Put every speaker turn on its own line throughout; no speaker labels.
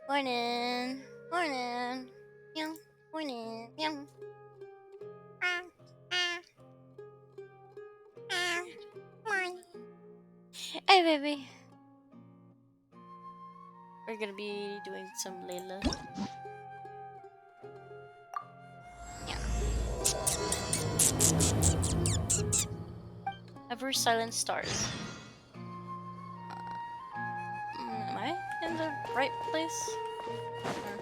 Morning. Morning. Meow. Morning. Meow. Ah, ah, ah. Morning. Hey, baby. We're gonna be doing some Layla. Yeah. Ever silent stars. Am I in the right place? Or-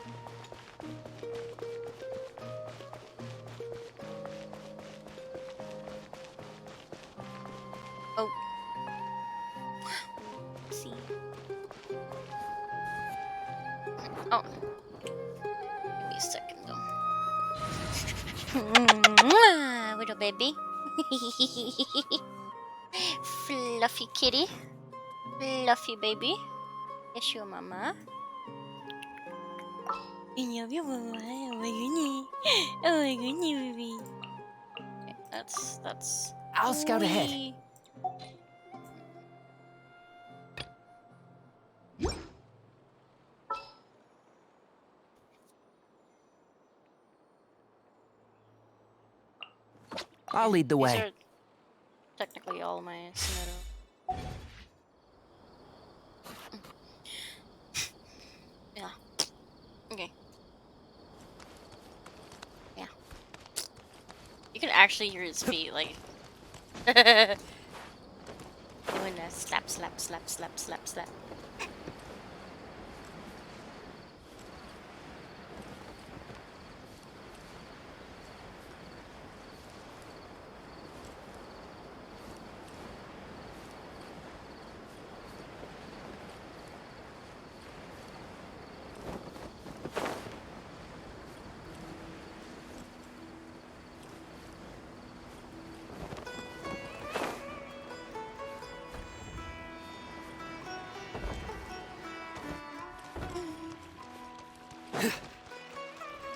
Oh, see. Oh, give me a second though. Little baby. Fluffy kitty. Fluffy baby. Yes, your mama. I love you, mama. Oh my goodness. Oh my goodness, baby. Okay, that's.
I'll scout ahead.
Wee.
I'll lead the
These
way.
are technically all my scenario. Yeah. Okay. Yeah. You can actually hear his feet, like. Doing a slap, slap, slap, slap, slap, slap.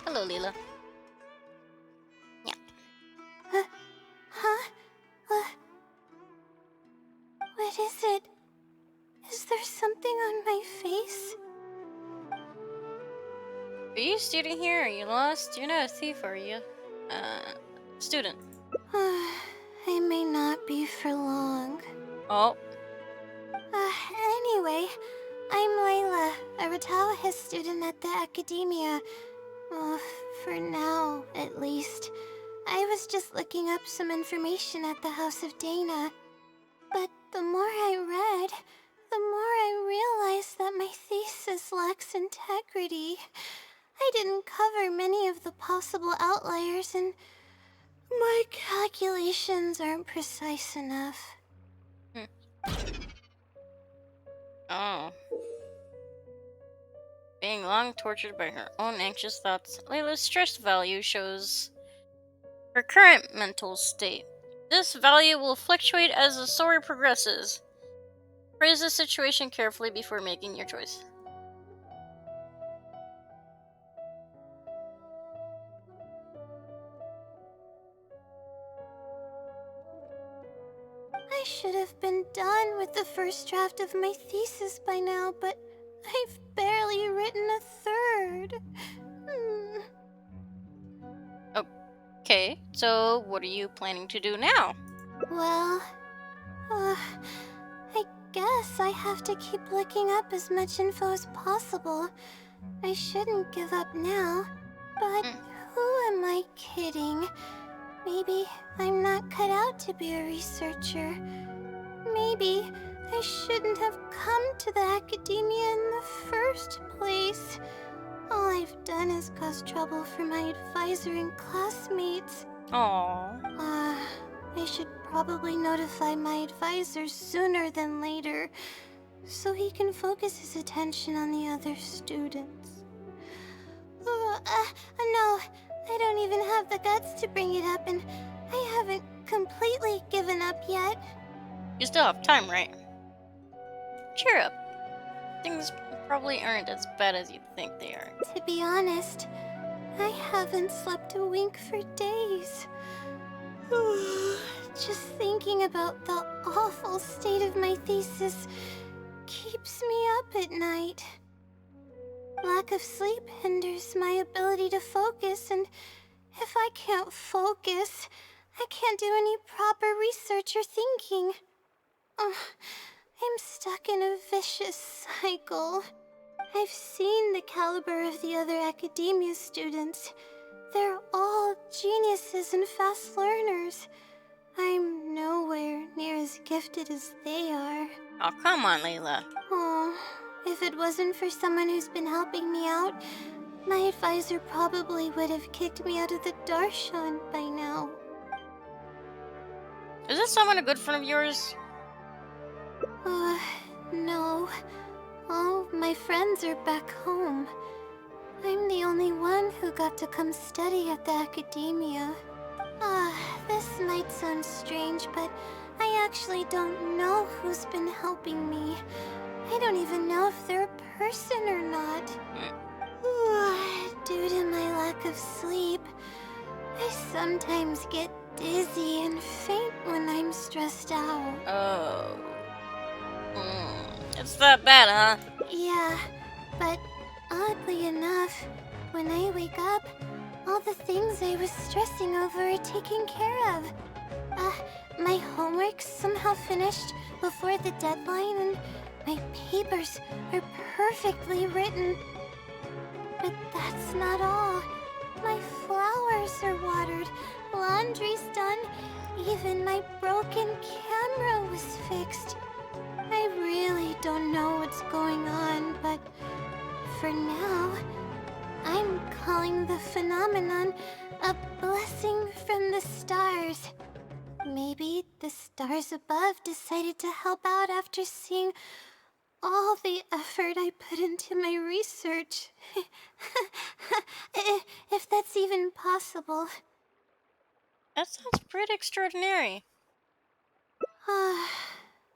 Hello, Leela. Yeah.
Huh? What is it? Is there something on my face?
Are you a student here? Are you lost? You're not a thief, are you? Student.
I may not be for long.
Oh.
Anyway, I'm Layla, a Ratalis student at the academia. For now, at least. I was just looking up some information at the House of Dana. But the more I read, the more I realized that my thesis lacks integrity. I didn't cover many of the possible outliers, and my calculations aren't precise enough.
Oh. Being long tortured by her own anxious thoughts, Layla's stress value shows her current mental state. This value will fluctuate as the story progresses. Phrase the situation carefully before making your choice.
I should have been done with the first draft of my thesis by now, but I've barely written a third.
Okay, so what are you planning to do now?
Well, I guess I have to keep looking up as much info as possible. I shouldn't give up now, but who am I kidding? Maybe I'm not cut out to be a researcher. Maybe I shouldn't have come to the academia in the first place. All I've done is cause trouble for my advisor and classmates.
Aww.
I should probably notify my advisor sooner than later, so he can focus his attention on the other students. No, I don't even have the guts to bring it up, and I haven't completely given up yet.
You still have time, right? Cheer up. Things probably aren't as bad as you think they are.
To be honest, I haven't slept a wink for days. Just thinking about the awful state of my thesis keeps me up at night. Lack of sleep hinders my ability to focus, and if I can't focus, I can't do any proper research or thinking. Ugh, I'm stuck in a vicious cycle. I've seen the caliber of the other academia students. They're all geniuses and fast learners. I'm nowhere near as gifted as they are.
Oh, come on, Layla.
Oh, if it wasn't for someone who's been helping me out, my advisor probably would have kicked me out of the Darshan by now.
Is this someone a good friend of yours?
Uh, no. All my friends are back home. I'm the only one who got to come study at the academia. This might sound strange, but I actually don't know who's been helping me. I don't even know if they're a person or not. Due to my lack of sleep, I sometimes get dizzy and faint when I'm stressed out.
Oh. It's that bad, huh?
Yeah, but oddly enough, when I wake up, all the things I was stressing over are taken care of. My homework's somehow finished before the deadline, and my papers are perfectly written. But that's not all. My flowers are watered, laundry's done, even my broken camera was fixed. I really don't know what's going on, but for now, I'm calling the phenomenon a blessing from the stars. Maybe the stars above decided to help out after seeing all the effort I put into my research. If that's even possible.
That sounds pretty extraordinary.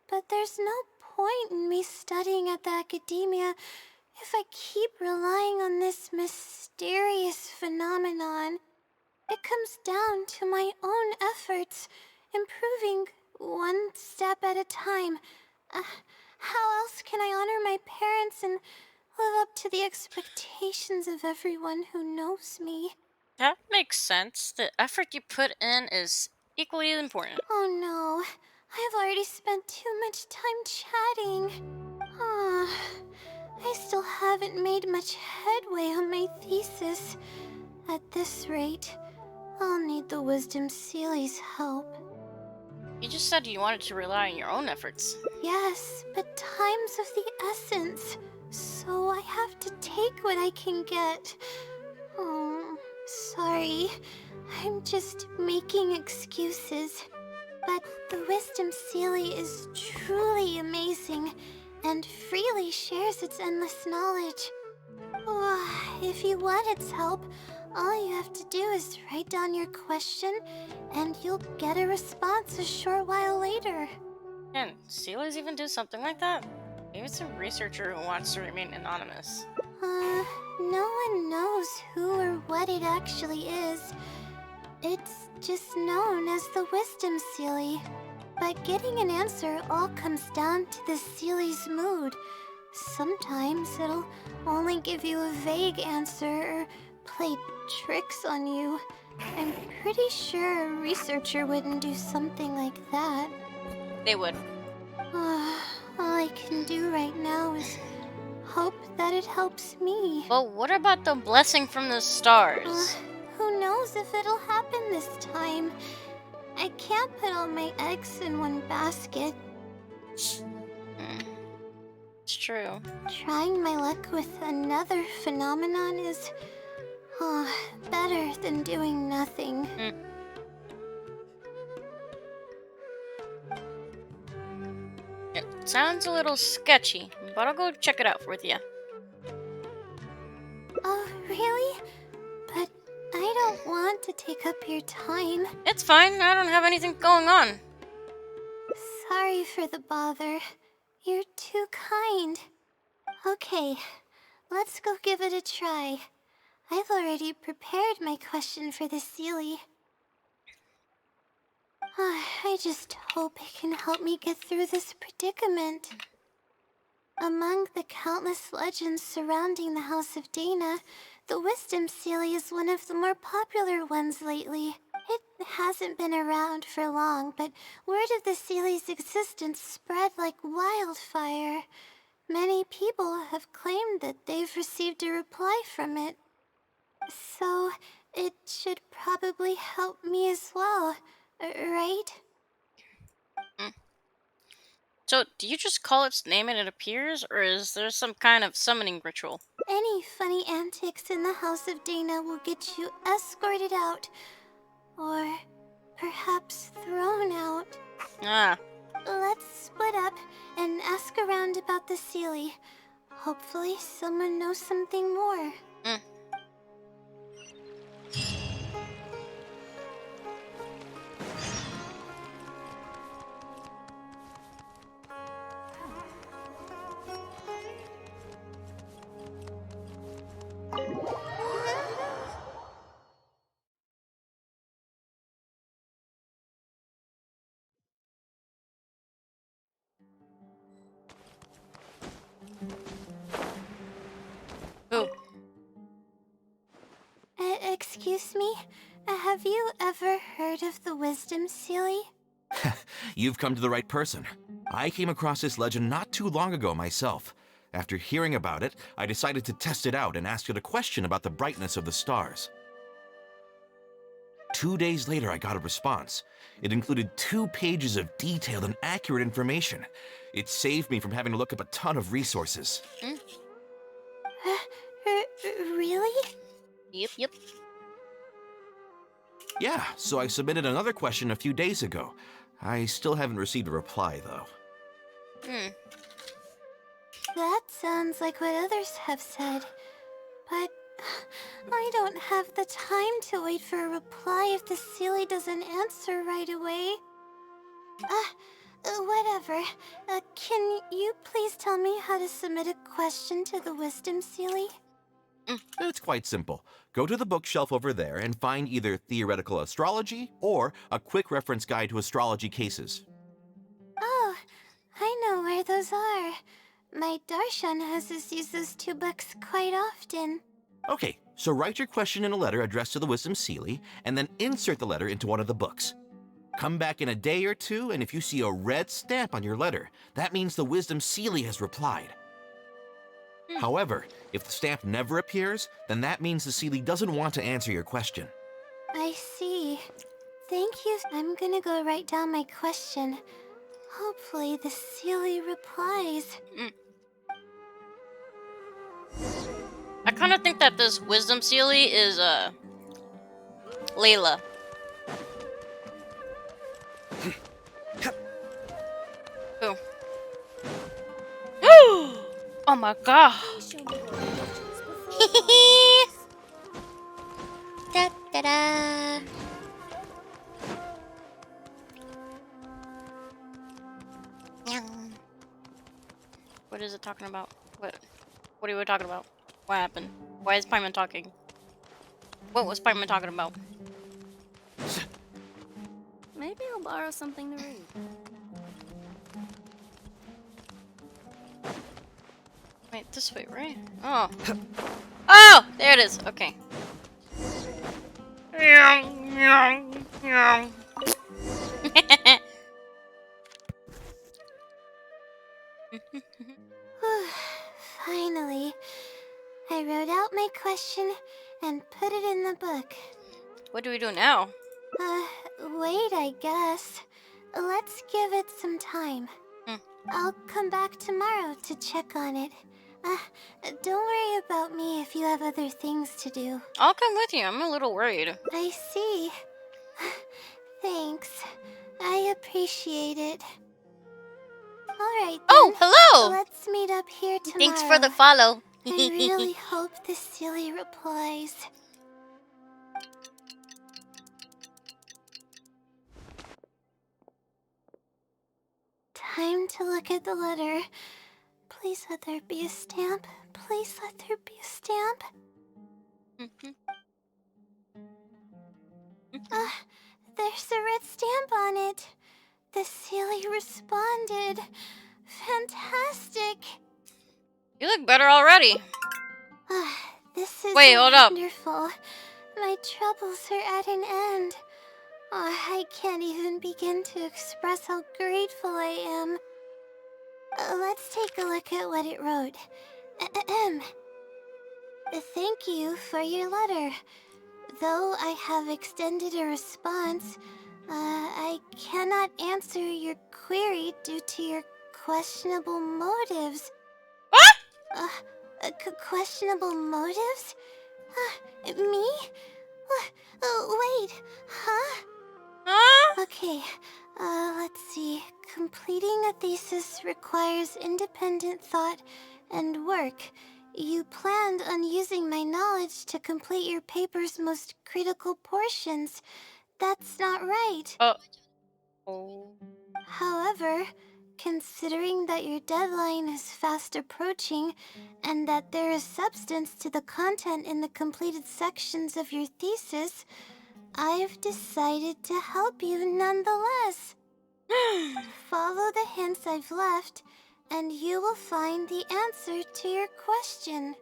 But there's no point in me studying at the academia if I keep relying on this mysterious phenomenon. It comes down to my own efforts, improving one step at a time. How else can I honor my parents and live up to the expectations of everyone who knows me?
That makes sense. The effort you put in is equally important.
Oh no, I've already spent too much time chatting. I still haven't made much headway on my thesis. At this rate, I'll need the Wisdom Sealy's help.
You just said you wanted to rely on your own efforts.
Yes, but time's of the essence, so I have to take what I can get. Oh, sorry. I'm just making excuses. But the Wisdom Sealy is truly amazing and freely shares its endless knowledge. If you want its help, all you have to do is write down your question and you'll get a response a short while later.
Can Sealies even do something like that? Maybe it's a researcher who wants to remain anonymous.
No one knows who or what it actually is. It's just known as the Wisdom Sealy. But getting an answer all comes down to the Sealy's mood. Sometimes it'll only give you a vague answer or play tricks on you. I'm pretty sure a researcher wouldn't do something like that.
They would.
All I can do right now is hope that it helps me.
Well, what about the blessing from the stars?
Who knows if it'll happen this time? I can't put all my eggs in one basket.
It's true.
Trying my luck with another phenomenon is better than doing nothing.
It sounds a little sketchy, but I'll go check it out with you.
Oh, really? But I don't want to take up your time.
It's fine. I don't have anything going on.
Sorry for the bother. You're too kind. Okay, let's go give it a try. I've already prepared my question for the Sealy. I just hope it can help me get through this predicament. Among the countless legends surrounding the House of Dana, the Wisdom Sealy is one of the more popular ones lately. It hasn't been around for long, but word of the Sealy's existence spread like wildfire. Many people have claimed that they've received a reply from it. So, it should probably help me as well, right?
Mm. So, do you just call its name and it appears, or is there some kind of summoning ritual?
Any funny antics in the House of Dana will get you escorted out, or perhaps thrown out.
Ah.
Let's split up and ask around about the Sealy. Hopefully, someone knows something more.
Mm. Oh.
Excuse me? Have you ever heard of the Wisdom Sealy?
You've come to the right person. I came across this legend not too long ago myself. After hearing about it, I decided to test it out and asked it a question about the brightness of the stars. 2 days later, I got a response. It included 2 pages of detailed and accurate information. It saved me from having to look up a ton of resources.
Mm.
Really?
Yep.
Yeah, so I submitted another question a few days ago. I still haven't received a reply, though.
Hmm.
That sounds like what others have said. But I don't have the time to wait for a reply if the Sealy doesn't answer right away. Whatever. Can you please tell me how to submit a question to the Wisdom Sealy?
It's quite simple. Go to the bookshelf over there and find either Theoretical Astrology or a quick reference guide to astrology cases.
Oh, I know where those are. My Darshan has us use those 2 books quite often.
Okay, so write your question in a letter addressed to the Wisdom Sealy, and then insert the letter into one of the books. Come back in a day or 2, and if you see a red stamp on your letter, that means the Wisdom Sealy has replied. However, if the stamp never appears, then that means the Sealy doesn't want to answer your question.
I see. Thank you. I'm gonna go write down my question. Hopefully the Sealy replies.
Mm. I kind of think that this Wisdom Sealy is, Layla. Oh. Oh my god. Da da da. What is it talking about? What are we talking about? What happened? Why is Paimon talking? What was Paimon talking about?
Maybe I'll borrow something to read.
Wait, this way, right? Oh. Oh! There it is. Okay.
Finally, I wrote out my question and put it in the book.
What do we do now?
Wait, I guess. Let's give it some time.
Hmm.
I'll come back tomorrow to check on it. Don't worry about me if you have other things to do.
I'll come with you. I'm a little worried.
I see. Thanks. I appreciate it. Alright then.
Oh, hello!
Let's meet up here tomorrow.
Thanks for the follow.
I really hope the Sealy replies. Time to look at the letter. Please let there be a stamp. Please let there be a stamp. There's a red stamp on it. The Sealy responded. Fantastic.
You look better already.
This is
Wait, hold up.
wonderful. My troubles are at an end. I can't even begin to express how grateful I am. Let's take a look at what it wrote. Ahem. Thank you for your letter. Though I have extended a response, I cannot answer your query due to your questionable motives.
What?
Questionable motives? Me? Wait, huh?
Huh?
Okay, let's see. Completing a thesis requires independent thought and work. You planned on using my knowledge to complete your paper's most critical portions. That's not right.
Oh.
However, considering that your deadline is fast approaching and that there is substance to the content in the completed sections of your thesis, I've decided to help you nonetheless. Follow the hints I've left, and you will find the answer to your question.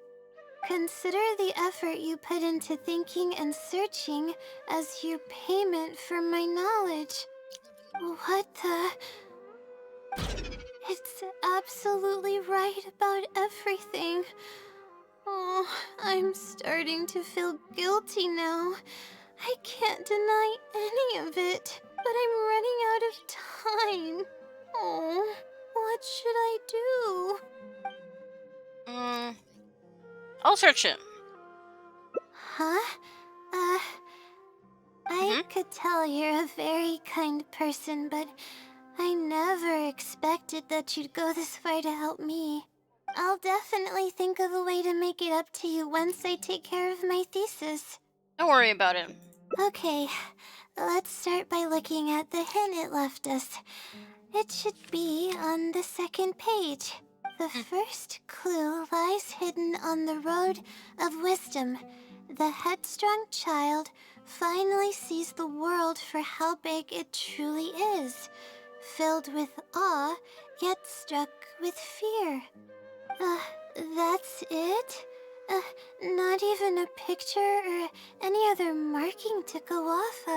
Consider the effort you put into thinking and searching as your payment for my knowledge. What the... It's absolutely right about everything. Oh, I'm starting to feel guilty now. I can't deny any of it, but I'm running out of time. Oh, what should I do?
I'll search it.
Huh? I could tell you're a very kind person, but I never expected that you'd go this far to help me. I'll definitely think of a way to make it up to you once I take care of my thesis.
Don't worry about it.
Okay, let's start by looking at the hint it left us. It should be on the second page. The first clue lies hidden on the road of wisdom. The headstrong child finally sees the world for how big it truly is, filled with awe, yet struck with fear. That's it? Not even a picture or any other marking to go off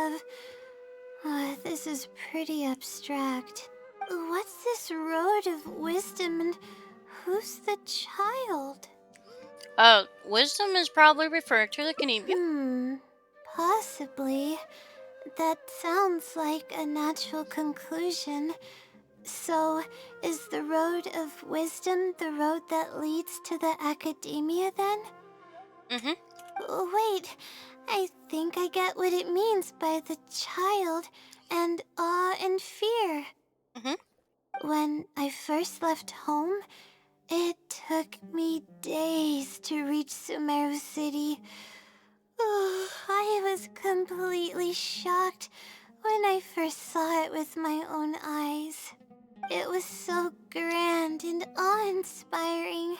of. This is pretty abstract. What's this road of wisdom and who's the child?
Wisdom is probably referred to the Canadian.
Possibly. That sounds like a natural conclusion. So, is the road of wisdom the road that leads to the academia then? Wait, I think I get what it means by the child and awe and fear. When I first left home, it took me days to reach Sumeru City. I was completely shocked when I first saw it with my own eyes. It was so grand and awe-inspiring.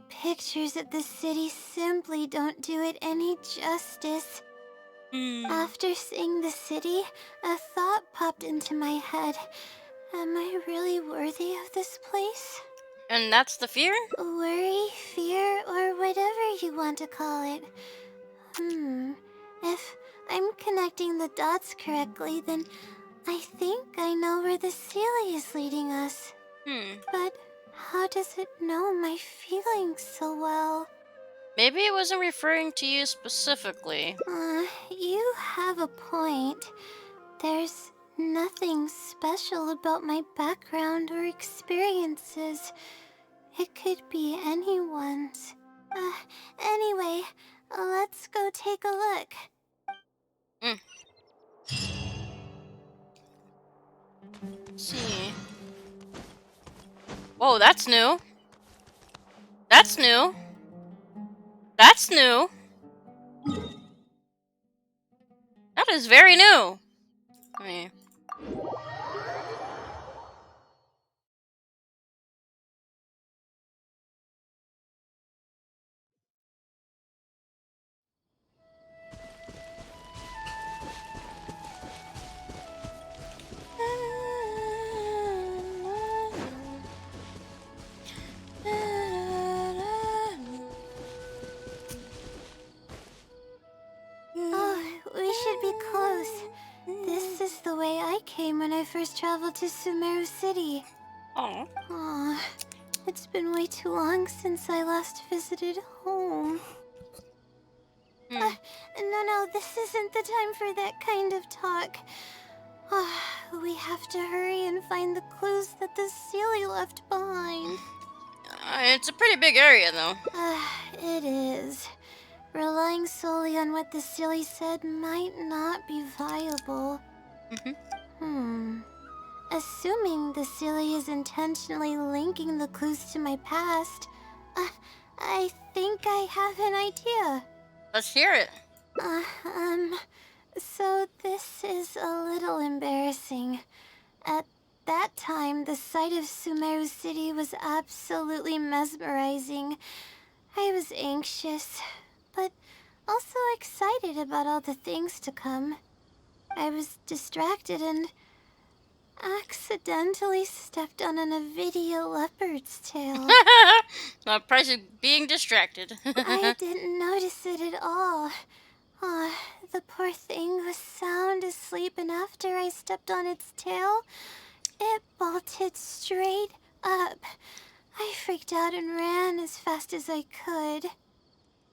Pictures of the city simply don't do it any justice. After seeing the city, a thought popped into my head. Am I really worthy of this place?
And that's the fear?
Worry, fear, or whatever you want to call it. If I'm connecting the dots correctly, then I think I know where the Sealy is leading us. But how does it know my feelings so well?
Maybe it wasn't referring to you specifically.
You have a point. There's nothing special about my background or experiences. It could be anyone's. Anyway, let's go take a look.
Let's see. Whoa, that's new. That's new. That's new. That is very new. I mean,
first traveled to Sumeru City.
Oh.
Aw, it's been way too long since I last visited home. No, this isn't the time for that kind of talk. We have to hurry and find the clues that the Sealy left behind.
It's a pretty big area, though.
It is. Relying solely on what the Sealy said might not be viable. Assuming the Sealy is intentionally linking the clues to my past, I think I have an idea.
Let's hear it.
So this is a little embarrassing. At that time, the sight of Sumeru City was absolutely mesmerizing. I was anxious, but also excited about all the things to come. I was distracted and accidentally stepped on an Avidia leopard's tail.
The price of being distracted.
I didn't notice it at all. The poor thing was sound asleep, and after I stepped on its tail, it bolted straight up. I freaked out and ran as fast as I could.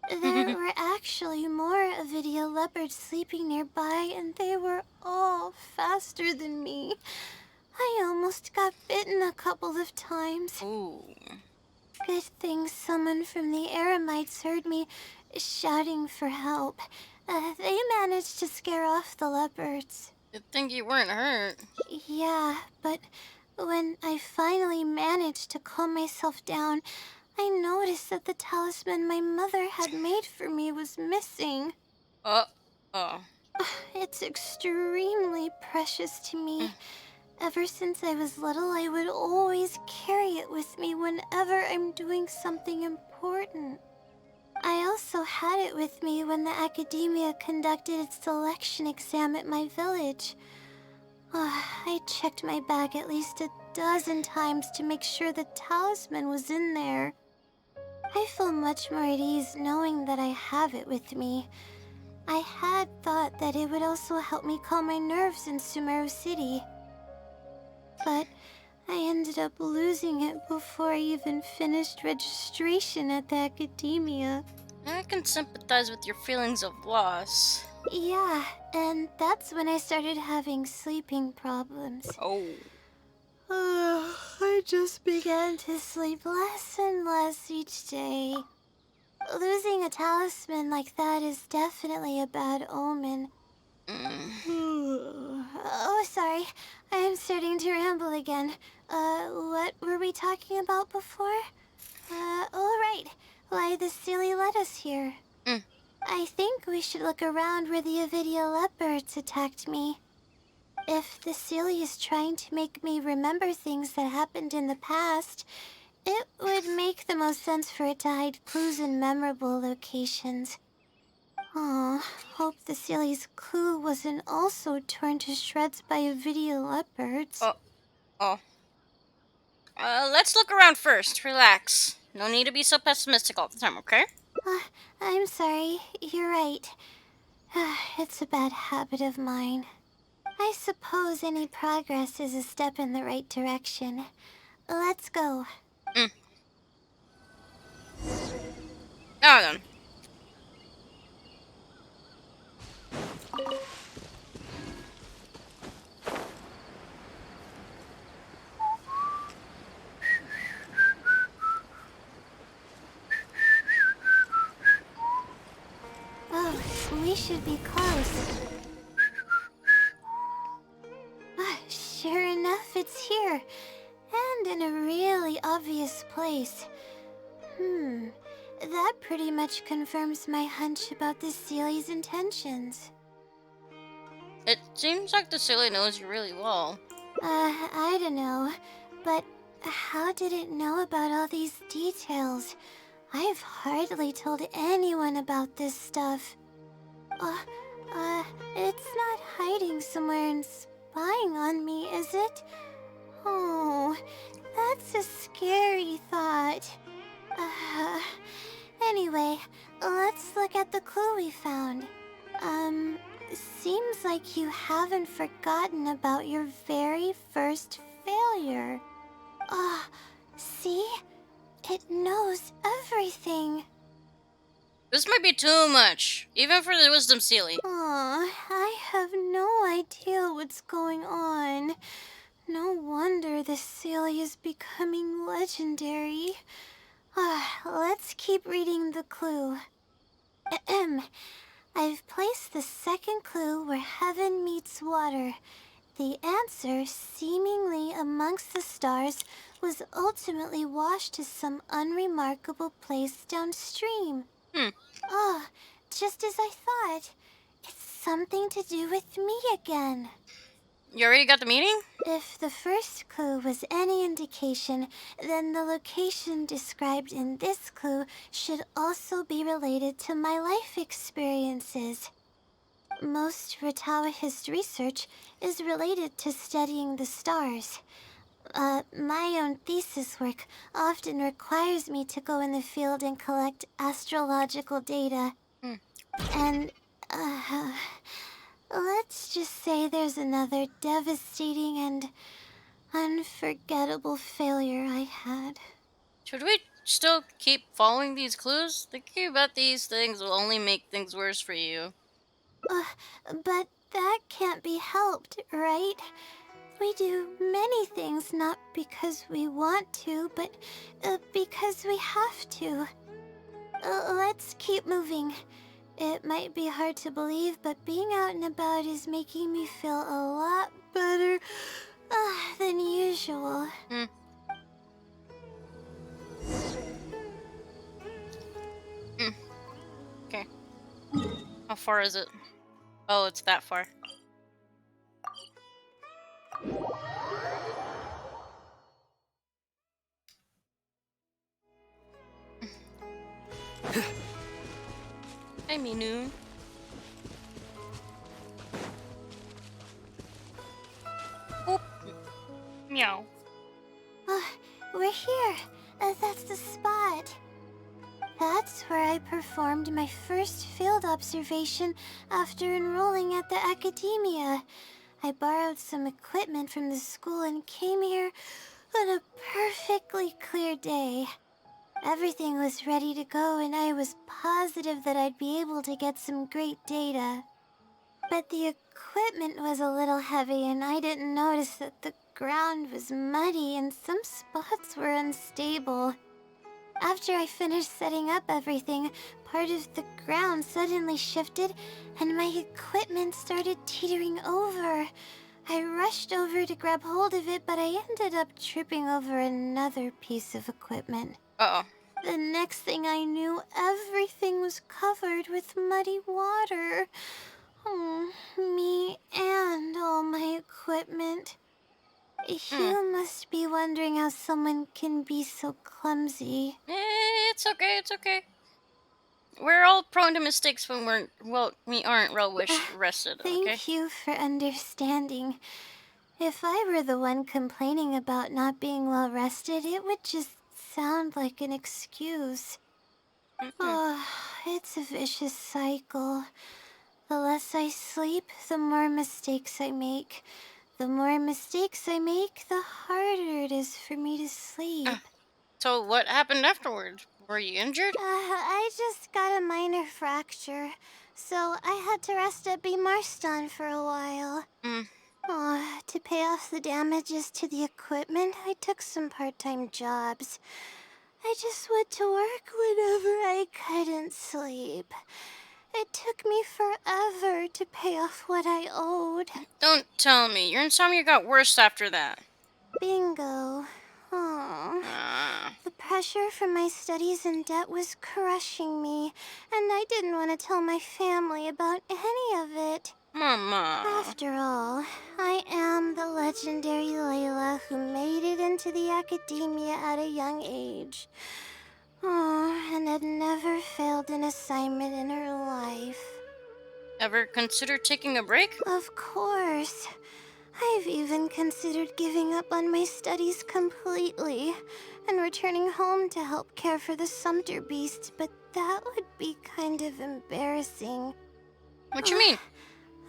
There were actually more Avidia leopards sleeping nearby, and they were all faster than me. I almost got bitten a couple of times.
Ooh.
Good thing someone from the Eremites heard me shouting for help. They managed to scare off the leopards.
Good thing you weren't hurt.
Yeah, but when I finally managed to calm myself down, I noticed that the talisman my mother had made for me was missing.
Oh.
It's extremely precious to me. Ever since I was little, I would always carry it with me whenever I'm doing something important. I also had it with me when the academia conducted its selection exam at my village. I checked my bag at least a dozen times to make sure the talisman was in there. I feel much more at ease knowing that I have it with me. I had thought that it would also help me calm my nerves in Sumeru City. But I ended up losing it before I even finished registration at the academia.
I can sympathize with your feelings of loss.
Yeah, and that's when I started having sleeping problems.
Oh.
I just began to sleep less and less each day. Losing a talisman like that is definitely a bad omen. Oh, sorry. I'm starting to ramble again. What were we talking about before? Oh, right. Why the Sealy led us here. I think we should look around where the Avidia leopards attacked me. If the Sealy is trying to make me remember things that happened in the past, it would make the most sense for it to hide clues in memorable locations. Hope the Sealy's clue wasn't also torn to shreds by Avidia leopards.
Let's look around first. Relax. No need to be so pessimistic all the time, okay?
I'm sorry. You're right. It's a bad habit of mine. I suppose any progress is a step in the right direction. Let's go.
Now then.
Oh, we should be close. Sure enough, it's here. And in a really obvious place. That pretty much confirms my hunch about the Sealy's intentions.
It seems like the Silly knows you really well.
I don't know. But how did it know about all these details? I've hardly told anyone about this stuff. It's not hiding somewhere and spying on me, is it? Oh, that's a scary thought. Anyway, let's look at the clue we found. seems like you haven't forgotten about your very first failure. Ah, see? It knows everything.
This might be too much, even for the wisdom Sealy.
Aw, I have no idea what's going on. No wonder the Sealy is becoming legendary. Let's keep reading the clue. Ahem. I've placed the second clue where heaven meets water. The answer, seemingly amongst the stars, was ultimately washed to some unremarkable place downstream. Oh, just as I thought. It's something to do with me again.
You already got the meaning?
If the first clue was any indication, then the location described in this clue should also be related to my life experiences. Most Ratawa's research is related to studying the stars. My own thesis work often requires me to go in the field and collect astrological data. And, let's just say there's another devastating and unforgettable failure I had.
Should we still keep following these clues? Thinking about these things will only make things worse for you.
But that can't be helped, right? We do many things not because we want to, but because we have to. Let's keep moving. It might be hard to believe, but being out and about is making me feel a lot better than usual.
Okay. How far is it? Oh, it's that far. Hi, Minu. Oop. Meow.
We're here. That's the spot. That's where I performed my first field observation after enrolling at the academia. I borrowed some equipment from the school and came here on a perfectly clear day. Everything was ready to go and I was positive that I'd be able to get some great data. But the equipment was a little heavy and I didn't notice that the ground was muddy and some spots were unstable. After I finished setting up everything, part of the ground suddenly shifted and my equipment started teetering over. I rushed over to grab hold of it, but I ended up tripping over another piece of equipment.
Uh-oh.
The next thing I knew, everything was covered with muddy water. Me and all my equipment. You must be wondering how someone can be so clumsy.
It's okay, it's okay. We're all prone to mistakes when we aren't rested, okay?
Thank you for understanding. If I were the one complaining about not being well rested, it would just sound like an excuse. Oh, it's a vicious cycle. The less I sleep, the more mistakes I make. The more mistakes I make, the harder it is for me to sleep.
So what happened afterwards? Were you injured?
I just got a minor fracture, so I had to rest at B. Marston for a while. To pay off the damages to the equipment, I took some part-time jobs. I just went to work whenever I couldn't sleep. It took me forever to pay off what I owed.
Don't tell me. Your insomnia got worse after that.
Bingo. The pressure from my studies and debt was crushing me, and I didn't want to tell my family about any of it.
Mama.
After all, I am the legendary Layla who made it into the academia at a young age. And had never failed an assignment in her life.
Ever consider taking a break?
Of course. I've even considered giving up on my studies completely and returning home to help care for the Sumter beast, but that would be kind of embarrassing.
What you mean?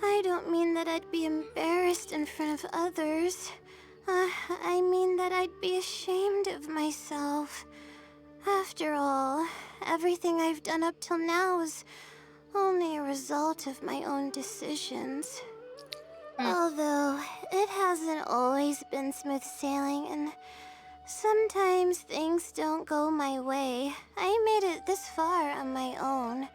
I don't mean that I'd be embarrassed in front of others. I mean that I'd be ashamed of myself. After all, everything I've done up till now is only a result of my own decisions. Although, it hasn't always been smooth sailing, and sometimes things don't go my way. I made it this far on my own.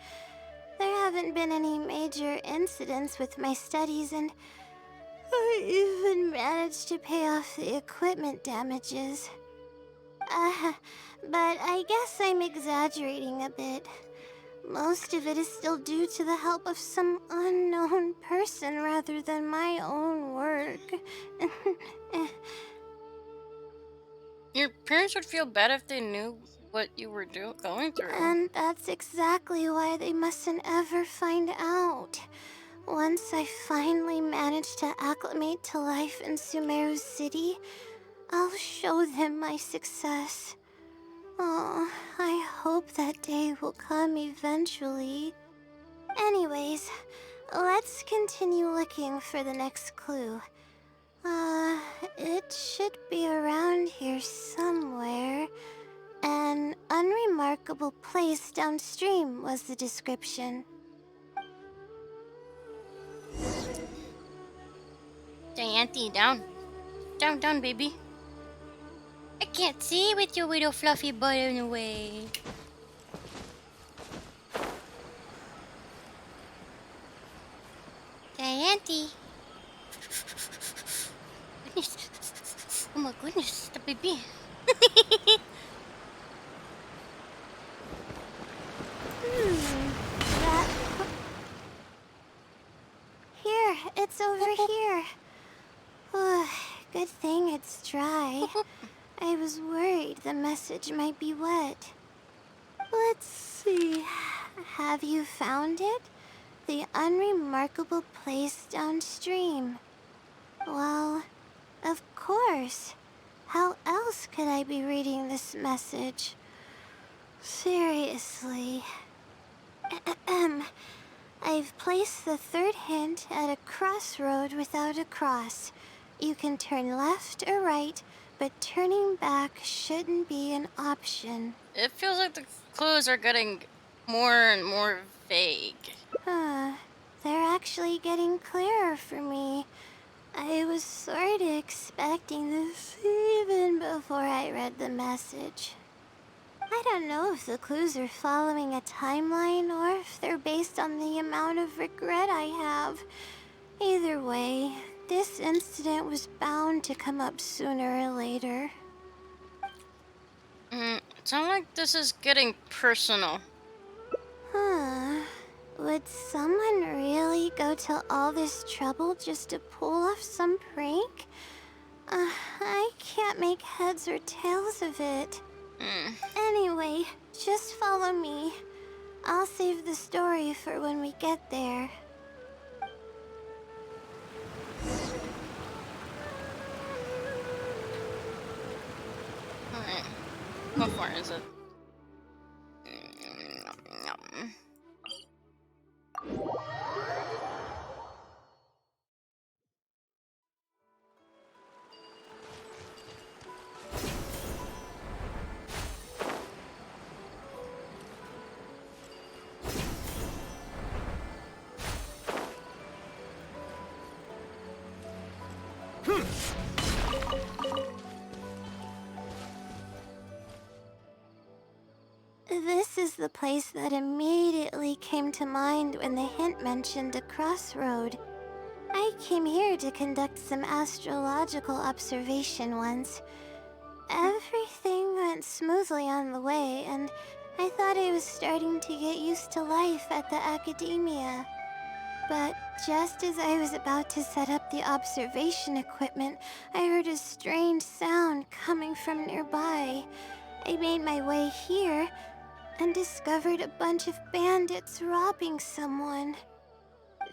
There haven't been any major incidents with my studies, and I even managed to pay off the equipment damages. But I guess I'm exaggerating a bit. Most of it is still due to the help of some unknown person rather than my own work.
Your parents would feel bad if they knew what you were going through.
And that's exactly why they mustn't ever find out. Once I finally manage to acclimate to life in Sumeru City, I'll show them my success. Oh, I hope that day will come eventually. Anyways, let's continue looking for the next clue. It should be around here somewhere. An unremarkable place downstream was the description.
Auntie, down. Down, down, baby. I can't see with your little fluffy butt in the way. Auntie. Goodness. Oh my goodness, the baby.
That... Here, it's over here. Good thing it's dry. I was worried the message might be wet. Let's see. Have you found it? The unremarkable place downstream. Well, of course. How else could I be reading this message? Seriously. I've placed the third hint at a crossroad without a cross. You can turn left or right, but turning back shouldn't be an option.
It feels like the clues are getting more and more vague.
They're actually getting clearer for me. I was sort of expecting this even before I read the message. I don't know if the clues are following a timeline or if they're based on the amount of regret I have. Either way, this incident was bound to come up sooner or later.
Sounds like this is getting personal.
Would someone really go to all this trouble just to pull off some prank? I can't make heads or tails of it. Anyway, just follow me. I'll save the story for when we get there.
Alright. How far is it?
This is the place that immediately came to mind when the hint mentioned a crossroad. I came here to conduct some astrological observation once. Everything went smoothly on the way, and I thought I was starting to get used to life at the academia. But just as I was about to set up the observation equipment, I heard a strange sound coming from nearby. I made my way here and discovered a bunch of bandits robbing someone.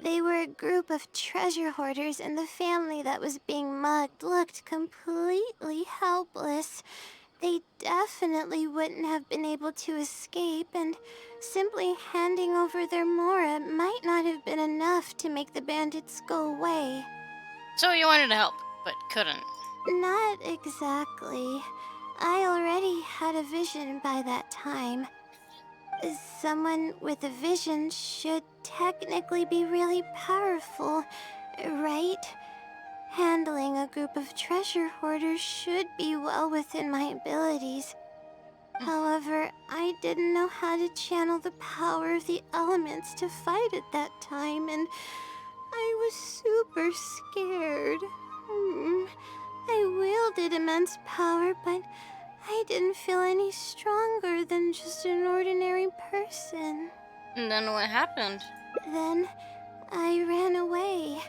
They were a group of treasure hoarders, and the family that was being mugged looked completely helpless. They definitely wouldn't have been able to escape, and simply handing over their Mora might not have been enough to make the bandits go away.
So you wanted to help, but couldn't.
Not exactly. I already had a vision by that time. Someone with a vision should technically be really powerful, right? Handling a group of treasure hoarders should be well within my abilities. However, I didn't know how to channel the power of the elements to fight at that time, and I was super scared. I wielded immense power, but I didn't feel any stronger than just an ordinary person.
And then what happened?
Then I ran away.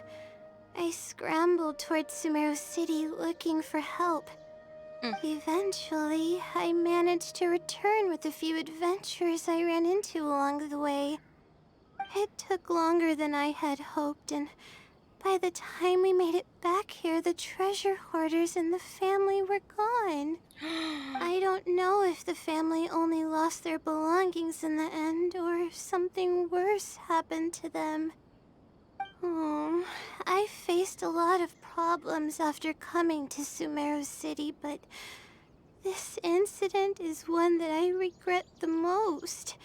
I scrambled towards Sumeru City looking for help. Eventually, I managed to return with a few adventures I ran into along the way. It took longer than I had hoped, and by the time we made it back here, the treasure hoarders and the family were gone. I don't know if the family only lost their belongings in the end, or if something worse happened to them. I faced a lot of problems after coming to Sumeru City, but this incident is one that I regret the most.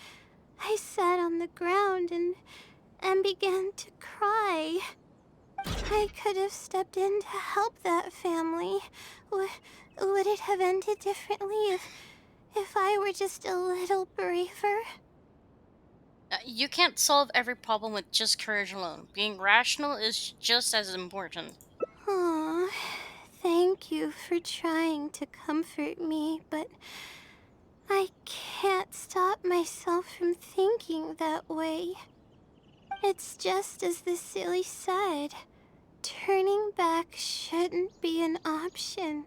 I sat on the ground and began to cry. I could have stepped in to help that family. Would it have ended differently if I were just a little braver?
You can't solve every problem with just courage alone. Being rational is just as important.
Aw, thank you for trying to comfort me, but I can't stop myself from thinking that way. It's just as the silly said. Turning back shouldn't be an option.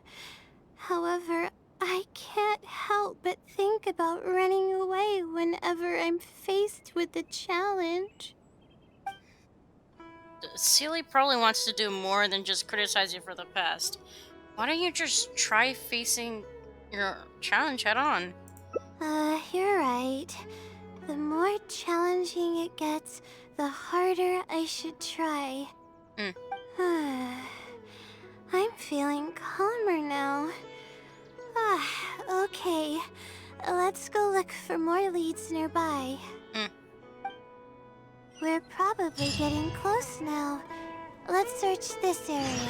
However, I can't help but think about running away whenever I'm faced with a challenge.
Sealy probably wants to do more than just criticize you for the past. Why don't you just try facing your challenge head on?
You're right. The more challenging it gets, the harder I should try. I'm feeling calmer now. Okay. Let's go look for more leads nearby. We're probably getting close now. Let's search this area.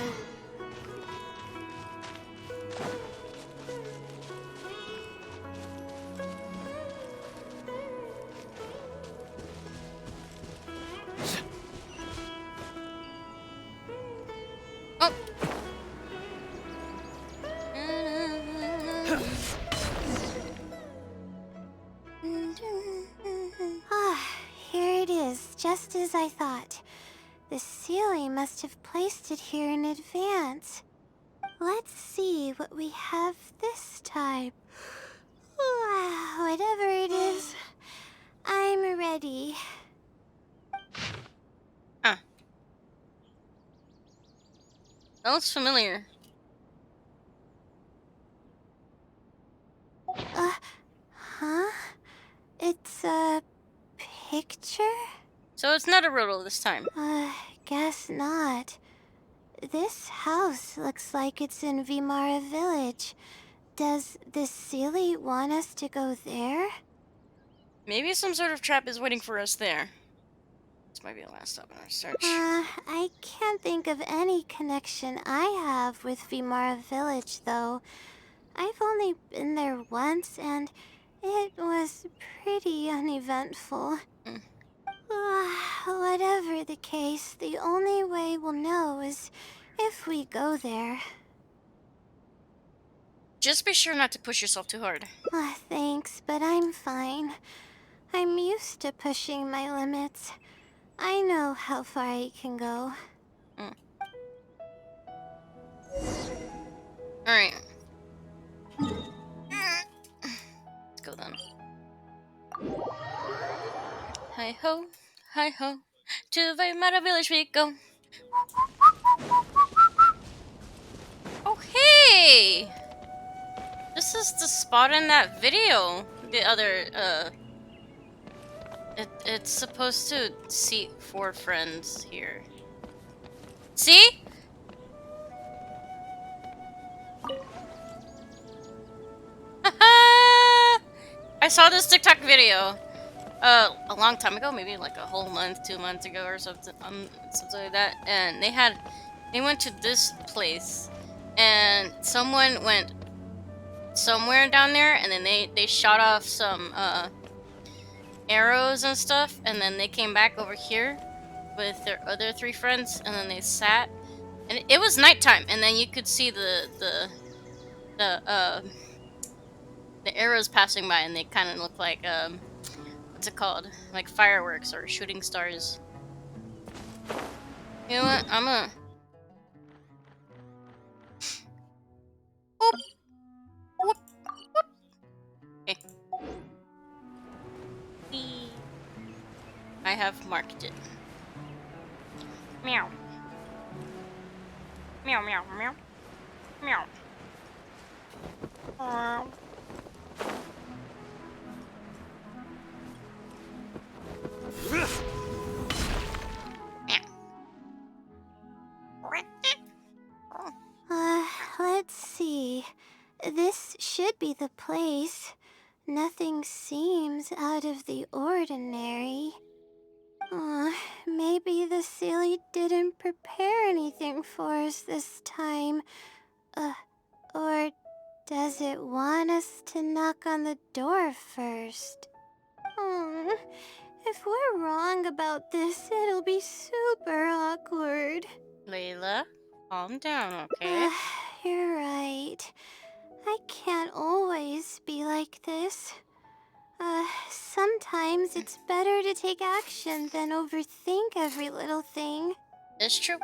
Oh!
Here it is, just as I thought. The Sealy must have placed it here in advance. Let's see what we have this time. Whatever it is, I'm ready.
Huh. That looks familiar.
Huh? It's a picture?
So it's not a riddle this time.
Guess not. This house looks like it's in Vimara Village. Does the Sealy want us to go there?
Maybe some sort of trap is waiting for us there. This might be the last stop in our search.
I can't think of any connection I have with Vimara Village, though. I've only been there once, and it was pretty uneventful. Whatever the case, the only way we'll know is if we go there.
Just be sure not to push yourself too hard.
Thanks, but I'm fine. I'm used to pushing my limits. I know how far I can go.
Alright. Let's go then. Hi ho, to Vaimara village we go. Oh hey! This is the spot in that video. The other, it's supposed to seat 4 friends here. See? I saw this TikTok video a long time ago, maybe like a whole month, 2 months ago or something, something like that. And they went to this place, and someone went somewhere down there, and then they shot off some arrows and stuff, and then they came back over here with their other 3 friends, and then they sat, and it was nighttime, and then you could see the arrows passing by, and they kind of look like what's it called, like fireworks or shooting stars. You know what? I'm gonna whoop, whoop, whoop. Okay. Whee. I have marked it. Meow. Meow meow meow. Meow. Meow.
Let's see. This should be the place. Nothing seems out of the ordinary. Maybe the Sealy didn't prepare anything for us this time. Or does it want us to knock on the door first? If we're wrong about this, it'll be super awkward.
Layla, calm down, okay?
You're right. I can't always be like this. Sometimes it's better to take action than overthink every little thing.
It's true.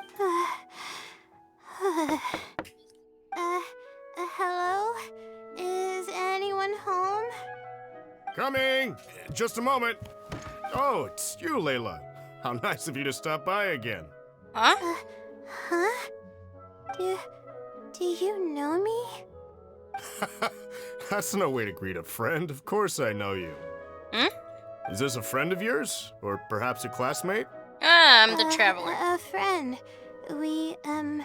Hello? Is anyone home?
Coming! Just a moment. Oh, it's you, Layla. How nice of you to stop by again.
Huh?
Huh? Do you know me?
That's no way to greet a friend. Of course I know you.
Hmm?
Is this a friend of yours? Or perhaps a classmate?
I'm the traveler.
A friend. I'm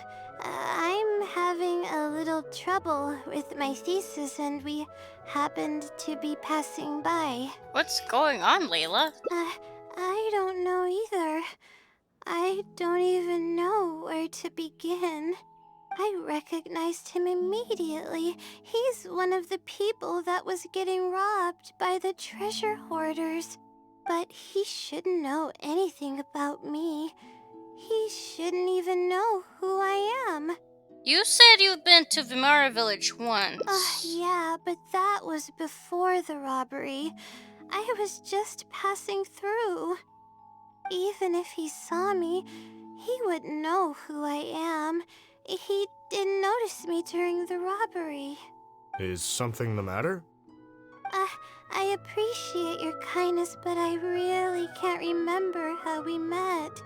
having a little trouble with my thesis, and we happened to be passing by.
What's going on, Layla?
I don't know either. I don't even know where to begin. I recognized him immediately. He's one of the people that was getting robbed by the treasure hoarders. But he shouldn't know anything about me. He shouldn't even know who I am.
You said you've been to Vimara Village once.
Yeah, but that was before the robbery. I was just passing through. Even if he saw me, he wouldn't know who I am. He didn't notice me during the robbery.
Is something the matter?
I appreciate your kindness, but I really can't remember how we met.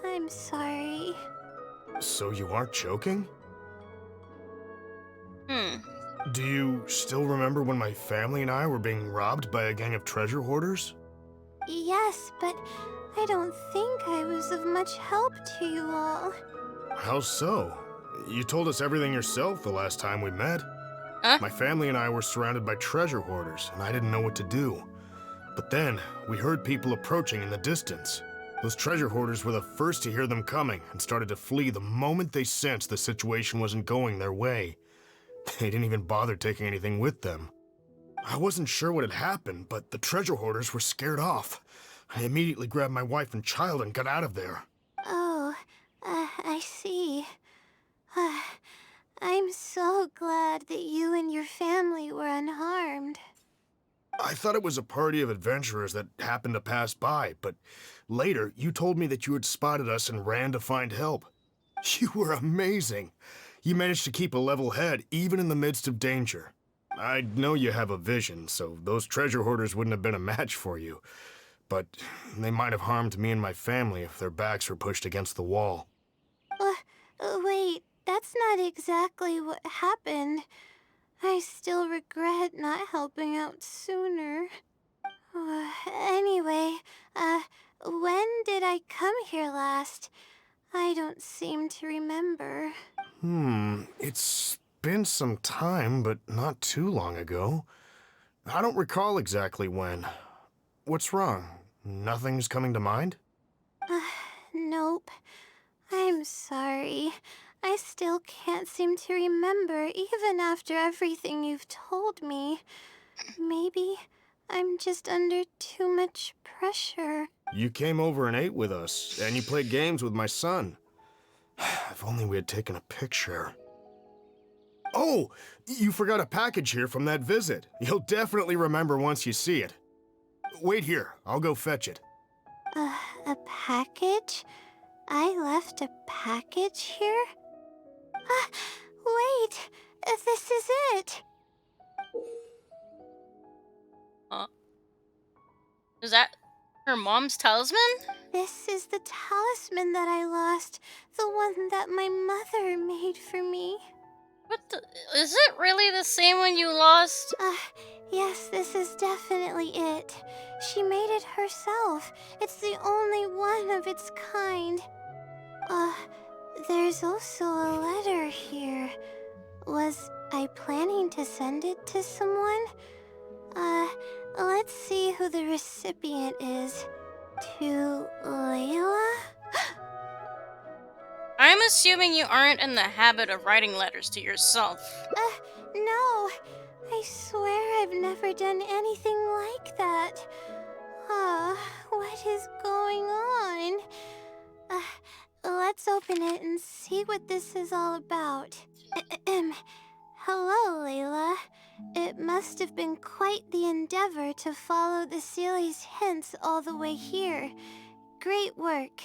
I'm sorry.
So you aren't joking? Do you still remember when my family and I were being robbed by a gang of treasure hoarders?
Yes, but I don't think I was of much help to you all.
How so? You told us everything yourself the last time we met.
Huh?
My family and I were surrounded by treasure hoarders, and I didn't know what to do. But then, we heard people approaching in the distance. Those treasure hoarders were the first to hear them coming and started to flee the moment they sensed the situation wasn't going their way. They didn't even bother taking anything with them. I wasn't sure what had happened, but the treasure hoarders were scared off. I immediately grabbed my wife and child and got out of there.
Oh, I see. I'm so glad that you and your family were unharmed.
I thought it was a party of adventurers that happened to pass by, but later you told me that you had spotted us and ran to find help. You were amazing. You managed to keep a level head even in the midst of danger. I know you have a vision, so those treasure hoarders wouldn't have been a match for you. But they might have harmed me and my family if their backs were pushed against the wall.
Wait, that's not exactly what happened. I still regret not helping out sooner. Anyway, when did I come here last? I don't seem to remember.
It's been some time, but not too long ago. I don't recall exactly when. What's wrong? Nothing's coming to mind?
Nope. I'm sorry. I still can't seem to remember, even after everything you've told me. Maybe I'm just under too much pressure.
You came over and ate with us, and you played games with my son. If only we had taken a picture. Oh, you forgot a package here from that visit. You'll definitely remember once you see it. Wait here, I'll go fetch it.
A package? I left a package here? Wait! This is it!
Is that her mom's talisman?
This is the talisman that I lost. The one that my mother made for me.
What the? Is it really the same one you lost?
Yes, this is definitely it. She made it herself. It's the only one of its kind. There's also a letter here. Was I planning to send it to someone? Let's see who the recipient is. To Layla?
I'm assuming you aren't in the habit of writing letters to yourself.
No. I swear I've never done anything like that. What is going on? Let's open it and see what this is all about. Hello, Layla. It must have been quite the endeavor to follow the Sealy's hints all the way here. Great work.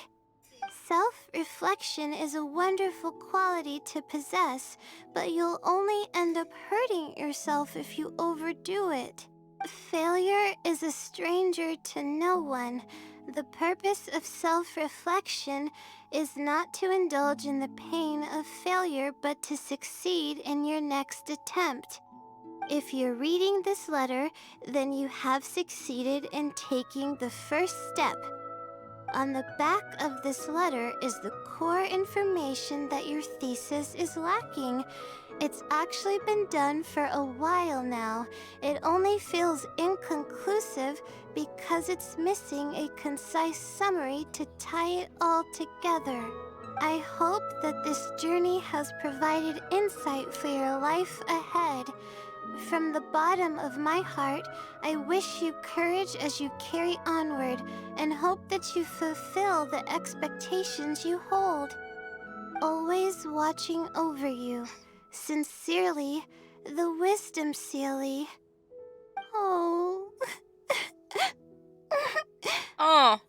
Self-reflection is a wonderful quality to possess, but you'll only end up hurting yourself if you overdo it. Failure is a stranger to no one. The purpose of self-reflection is not to indulge in the pain of failure, but to succeed in your next attempt. If you're reading this letter, then you have succeeded in taking the first step. On the back of this letter is the core information that your thesis is lacking. It's actually been done for a while now. It only feels inconclusive because it's missing a concise summary to tie it all together. I hope that this journey has provided insight for your life ahead. From the bottom of my heart, I wish you courage as you carry onward and hope that you fulfill the expectations you hold. Always watching over you. Sincerely, the Wisdom Sealy. Oh.
Oh.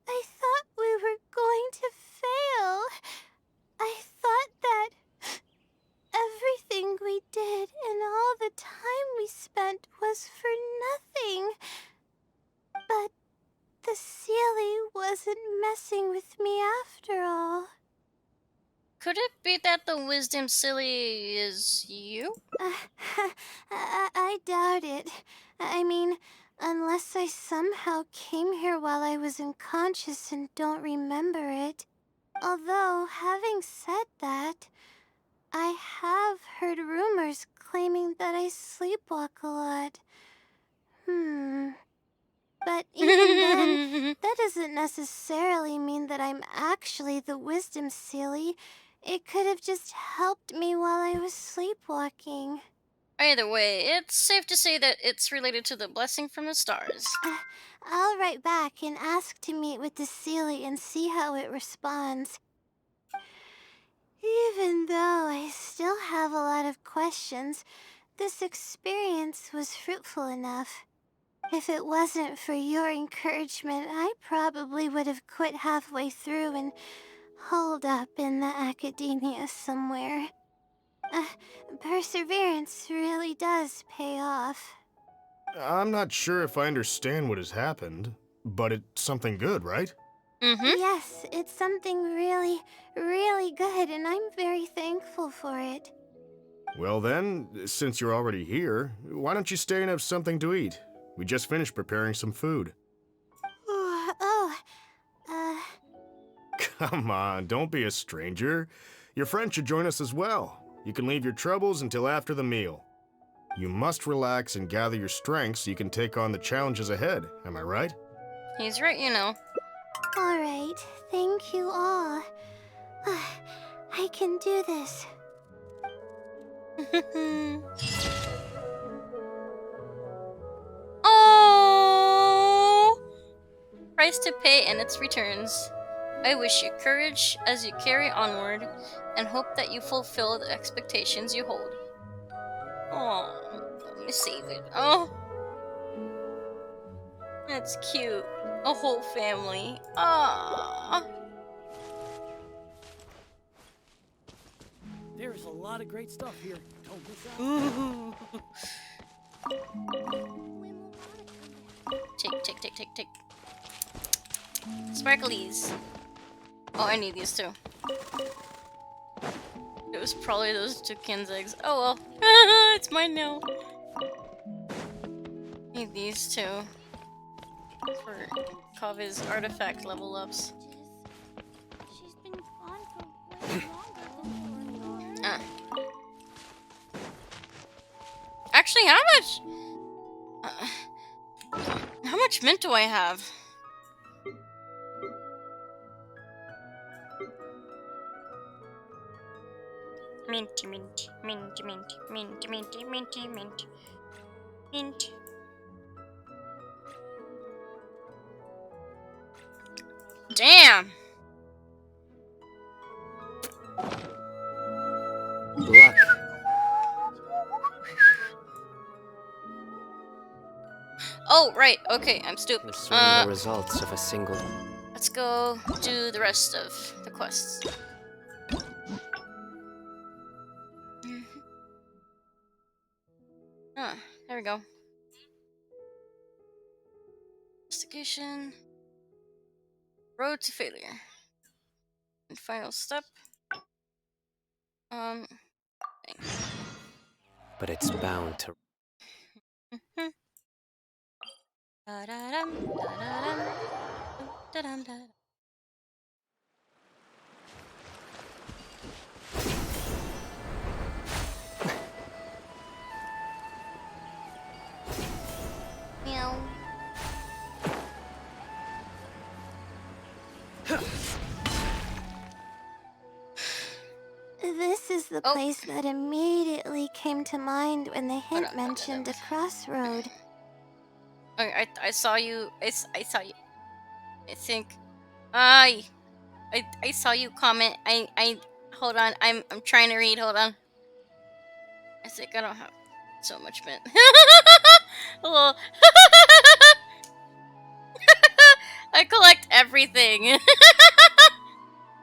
I thought we were going to fail. I thought that everything we did and all the time we spent was for nothing. But the Sealy wasn't messing with me after all.
Could it be that the wisdom silly is you?
I doubt it. I mean, unless I somehow came here while I was unconscious and don't remember it. Although, having said that, I have heard rumors claiming that I sleepwalk a lot. But even then, that doesn't necessarily mean that I'm actually the Wisdom Sealy. It could have just helped me while I was sleepwalking.
Either way, it's safe to say that it's related to the blessing from the stars.
I'll write back and ask to meet with the Sealy and see how it responds. Even though I still have a lot of questions, this experience was fruitful enough. If it wasn't for your encouragement, I probably would have quit halfway through and holed up in the academia somewhere. Perseverance really does pay off.
I'm not sure if I understand what has happened, but it's something good, right?
Mm-hmm.
Yes, it's something really, really good, and I'm very thankful for it.
Well then, since you're already here, why don't you stay and have something to eat? We just finished preparing some food.
Oh,
Come on, don't be a stranger. Your friend should join us as well. You can leave your troubles until after the meal. You must relax and gather your strength so you can take on the challenges ahead, am I right?
He's right, you know.
alright. Thank you all. I can do this.
Oh! Price to pay and its returns. I wish you courage as you carry onward, and hope that you fulfill the expectations you hold. Oh, let me save it. Oh, that's cute. A whole family. Ah.
There's a lot of great stuff here. Don't miss out.
Take. Sparklies. Oh, I need these too. It was probably those toucan's eggs. Oh well. It's mine now. Need these too. For Kave's artifact level ups.
She's been gone for way longer.
Ah. Actually, how much mint do I have? Mint. Damn.
Luck.
Oh, right. Okay, I'm stupid.
I'm sorting the results of a single.
Let's go do the rest of the quests. Ah, there we go. Investigation. Road to failure. And final step. Dang.
But it's bound to.
Da-da-dum, da-da-dum, da-dum-da. Meow.
This is the
Oh.
place that immediately came to mind when the hint
on,
mentioned a crossroad.
Okay, I saw you. I saw you. I think. I saw you comment. I hold on. I'm trying to read. Hold on. I think I don't have so much mint. Well, I collect everything.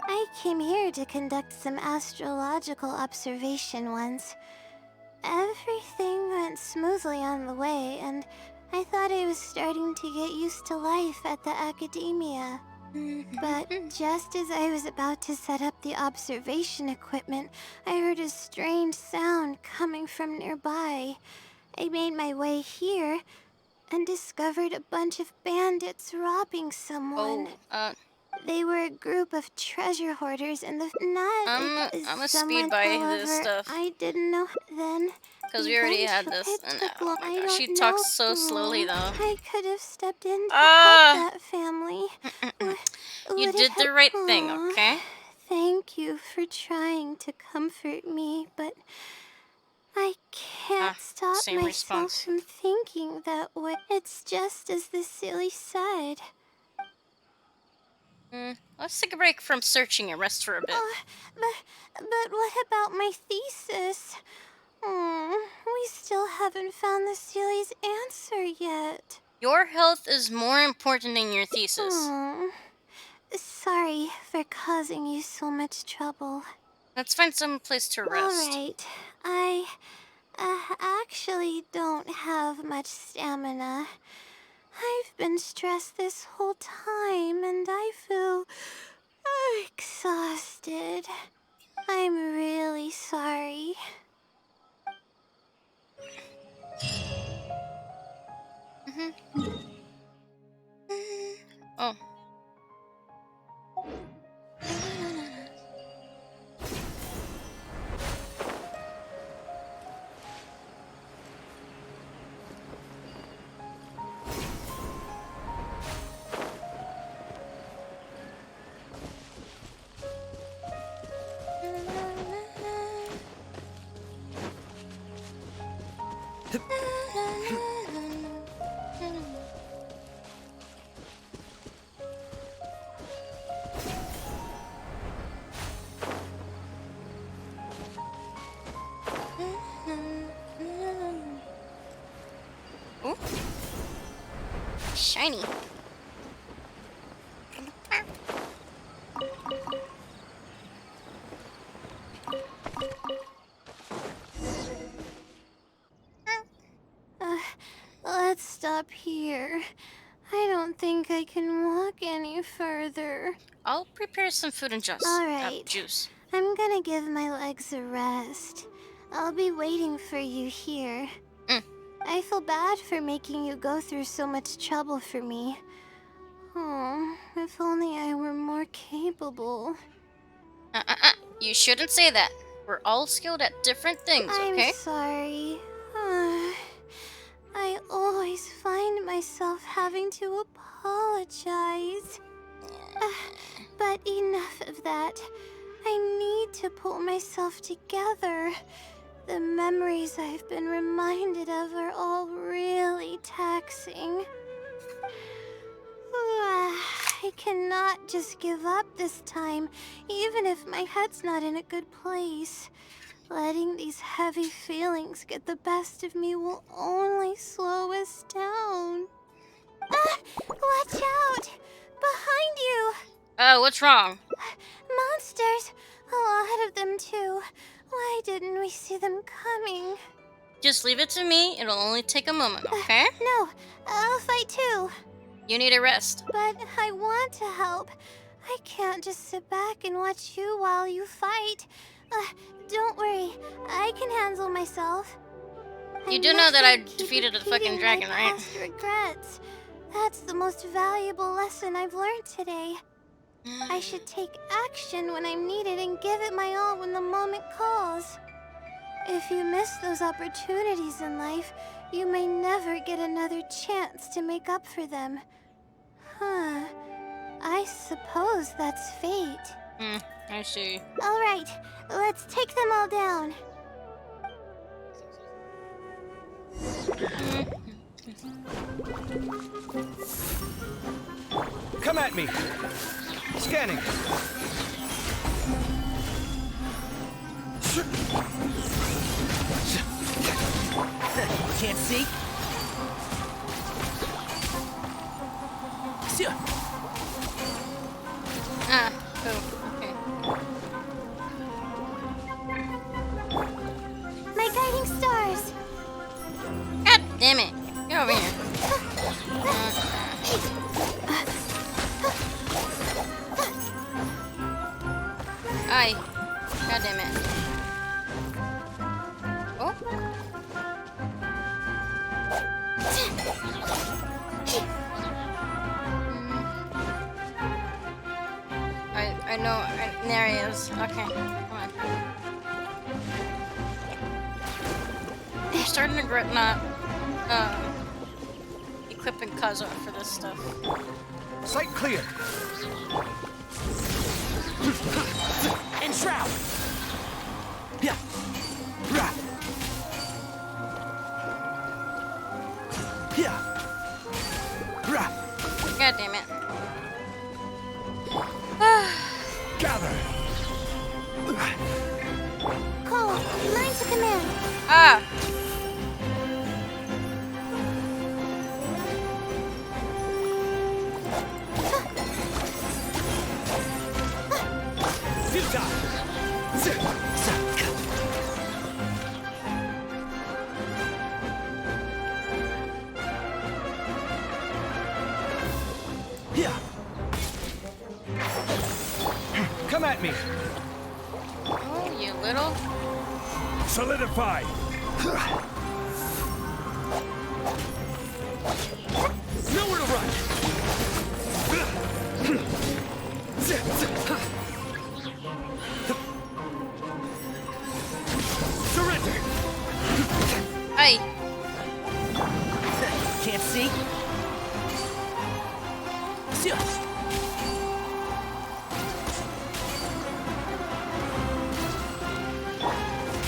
I came here to conduct some astrological observation once. Everything went smoothly on the way, and I thought I was starting to get used to life at the academia. But just as I was about to set up the observation equipment, I heard a strange sound coming from nearby. I made my way here and discovered a bunch of bandits robbing someone.
Oh,
They were a group of treasure hoarders in the
I'm a
someone,
speed by
however,
this stuff
I didn't know then.
because we already had this.
It
And
took
oh
long.
my
I
gosh,
don't
she
know.
talks so slowly though.
I could have stepped in to
Ah.
help that family.
You
Would it
did the
have-
right thing,
Aw.
okay?
Thank you for trying to comfort me, but I can't stop
same
myself
response.
from thinking that way. It's just as the silly said.
Let's take a break from searching and rest for a bit.
But what about my thesis? We still haven't found the Sealy's answer yet.
Your health is more important than your thesis.
Sorry for causing you so much trouble.
Let's find some place to rest.
Alright, I actually don't have much stamina. I've been stressed this whole time and I feel exhausted. I'm really sorry.
Oh. Ooh. Shiny.
Let's stop here. I don't think I can walk any further.
I'll prepare some food and
All right.
juice.
I'm gonna give my legs a rest. I'll be waiting for you here.
Mm.
I feel bad for making you go through so much trouble for me. Oh, if only I were more capable.
You shouldn't say that. We're all skilled at different things, okay?
I'm sorry. I always find myself having to apologize. But enough of that. I need to pull myself together. The memories I've been reminded of are all really taxing. I cannot just give up this time, even if my head's not in a good place. Letting these heavy feelings get the best of me will only slow us down. Watch out! Behind you!
What's wrong?
Monsters! A lot of them, too. Why didn't we see them coming?
Just leave it to me. It'll only take a moment, okay?
No, I'll fight too.
You need a rest.
But I want to help. I can't just sit back and watch you while you fight. Don't worry, I can handle myself.
You do know that I
mustn't keep
defeated a
repeating
fucking dragon,
my
right?
past regrets. That's the most valuable lesson I've learned today. I should take action when I'm needed and give it my all when the moment calls. If you miss those opportunities in life, you may never get another chance to make up for them. Huh. I suppose that's fate.
I see.
All right, let's take them all down.
Come at me. Scanning.
Can't see?
Okay.
My guiding stars.
God damn it. Get over here. Aye. God damn it. Oh. I know. There he is. Okay. Come on. I'm starting to regret not equipping Kazuo for this stuff.
Sight clear.
Enshroud! Yeah. Rah. Yeah. Rah.
God damn it.
Gather.
Cole, line to command.
Ah!
Yeah. Come at me.
Oh, you little.
Solidify.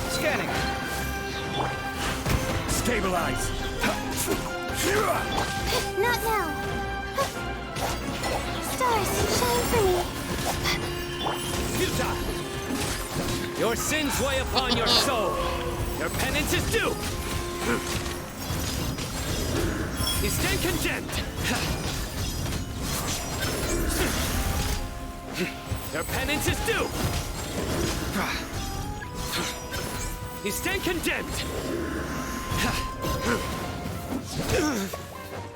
Scanning. Stabilize.
Not now. Stars, shine for me.
Futile. Your sins weigh upon your soul. Your penance is due. You stand condemned. Your penance is due. You stand condemned.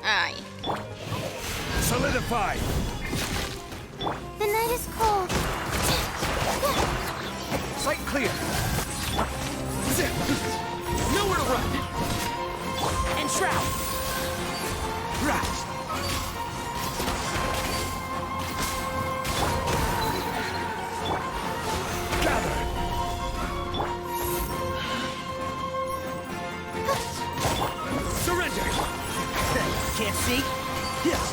Aye.
Solidify.
The night is cold.
Sight clear. Nowhere to run. Enshroud. Gather. Surrender.
Can't see? Yeah.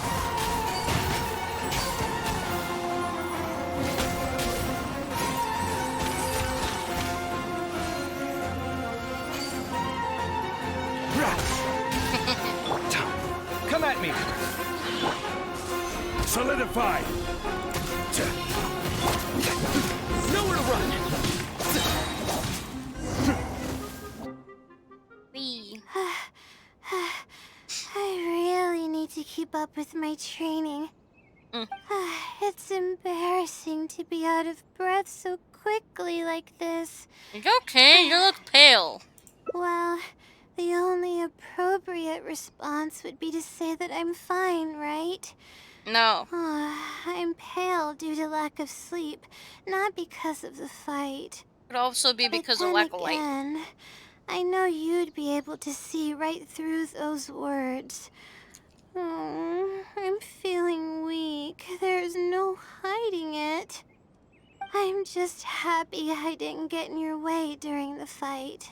Come at me. Solidify. Nowhere to run.
Wee.
I really need to keep up with my training. It's embarrassing to be out of breath so quickly like this.
It's okay, you look pale.
Well, the only appropriate response would be to say that I'm fine, right?
No.
I'm pale due to lack of sleep, not because of the fight.
Could also be
But
because of
then
lack of light.
again, I know you'd be able to see right through those words. Oh, I'm feeling weak. There's no hiding it. I'm just happy I didn't get in your way during the fight.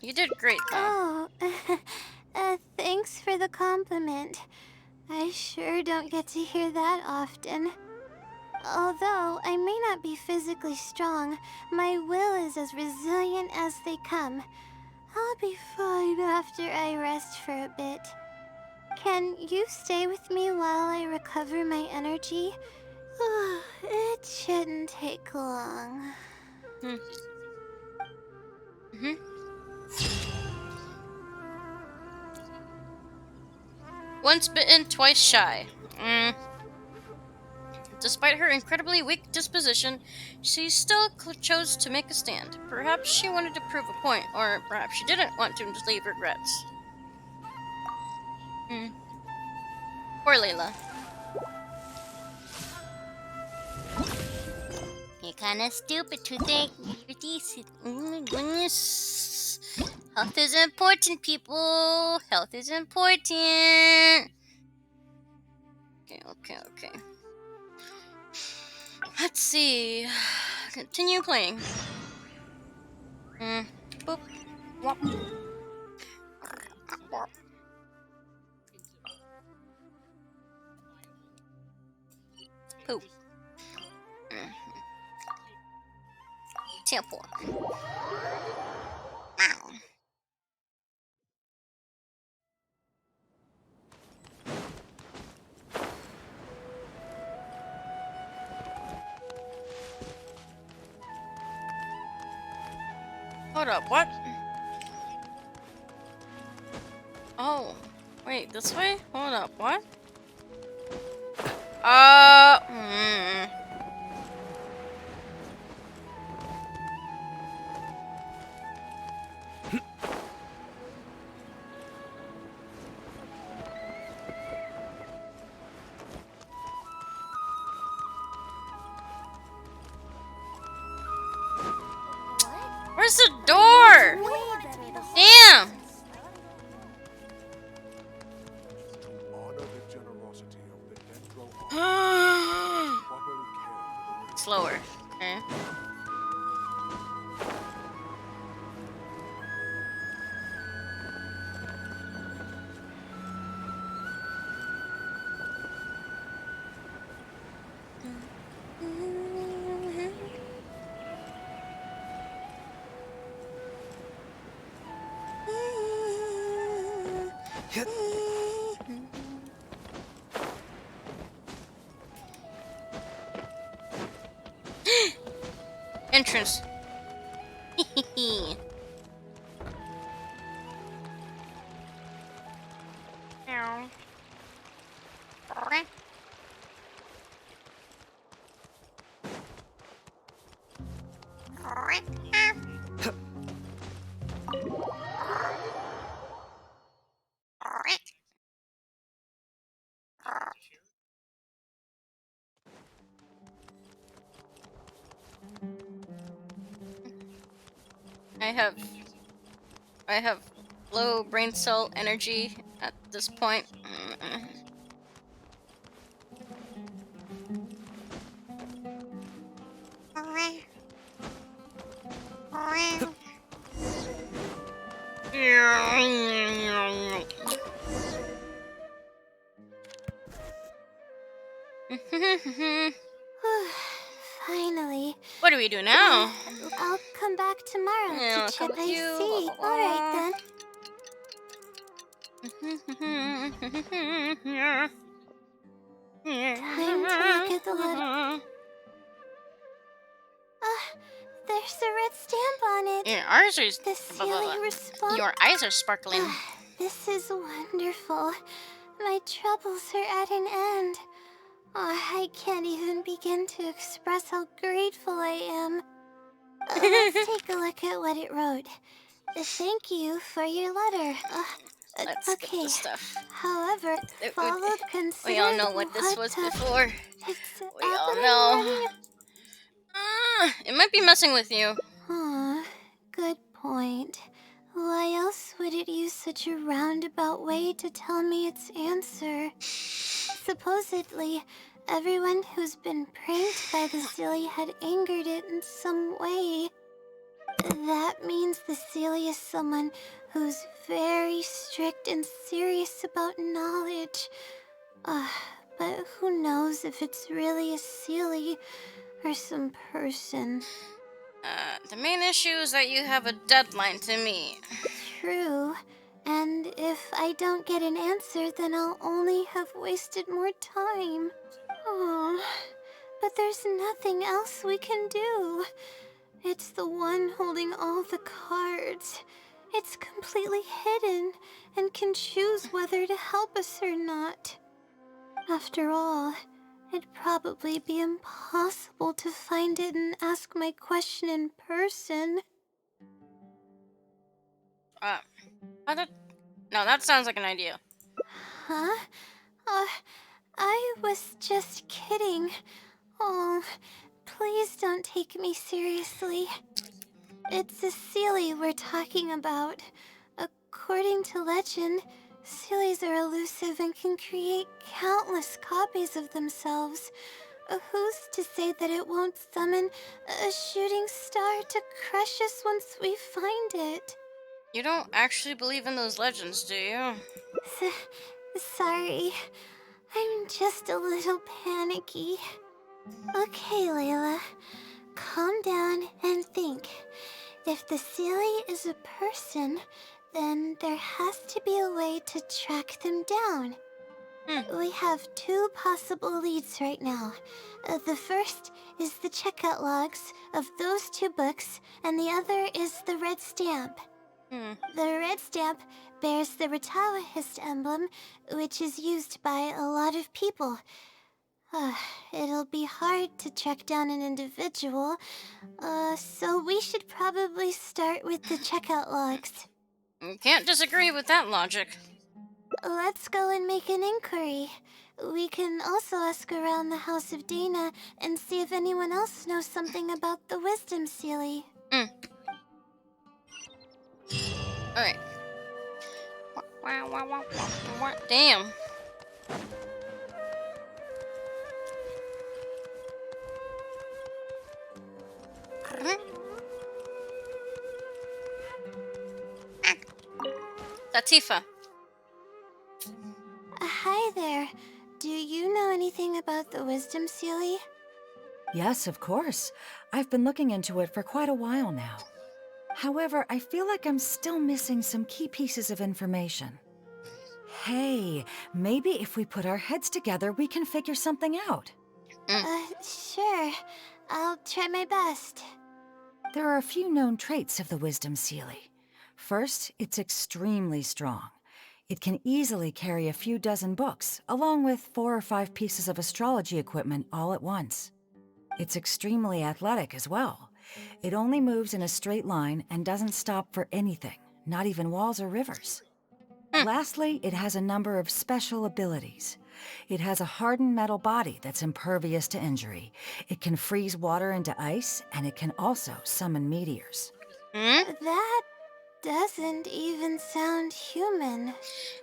You did great, though.
Oh, thanks for the compliment. I sure don't get to hear that often. Although I may not be physically strong, my will is as resilient as they come. I'll be fine after I rest for a bit. Can you stay with me while I recover my energy? It shouldn't take long.
Once bitten, twice shy. Despite her incredibly weak disposition, she still chose to make a stand. Perhaps she wanted to prove a point, or perhaps she didn't want to leave regrets. Poor Layla. You're kinda stupid to think you're decent. Oh my goodness. Health is important, people. Health is important. Okay. Let's see. Continue playing. Boop. Wop. Poop. Temple. Ow. Hold up, what? Oh, wait, this way? Hold up, what? Where's the door? Damn! Slower. Okay. Entrance. I have low brain cell energy at this point.
Finally.
What do we do now?
I'll come back tomorrow
Yeah, I'll
to
come
check
with
I
you.
see. Alright then. Time to look at the letter. There's a red stamp on it.
Your eyes are
The silly response.
Your eyes are sparkling.
This is wonderful. My troubles are at an end. I can't even begin to express how grateful I am. Let's take a look at what it wrote. Thank you for your letter.
Let's skip
Okay.
the stuff.
However, followed
We all
considered
know what this was
the-
before.
It's
We all
up and
know.
running.
It might be messing with you.
Good point. Why else would it use such a roundabout way to tell me its answer? Supposedly, everyone who's been pranked by the silly had angered it in some way. That means the silly is someone who's very strict and serious about knowledge. But who knows if it's really a silly or some person.
The main issue is that you have a deadline to meet.
True. And if I don't get an answer, then I'll only have wasted more time. Oh, but there's nothing else we can do. It's the one holding all the cards. It's completely hidden and can choose whether to help us or not. After all, it'd probably be impossible to find it and ask my question in person.
No, that sounds like an idea.
Huh? I was just kidding. Oh, please don't take me seriously. It's a Seelie we're talking about. According to legend, Seelies are elusive and can create countless copies of themselves. Who's to say that it won't summon a shooting star to crush us once we find it?
You don't actually believe in those legends, do you?
Sorry. I'm just a little panicky. Okay, Layla. Calm down and think. If the Seelie is a person, then there has to be a way to track them down. We have two possible leads right now. The first is the checkout logs of those two books, and the other is the red stamp. The red stamp bears the Retawahist emblem, which is used by a lot of people. It'll be hard to track down an individual, so we should probably start with the checkout logs.
Can't disagree with that logic.
Let's go and make an inquiry. We can also ask around the House of Dana and see if anyone else knows something about the Wisdom Seelie.
Alright. Damn. Latifa.
Hi there. Do you know anything about the Wisdom Seelie?
Yes, of course. I've been looking into it for quite a while now. However, I feel like I'm still missing some key pieces of information. Hey, maybe if we put our heads together, we can figure something out.
Sure. I'll try my best.
There are a few known traits of the Wisdom Sealy. First, it's extremely strong. It can easily carry a few dozen books, along with 4 or 5 pieces of astrology equipment all at once. It's extremely athletic as well. It only moves in a straight line and doesn't stop for anything, not even walls or rivers. Lastly, it has a number of special abilities. It has a hardened metal body that's impervious to injury. It can freeze water into ice, and it can also summon meteors.
That doesn't even sound human.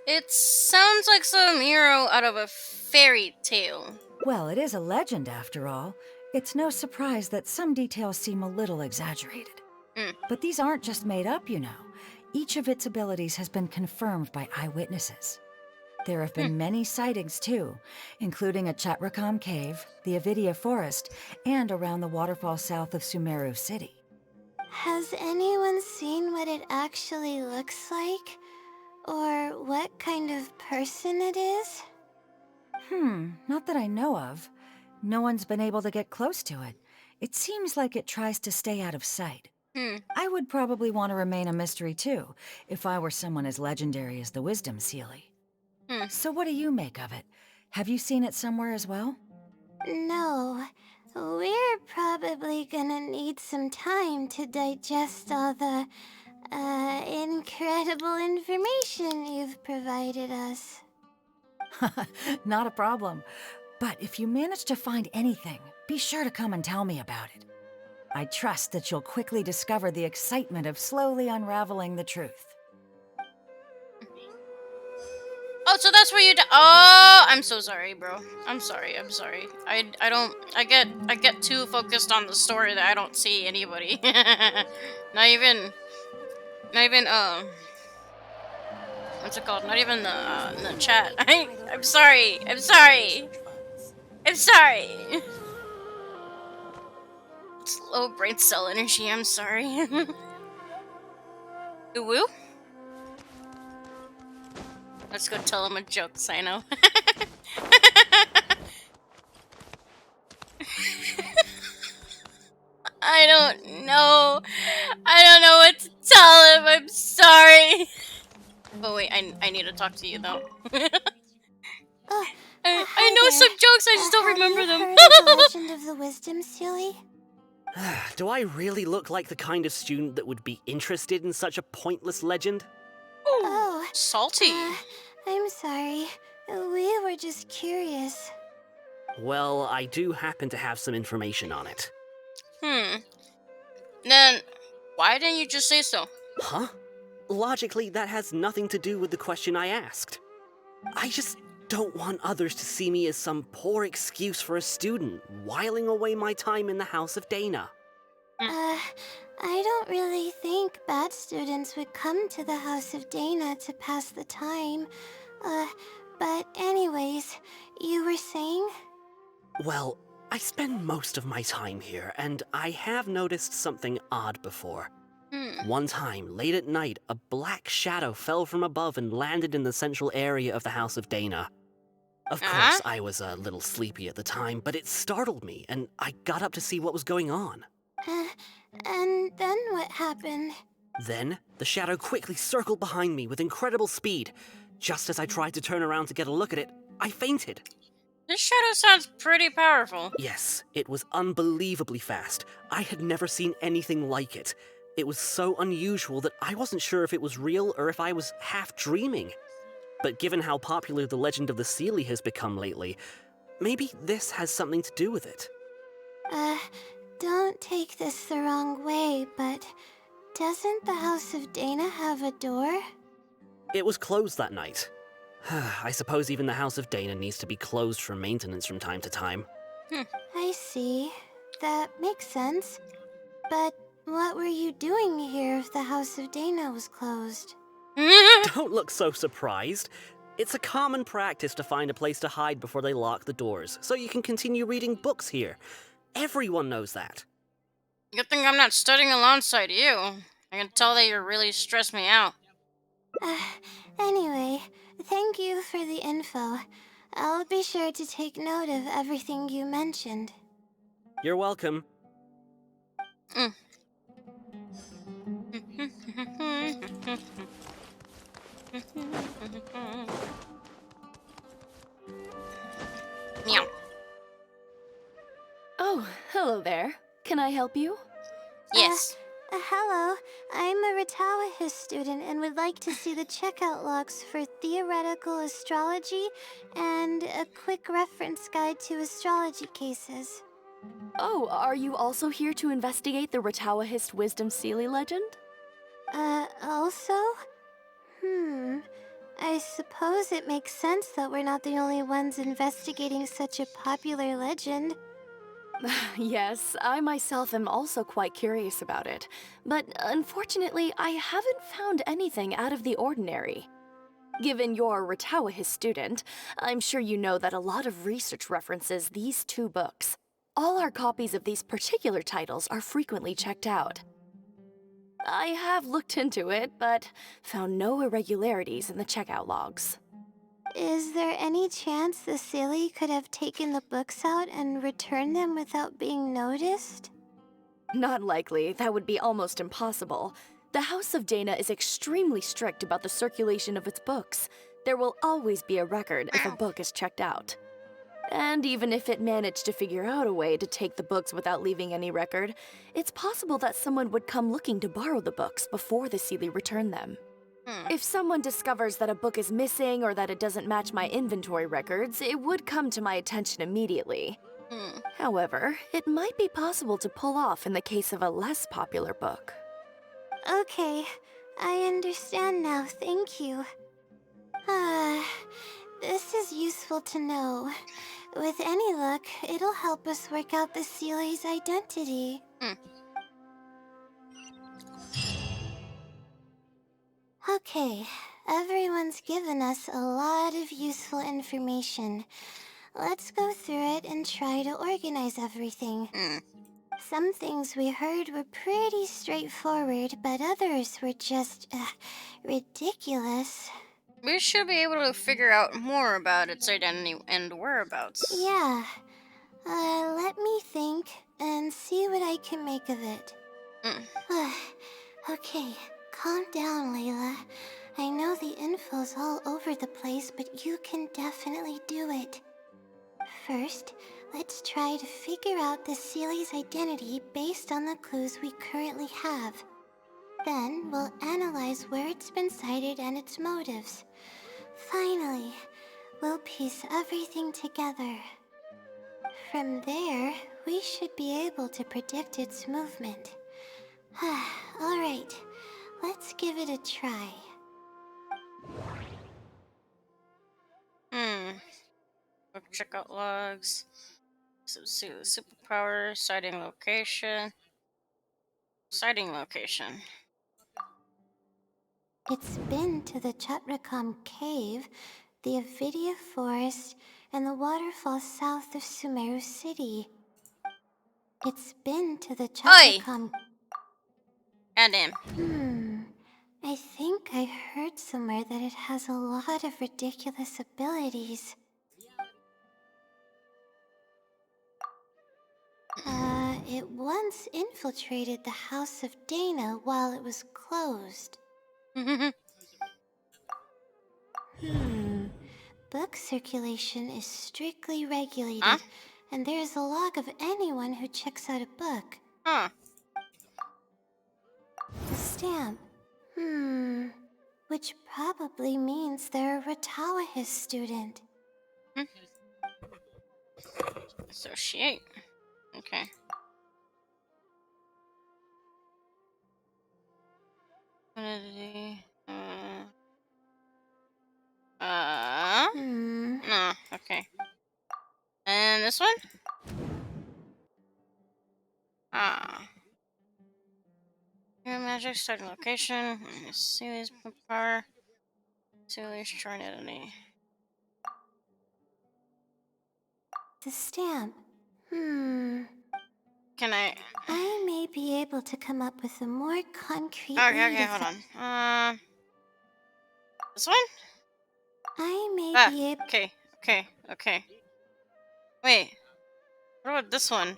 It sounds like some hero out of a fairy tale.
Well, it is a legend after all. It's no surprise that some details seem a little exaggerated. But these aren't just made up, you know. Each of its abilities has been confirmed by eyewitnesses. There have been many sightings too, including at Chatrakam Cave, the Avidia Forest, and around the waterfall south of Sumeru City.
Has anyone seen what it actually looks like? Or what kind of person it is?
Not that I know of. No one's been able to get close to it. It seems like it tries to stay out of sight. I would probably want to remain a mystery too, if I were someone as legendary as the Wisdom Sealy. So what do you make of it? Have you seen it somewhere as well?
No. We're probably gonna need some time to digest all the, incredible information you've provided us.
Not a problem. But if you manage to find anything, be sure to come and tell me about it. I trust that you'll quickly discover the excitement of slowly unraveling the truth.
Oh, so that's where you oh, I'm so sorry, bro. I'm sorry. I get too focused on the story that I don't see anybody. not even what's it called? Not even the chat. I'm sorry. It's low brain cell energy. I'm sorry. Woo? Let's go tell him a joke, Sino. I don't know. I don't know what to tell him. I'm sorry. Oh wait, I need to talk to you though. I
Hi
know
there.
some jokes, I just don't remember
Have
them.
you heard of the legend of the Wisdom Sealy?
Do I really look like the kind of student that would be interested in such a pointless legend?
Oh.
Salty.
I'm sorry. We were just curious.
Well, I do happen to have some information on it.
Then, why didn't you just say so?
Huh? Logically, that has nothing to do with the question I asked. I just don't want others to see me as some poor excuse for a student whiling away my time in the House of Dana.
I don't really think bad students would come to the House of Dana to pass the time. But anyways, you were saying?
Well, I spend most of my time here, and I have noticed something odd before. One time, late at night, a black shadow fell from above and landed in the central area of the House of Dana. Of course, I was a little sleepy at the time, but it startled me, and I got up to see what was going on.
And then what happened?
Then, the shadow quickly circled behind me with incredible speed. Just as I tried to turn around to get a look at it, I fainted.
This shadow sounds pretty powerful.
Yes, it was unbelievably fast. I had never seen anything like it. It was so unusual that I wasn't sure if it was real or if I was half dreaming. But given how popular the legend of the Sealy has become lately, maybe this has something to do with it.
Don't take this the wrong way, but doesn't the House of Dana have a door?
It was closed that night. I suppose even the House of Dana needs to be closed for maintenance from time to time.
I see. That makes sense. But what were you doing here if the House of Dana was closed?
Don't look so surprised. It's a common practice to find a place to hide before they lock the doors, so you can continue reading books here. Everyone knows that.
Good thing I'm not studying alongside you. I can tell that you really stress me out.
Anyway, thank you info. I'll be sure to take note of everything you mentioned.
You're welcome.
Mm. Meow.
Oh, hello there. Can I help you?
Yes.
Hello. I'm a Ratawahis student and would like to see the checkout logs for theoretical astrology and a quick reference guide to astrology cases.
Oh, are you also here to investigate the Ratawahist Wisdom Sealy legend?
Also? I suppose it makes sense that we're not the only ones investigating such a popular legend.
Yes, I myself am also quite curious about it. But unfortunately, I haven't found anything out of the ordinary. Given you're a Ratawahist student, I'm sure you know that a lot of research references these two books. All our copies of these particular titles are frequently checked out. I have looked into it, but found no irregularities in the checkout logs.
Is there any chance the Silly could have taken the books out and returned them without being noticed?
Not likely. That would be almost impossible. The House of Dana is extremely strict about the circulation of its books. There will always be a record if a book is checked out. And even if it managed to figure out a way to take the books without leaving any record, it's possible that someone would come looking to borrow the books before the Sealy returned them. If someone discovers that a book is missing or that it doesn't match my inventory records, it would come to my attention immediately. However, it might be possible to pull off in the case of a less popular book.
Okay, I understand now, thank you. This is useful to know. With any luck, it'll help us work out the Sealy's identity. Okay, everyone's given us a lot of useful information. Let's go through it and try to organize everything. Some things we heard were pretty straightforward, but others were just, ridiculous.
We should be able to figure out more about its identity and whereabouts.
Yeah. Let me think and see what I can make of it. Okay, calm down, Layla. I know the info's all over the place, but you can definitely do it. First, let's try to figure out the Sealy's identity based on the clues we currently have. Then, we'll analyze where it's been sighted and its motives. Finally, we'll piece everything together. From there, we should be able to predict its movement. Alright, let's give it a try.
Book checkout logs. Superpower. Sighting location. Sighting location.
It's been to the Chatrakam Cave, the Avidia Forest, and the waterfall south of Sumeru City. It's been to the Chatrakam...
Goddamn.
I think I heard somewhere that it has a lot of ridiculous abilities. It once infiltrated the House of Dana while it was closed. Book circulation is strictly regulated, and there's a log of anyone who checks out a book. The stamp. Which probably means they're a Ratawahis student.
Associate. Okay. Identity. No, okay. And this one? Your magic starting location. Sealy's power. Sealy's shrine identity.
The stamp.
Can I
may be able to come up with a more concrete
Okay, hold on. This one?
I may
Ah,
be able.
okay. Wait, what about this one?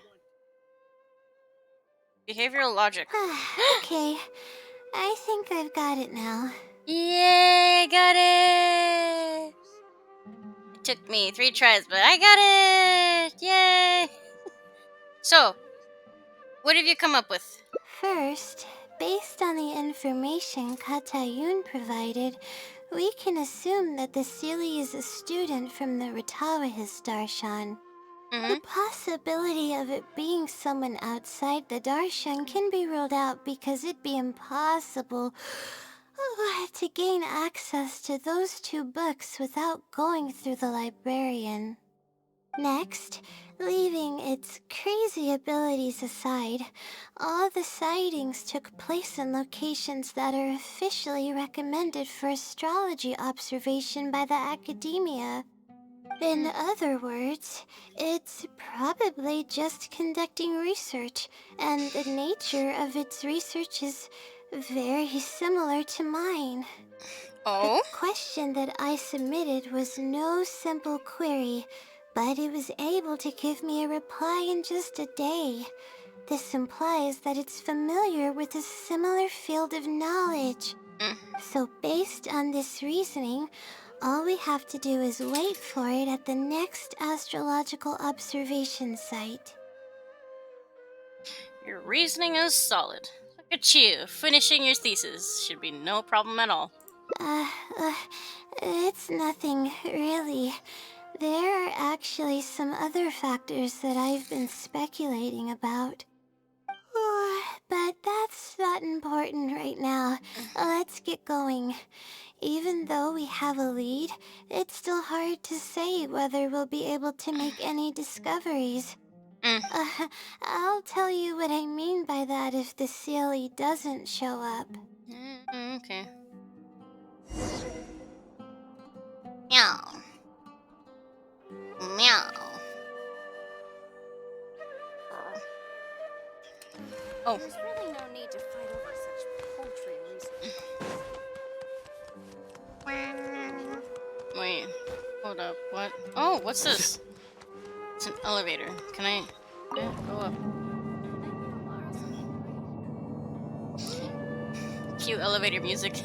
Behavioral logic.
Okay, I think I've got it now.
Yay, got it! It took me 3 tries, but I got it! Yay! So, what have you come up with?
First, based on the information Katayun provided, we can assume that the Sealy is a student from the Ratawahis Darshan.
Mm-hmm.
The possibility of it being someone outside the Darshan can be ruled out because it'd be impossible to gain access to those 2 books without going through the librarian. Next, leaving its crazy abilities aside, all the sightings took place in locations that are officially recommended for astrology observation by the academia. In other words, it's probably just conducting research, and the nature of its research is very similar to mine.
Oh?
The question that I submitted was no simple query, but it was able to give me a reply in just a day. This implies that it's familiar with a similar field of knowledge. So based on this reasoning, all we have to do is wait for it at the next astrological observation site.
Your reasoning is solid. Look at you, finishing your thesis. Should be no problem at all.
It's nothing, really. There are actually some other factors that I've been speculating about. But that's not important right now. Let's get going. Even though we have a lead, it's still hard to say whether we'll be able to make any discoveries. I'll tell you what I mean by that if the Sealy doesn't show up.
Okay. Meow. Meow. Oh.
There's really no need to fight over such paltry reasons.
Wait, hold up. What? Oh, what's this? It's an elevator. Can I go up? Cue elevator music.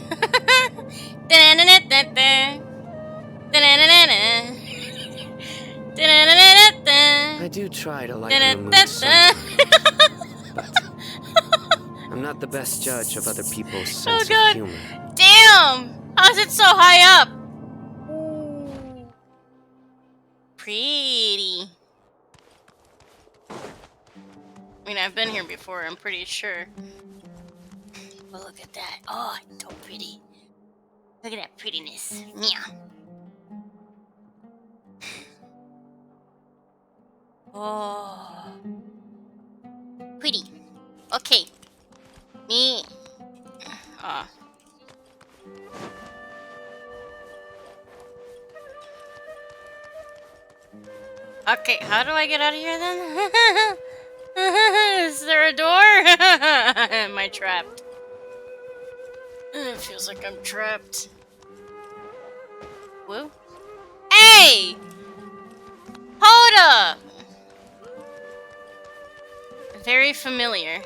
I do try to lighten the mood sometimes, but I'm not the best judge of other people's sense of humor.
Damn! How's it so high up? Pretty. I mean, I've been here before, I'm pretty sure. But look at that. Oh, it's so pretty. Look at that prettiness. Yeah. Oh. Pretty. Okay. Me. Okay, how do I get out of here then? Is there a door? Am I trapped? It feels like I'm trapped. Woo? Hey! Hold up! Very familiar.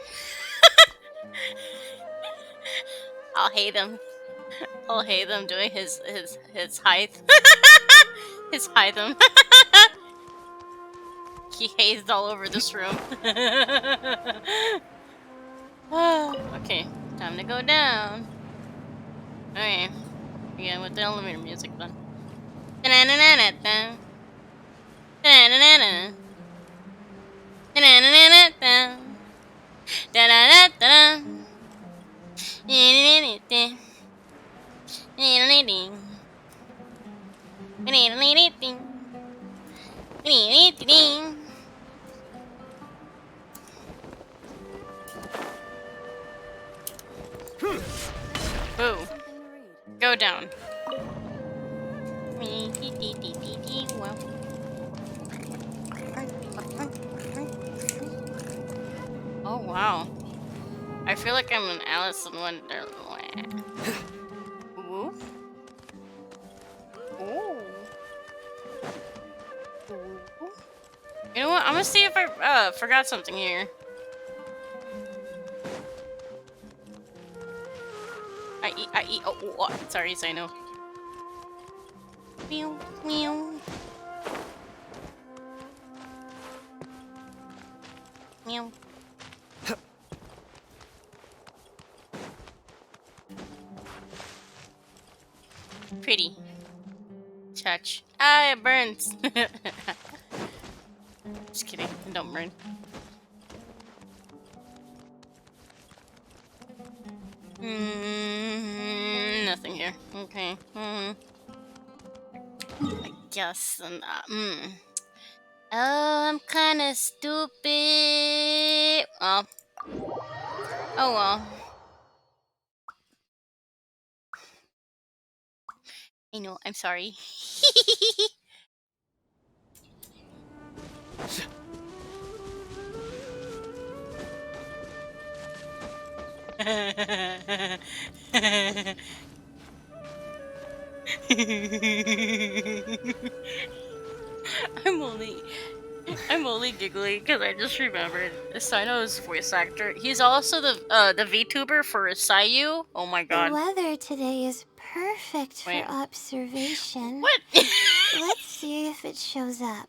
I'll hate him. I'll hate him doing his height. His height him. He hazed all over this room. Okay, time to go down. Okay, again with the elevator music then. Boo. Go down. Oh wow. I feel like I'm in Alice in Wonderland. Ooh. Ooh. You know what? I'm gonna see if I forgot something here. I eat. Oh, sorry, Sino. Meow, meow. Meow. Pretty. Touch. Ah, it burns. Just kidding. It don't burn. Nothing here. Okay. I guess. Oh, I'm kind of stupid. Well. Oh well. I know. I'm sorry. I'm only I'm only giggling because I just remembered Sino's voice actor. He's also the VTuber for Sayu. Oh my
The
god.
weather today is perfect
Wait.
for observation.
What?
Let's see if it shows up.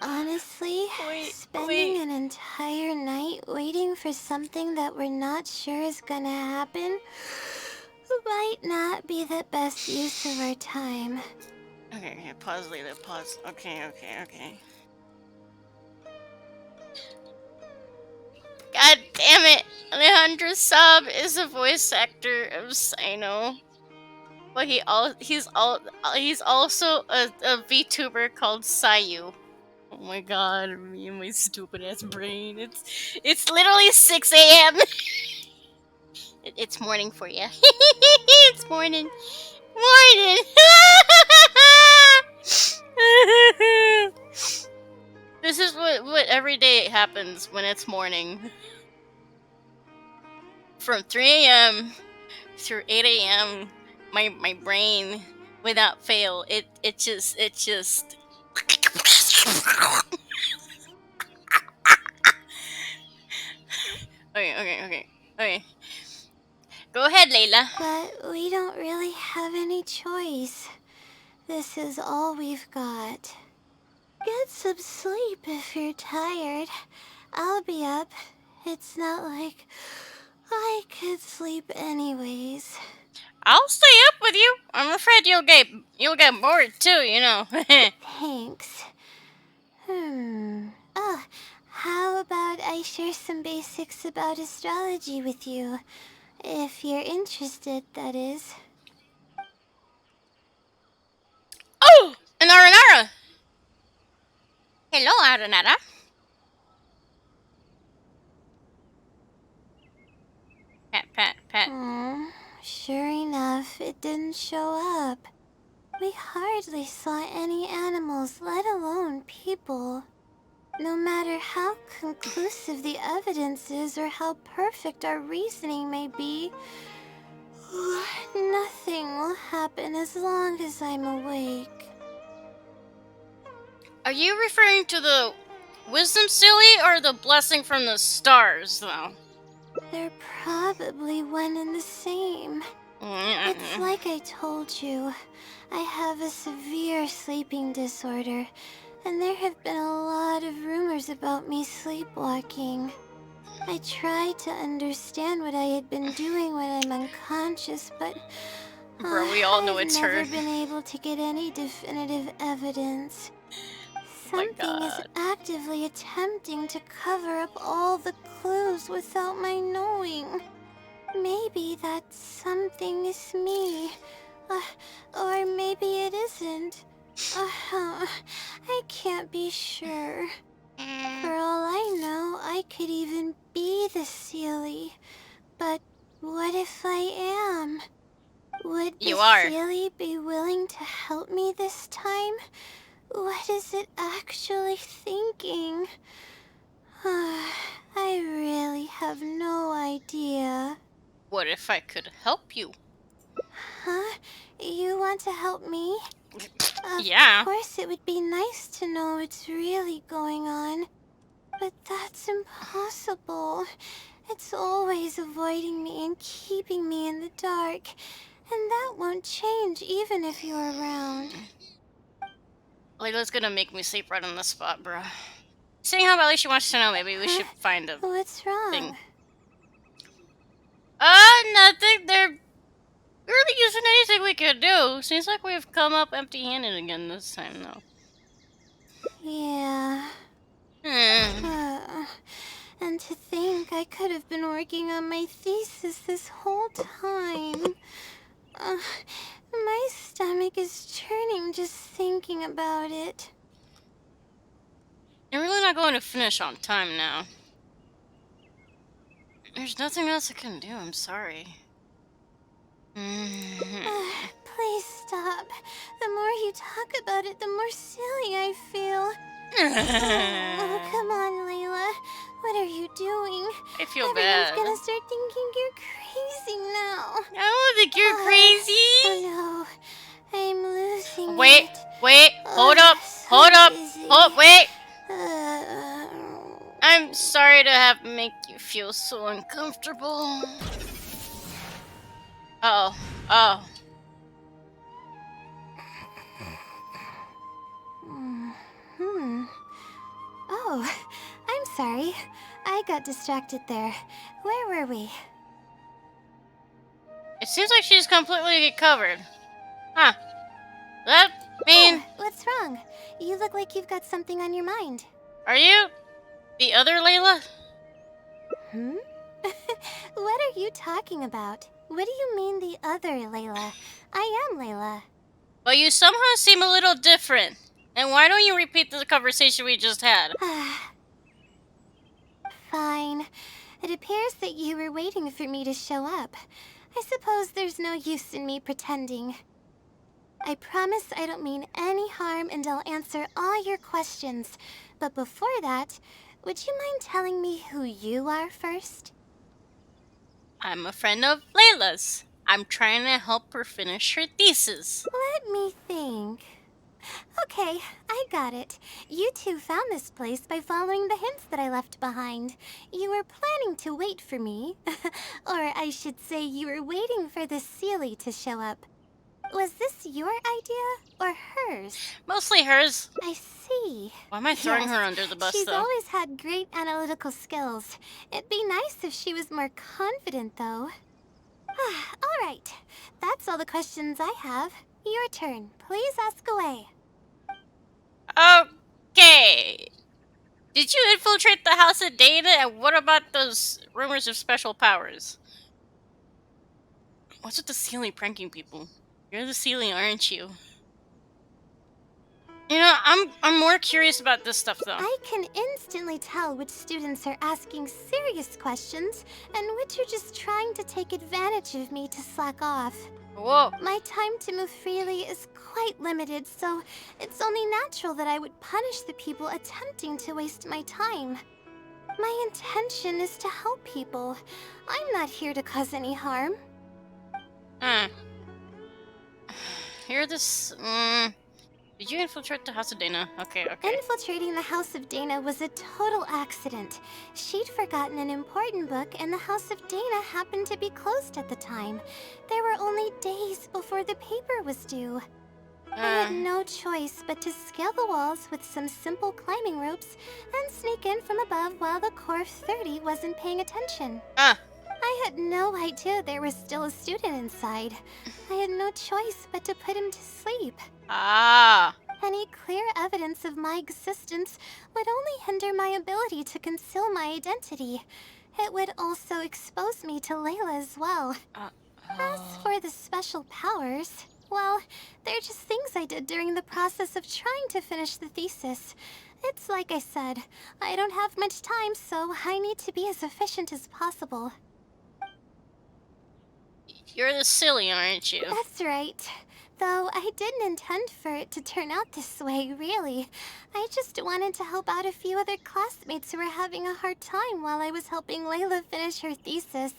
Honestly, spending an entire night waiting for something that we're not sure is gonna happen might not be the best use of our time.
Okay, pause later, pause. Okay. God damn it! Alejandro Saab is a voice actor of Sino. But he's also a VTuber called Sayu. Oh my god, me and my stupid ass brain. It's literally 6 a.m. It's morning for you. It's morning. Morning. This is what every day happens when it's morning. From 3 a.m. through 8 a.m. my brain without fail it just okay. Go ahead, Layla.
But we don't really have any choice. This is all we've got. Get some sleep if you're tired. I'll be up. It's not like I could sleep anyways.
I'll stay up with you. I'm afraid you'll get bored too, you know.
Thanks. Oh, how about I share some basics about astrology with you? If you're interested, that is.
Oh! An Aranara! Hello, Aranara. Pat.
Sure enough, it didn't show up. We hardly saw any animals, let alone people. No matter how conclusive the evidence is or how perfect our reasoning may be, nothing will happen as long as I'm awake.
Are you referring to the wisdom silly or the blessing from the stars, though?
They're probably one and the same. It's like I told you. I have a severe sleeping disorder, and there have been a lot of rumors about me sleepwalking. I tried to understand what I had been doing when I'm unconscious, but
Bro, we all know it's her.
I've never been able to get any definitive evidence. Something is actively attempting to cover up all the clues without my knowing. Maybe that something is me. Or maybe it isn't. I can't be sure. For all I know, I could even be the Sealy. But what if I am? Would the Sealy be willing to help me this time? What is it actually thinking? I really have no idea.
What if I could help you?
Huh? You want to help me?
Yeah.
Of course, it would be nice to know what's really going on. But that's impossible. It's always avoiding me and keeping me in the dark. And that won't change even if you're around.
Layla's gonna make me sleep right on the spot, bro. Seeing how badly she wants to know, maybe we should find a
What's wrong?
thing. Nothing. There really isn't anything we could do. Seems like we've come up empty-handed again this time, though.
Yeah. And to think I could have been working on my thesis this whole time. My stomach is churning just thinking about it.
You're really not going to finish on time now. There's nothing else I can do. I'm sorry.
Please stop. The more you talk about it, the more silly I feel. Oh, come on, Layla. What are you doing?
I feel
Everyone's
bad.
gonna start thinking you're crazy now.
I don't think you're crazy.
Oh no, I'm losing
Wait,
it.
hold up, wait. I'm sorry to have make you feel so uncomfortable. Oh.
Oh, I'm sorry. I got distracted there. Where were we?
It seems like she's completely covered. Huh. That mean...
Oh, what's wrong? You look like you've got something on your mind.
Are you the other Layla?
What are you talking about? What do you mean the other Layla? I am Layla.
But you somehow seem a little different. And why don't you repeat the conversation we just had?
Fine. It appears that you were waiting for me to show up. I suppose there's no use in me pretending. I promise I don't mean any harm and I'll answer all your questions. But before that, would you mind telling me who you are first?
I'm a friend of Layla's. I'm trying to help her finish her thesis.
Let me think. Okay, I got it. You two found this place by following the hints that I left behind. You were planning to wait for me. Or I should say you were waiting for the Seelie to show up. Was this your idea or hers?
Mostly hers.
I see.
Why am I throwing
Yes,
her under the bus,
she's
though?
always had great analytical skills. It'd be nice if she was more confident, though. All right. That's all the questions I have. Your turn. Please ask away.
Okay. Did you infiltrate the House of Data? And what about those rumors of special powers? What's with the Seelie pranking people? You're the Seelie, aren't you? You know, I'm more curious about this stuff, though.
I can instantly tell which students are asking serious questions and which are just trying to take advantage of me to slack off.
Whoa.
My time to move freely is quite limited, so it's only natural that I would punish the people attempting to waste my time. My intention is to help people. I'm not here to cause any harm.
You're this... Did you infiltrate the House of Dana? Okay.
Infiltrating the House of Dana was a total accident. She'd forgotten an important book, and the House of Dana happened to be closed at the time. There were only days before the paper was due. I had no choice but to scale the walls with some simple climbing ropes and sneak in from above while the Core 30 wasn't paying attention. I had no idea there was still a student inside. I had no choice but to put him to sleep. Any clear evidence of my existence would only hinder my ability to conceal my identity. It would also expose me to Layla as well. As for the special powers, well, they're just things I did during the process of trying to finish the thesis. It's like I said, I don't have much time, so I need to be as efficient as possible.
You're the Seelie, aren't you?
That's right. Though I didn't intend for it to turn out this way, really. I just wanted to help out a few other classmates who were having a hard time while I was helping Layla finish her thesis.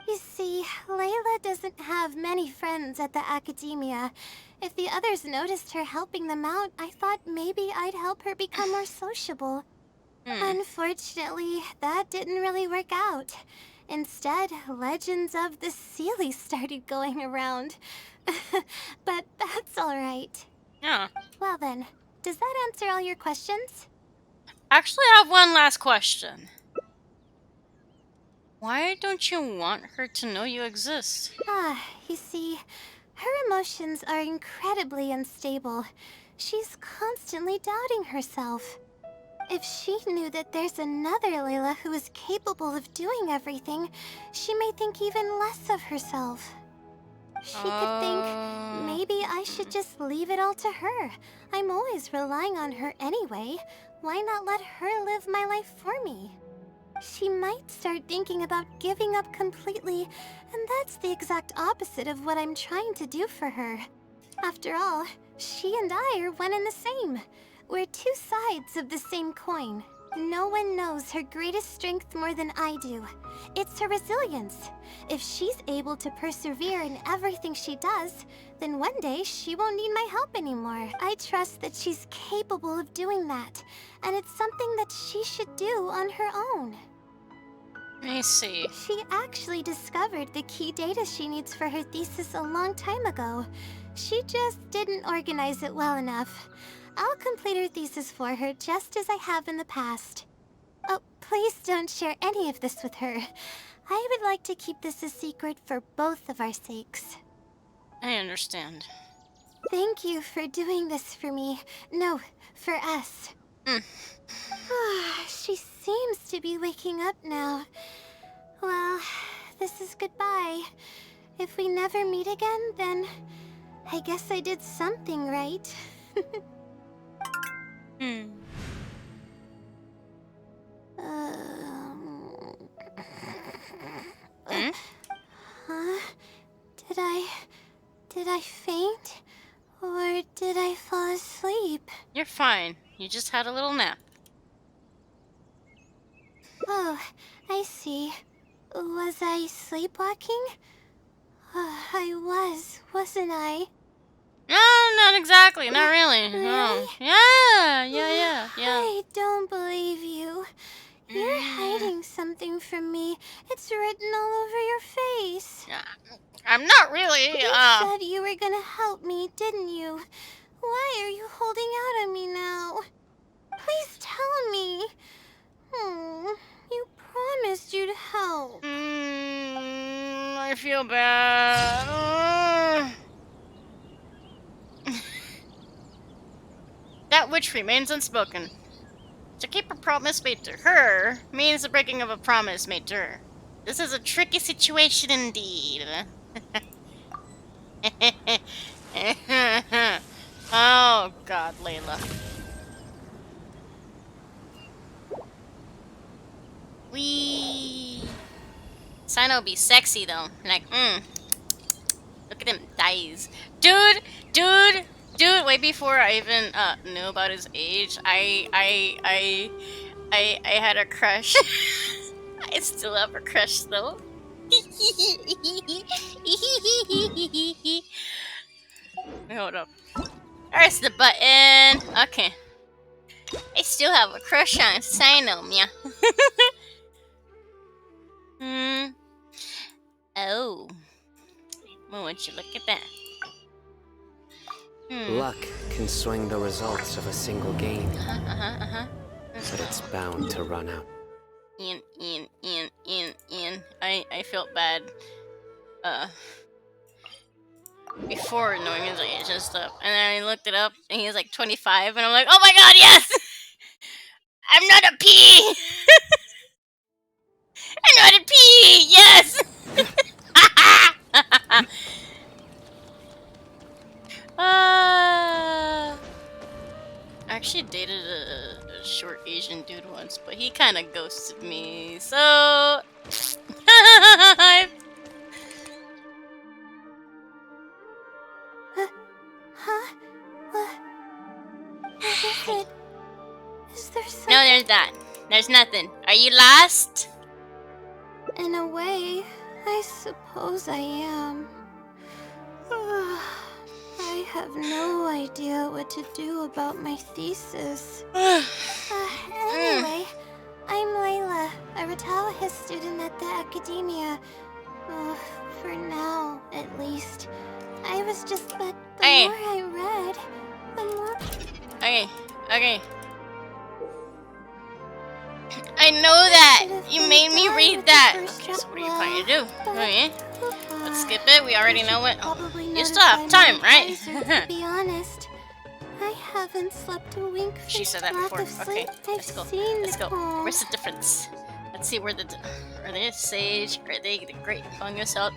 You see, Layla doesn't have many friends at the academia. If the others noticed her helping them out, I thought maybe I'd help her become more sociable. Unfortunately, that didn't really work out. Instead, legends of the Seelie started going around. But that's alright.
Yeah.
Well then, does that answer all your questions?
Actually, I have one last question. Why don't you want her to know you exist?
You see, her emotions are incredibly unstable. She's constantly doubting herself. If she knew that there's another Layla who is capable of doing everything, she may think even less of herself. She could think, maybe I should just leave it all to her. I'm always relying on her anyway. Why not let her live my life for me? She might start thinking about giving up completely, and that's the exact opposite of what I'm trying to do for her. After all, she and I are one and the same. We're two sides of the same coin. No one knows her greatest strength more than I do. It's her resilience. If she's able to persevere in everything she does, then one day she won't need my help anymore. I trust that she's capable of doing that, and it's something that she should do on her own.
I see.
She actually discovered the key data she needs for her thesis a long time ago. She just didn't organize it well enough. I'll complete her thesis for her just as I have in the past. Oh, please don't share any of this with her. I would like to keep this a secret for both of our sakes.
I understand.
Thank you for doing this for me. No, for us. She seems to be waking up now. Well, this is goodbye. If we never meet again, then I guess I did something right. Huh? Did I faint? Or did I fall asleep?
You're fine. You just had a little nap.
Oh, I see. Was I sleepwalking? I wasn't I?
No, not exactly. Not really.
Really?
No. Yeah.
I don't believe you. You're hiding something from me. It's written all over your face.
I'm not really.
You said you were gonna help me, didn't you? Why are you holding out on me now? Please tell me. You promised you'd help.
I feel bad. That which remains unspoken. To keep a promise made to her means the breaking of a promise made to her. This is a tricky situation indeed. Oh God, Layla. Sino be sexy though. Like, look at them thighs. Dude, way before I even knew about his age, I had a crush. I still have a crush though. Hold up. There's the button. Okay. I still have a crush on Sino, yeah. Oh. Well, would you look at that?
Luck can swing the results of a single game. But it's bound to run out.
Ian. I felt bad. Before knowing his age and stuff. And then I looked it up and he was like 25 and I'm like, oh my God, yes! I'm not a pea! I'm not a pea! Yes! I actually dated a short Asian dude once, but he kind of ghosted me, so...
Huh? Is there something?
No, there's not. There's nothing. Are you lost?
In a way, I suppose I am. I have no idea what to do about my thesis. Anyway, I'm Layla, a Ratawa student at the academia. For now, at least. I was just, but the
Hey.
more I read, the more...
Okay. I know that! You made me read that! Okay, so what are you planning to do? Okay. Let's skip it, we already know what... You still have time, right?
To be honest, I haven't slept a wink
She said that
lack
before.
of sleep.
Okay, let's go. Let's go. Where's the difference? Let's see where the... Are they a sage? Are they the great fungus out?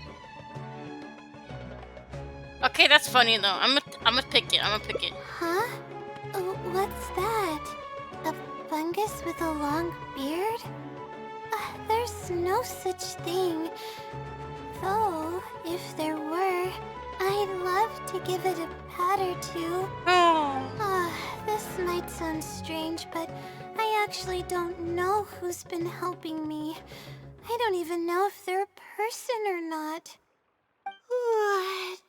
Okay, that's funny though. I'm gonna pick it.
Huh? What's that? A fungus with a long beard? There's no such thing. Though, if there were, I'd love to give it a pat or two. This might sound strange, but I actually don't know who's been helping me. I don't even know if they're a person or not.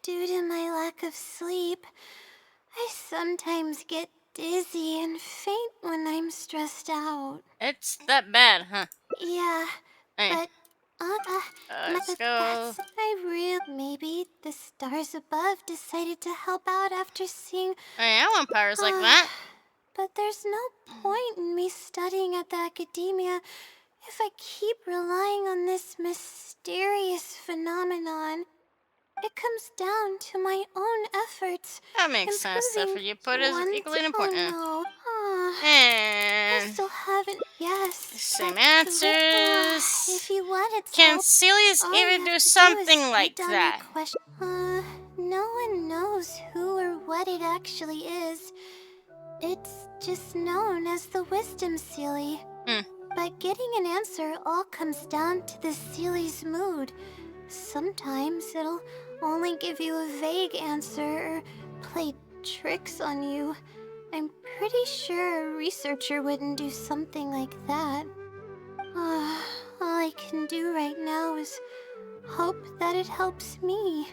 Due to my lack of sleep, I sometimes get dizzy and faint when I'm stressed out.
It's that bad, huh?
Yeah,
Hey.
but
Let's go.
Maybe the stars above decided to help out after seeing...
Hey, I want powers like that.
But there's no point in me studying at the academia if I keep relying on this mysterious phenomenon. It comes down to my own efforts.
That makes sense. Effort you put is equally important.
Oh, no. I
And
still haven't. Yes.
same
actually,
answers.
If you wanted to
Can
help,
Celius
all you
even
have
do
to
something
is write
like
down
that?
your question. No one knows who or what it actually is. It's just known as the Wisdom Sealy. But getting an answer all comes down to the Sealy's mood. Sometimes it'll only give you a vague answer or play tricks on you. I'm pretty sure a researcher wouldn't do something like that. All I can do right now is hope that it helps me.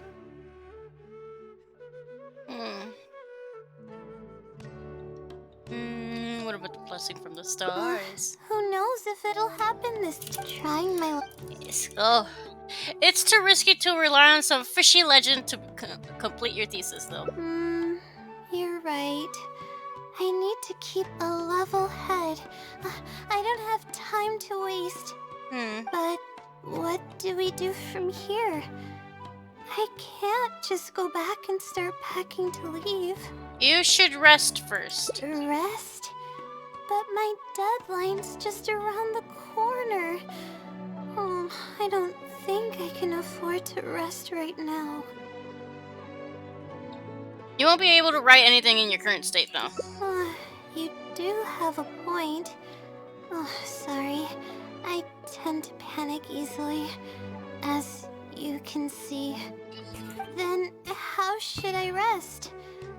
What about the blessing from the stars?
Who knows if it'll happen this trying my...
Yes. Oh, it's too risky to rely on some fishy legend to complete your thesis, though.
You're right. I need to keep a level head. I don't have time to waste. But what do we do from here? I can't just go back and start packing to leave.
You should rest first.
Rest? But my deadline's just around the corner. I don't think I can afford to rest right now.
You won't be able to write anything in your current state, though.
You do have a point. Sorry. I tend to panic easily, as you can see. Then how should I rest?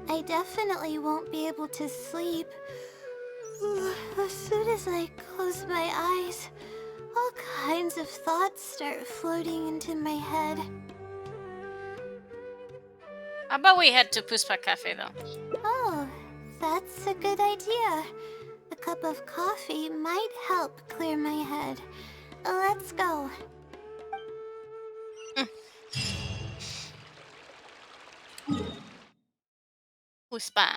I definitely won't be able to sleep. As soon as I close my eyes, all kinds of thoughts start floating into my head.
How about we head to Puspa Cafe, though?
Oh, that's a good idea. A cup of coffee might help clear my head. Let's go.
Puspa.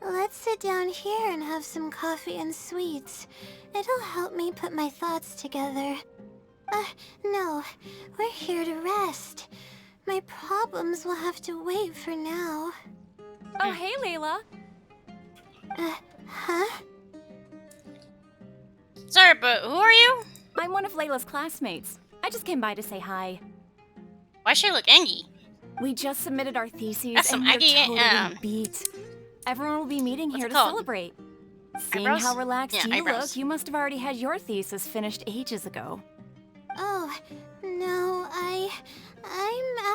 Let's sit down here and have some coffee and sweets. It'll help me put my thoughts together. No. We're here to rest. My problems will have to wait for now.
Oh, hey, Layla.
Huh?
Sorry, but who are you?
I'm one of Layla's classmates. I just came by to say hi.
Why she look angry?
We just submitted our theses
That's
and
some
we're
Aggie,
totally beat. Everyone will be meeting here
it
to
called?
celebrate. Seeing
Eyebrows?
how relaxed
Yeah,
you
eyebrows.
look, you must have already had your thesis finished ages ago.
Oh, no, I'm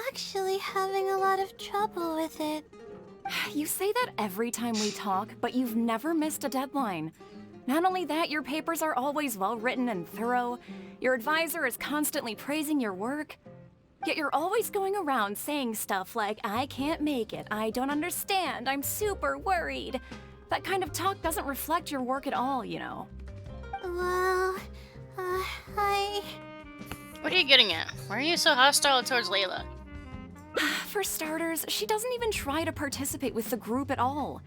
actually having a lot of trouble with it.
You say that every time we talk, but you've never missed a deadline. Not only that, your papers are always well written and thorough. Your advisor is constantly praising your work. Yet you're always going around saying stuff like, I can't make it, I don't understand, I'm super worried. That kind of talk doesn't reflect your work at all, you know.
Well,
What are you getting at? Why are you so hostile towards Layla?
For starters, she doesn't even try to participate with the group at all.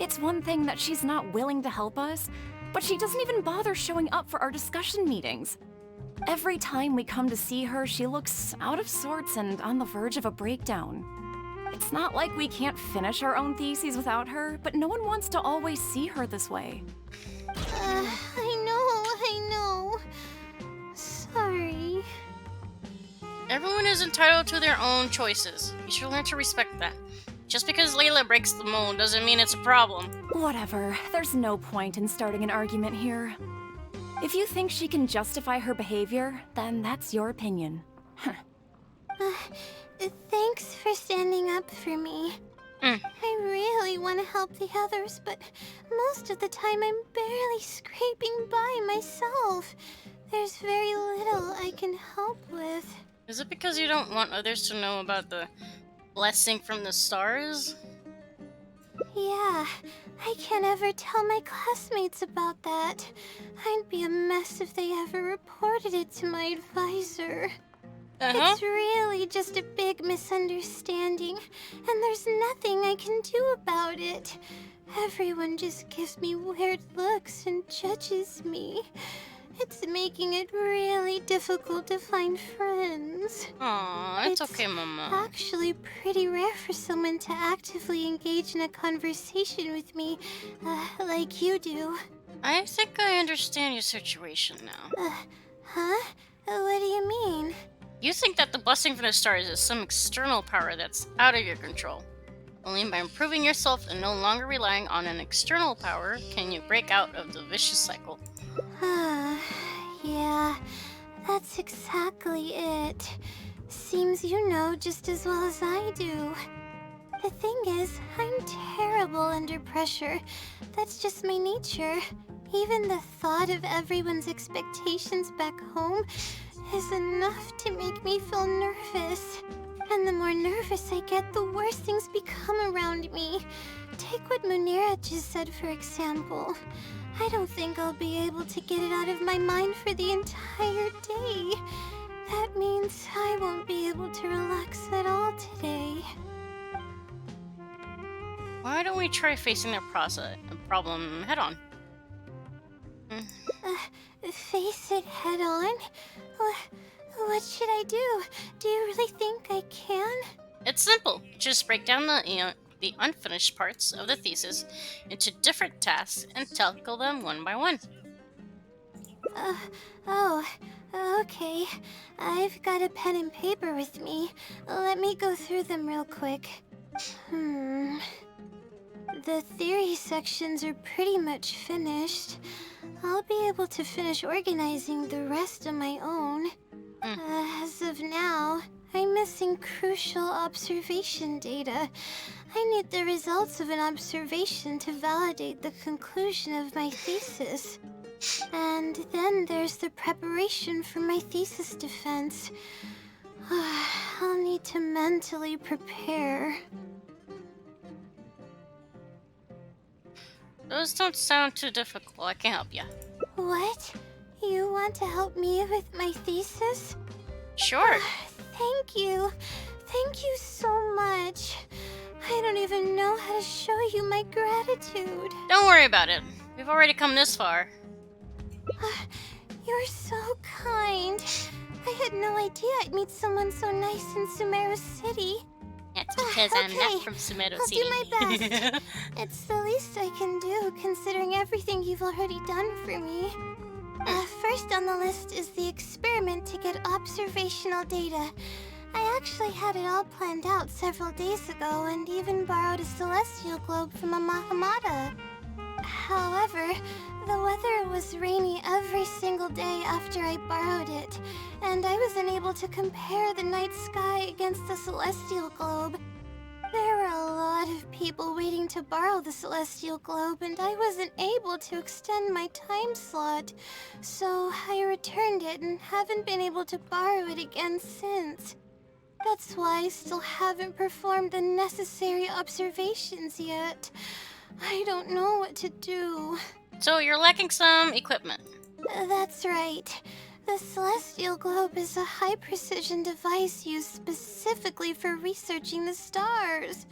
It's one thing that she's not willing to help us, but she doesn't even bother showing up for our discussion meetings. Every time we come to see her, she looks out of sorts and on the verge of a breakdown. It's not like we can't finish our own theses without her, but no one wants to always see her this way.
I know. Sorry.
Everyone is entitled to their own choices. You should learn to respect that. Just because Layla breaks the mold doesn't mean it's a problem.
Whatever, there's no point in starting an argument here. If you think she can justify her behavior, then that's your opinion.
Thanks for standing up for me. I really want to help the others, but most of the time I'm barely scraping by myself. There's very little I can help with.
Is it because you don't want others to know about the blessing from the stars?
Yeah, I can't ever tell my classmates about that. I'd be a mess if they ever reported it to my advisor. It's really just a big misunderstanding, and there's nothing I can do about it. Everyone just gives me weird looks and judges me. It's making it really difficult to find friends.
Aw, it's okay, Mama.
Actually pretty rare for someone to actively engage in a conversation with me, like you do.
I think I understand your situation now.
Huh? What do you mean?
You think that the blessing from the stars is some external power that's out of your control. Only by improving yourself and no longer relying on an external power can you break out of the vicious cycle.
Yeah, that's exactly it. Seems you know just as well as I do. The thing is, I'm terrible under pressure. That's just my nature. Even the thought of everyone's expectations back home is enough to make me feel nervous. And the more nervous I get, the worse things become around me. Take what Munira just said, for example. I don't think I'll be able to get it out of my mind for the entire day. That means I won't be able to relax at all today.
Why don't we try facing the problem head on?
Face it head on? What should I do? Do you really think I can?
It's simple. Just break down the unfinished parts of the thesis into different tasks and tackle them one by one.
Okay. I've got a pen and paper with me. Let me go through them real quick. The theory sections are pretty much finished. I'll be able to finish organizing the rest on my own. As of now, I'm missing crucial observation data. I need the results of an observation to validate the conclusion of my thesis. And then there's the preparation for my thesis defense. I'll need to mentally prepare.
Those don't sound too difficult. I can help you.
What? You want to help me with my thesis?
Sure.
Thank you. Thank you so much. I don't even know how to show you my gratitude.
Don't worry about it. We've already come this far.
You're so kind. I had no idea I'd meet someone so nice in Sumeru City.
That's because I'm not from Sumeru
I'll
City.
do my best. It's the least I can do, considering everything you've already done for me. First on the list is the experiment to get observational data. I actually had it all planned out several days ago and even borrowed a celestial globe from a Mahamata. However, the weather was rainy every single day after I borrowed it, and I was unable to compare the night sky against the celestial globe. There were a lot of people waiting to borrow the celestial globe, and I wasn't able to extend my time slot, so I returned it and haven't been able to borrow it again since. That's why I still haven't performed the necessary observations yet. I don't know what to do.
So you're lacking some equipment.
That's right. The celestial globe is a high-precision device used specifically for researching the stars.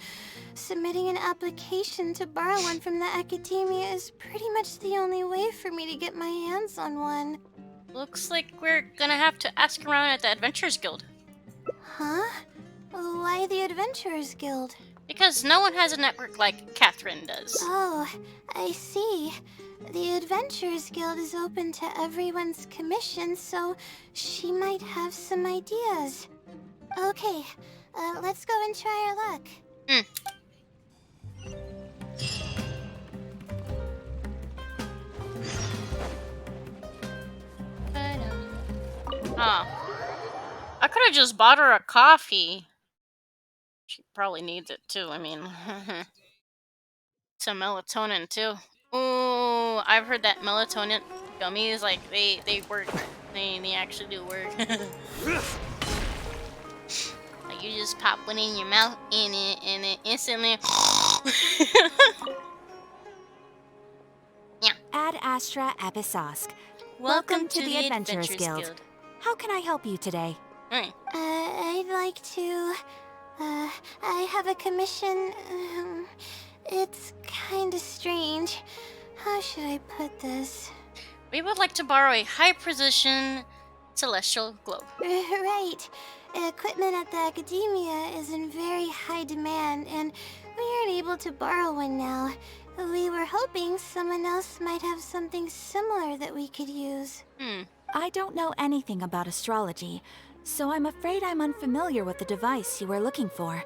Submitting an application to borrow one from the academia is pretty much the only way for me to get my hands on one.
Looks like we're gonna have to ask around at the Adventurers Guild.
Huh? Why the Adventurers Guild?
Because no one has a network like Catherine does.
Oh, I see. The Adventurers Guild is open to everyone's commission, so she might have some ideas. Okay, let's go and try our luck.
Oh. I could have just bought her a coffee. She probably needs it too, I mean. Some melatonin too. Ooh, I've heard that melatonin gummies, like, they work. They actually do work. Like, you just pop one in your mouth and it instantly... Yeah.
Ad Astra Episosk.
Welcome to the Adventurers Guild.
How can I help you today?
Alright.
I'd like to... I have a commission. It's kinda strange. How should I put this?
We would like to borrow a high-precision celestial globe.
Right. Equipment at the academia is in very high demand, and we aren't able to borrow one now. We were hoping someone else might have something similar that we could use.
I don't know anything about astrology, so I'm afraid I'm unfamiliar with the device you were looking for.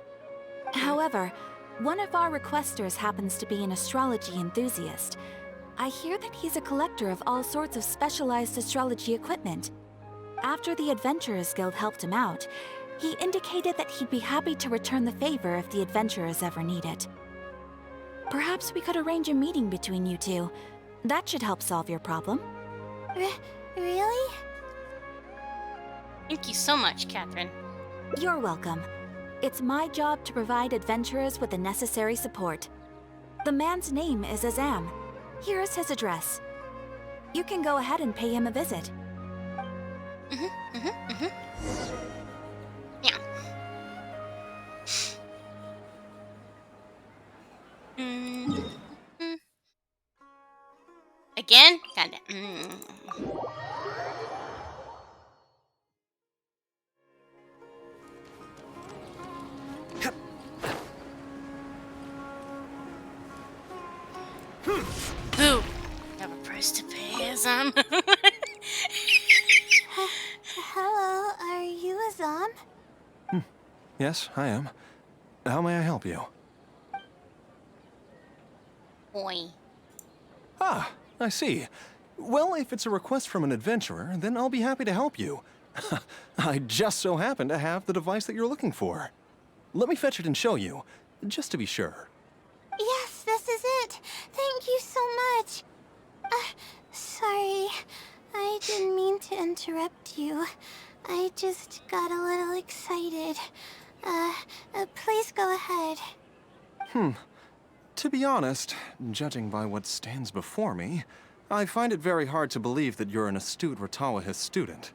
However, one of our requesters happens to be an astrology enthusiast. I hear that he's a collector of all sorts of specialized astrology equipment. After the Adventurers Guild helped him out, he indicated that he'd be happy to return the favor if the adventurers ever need it. Perhaps we could arrange a meeting between you two. That should help solve your problem.
Really?
Thank you so much, Catherine.
You're welcome. It's my job to provide adventurers with the necessary support. The man's name is Azam. Here is his address. You can go ahead and pay him a visit.
Yeah. Again? Kinda. Boo! Have a price to pay, Azam.
Hello, are you Azam?
Yes, I am. How may I help you?
Boy.
Ah, I see. Well, if it's a request from an adventurer, then I'll be happy to help you. I just so happen to have the device that you're looking for. Let me fetch it and show you, just to be sure.
Yes, this is it. Thank you so much. Sorry. I didn't mean to interrupt you. I just got a little excited. Please go ahead.
To be honest, judging by what stands before me, I find it very hard to believe that you're an astute Ratawahist student.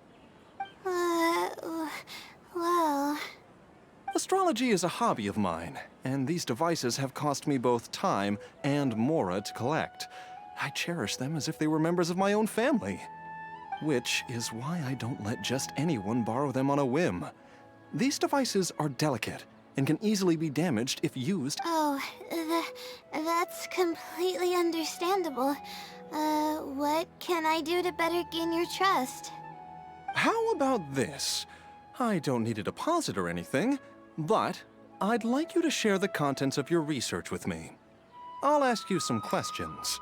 Well...
Astrology is a hobby of mine, and these devices have cost me both time and mora to collect. I cherish them as if they were members of my own family. Which is why I don't let just anyone borrow them on a whim. These devices are delicate and can easily be damaged if used.
Oh, that's completely understandable. What can I do to better gain your trust?
How about this? I don't need a deposit or anything, but I'd like you to share the contents of your research with me. I'll ask you some questions.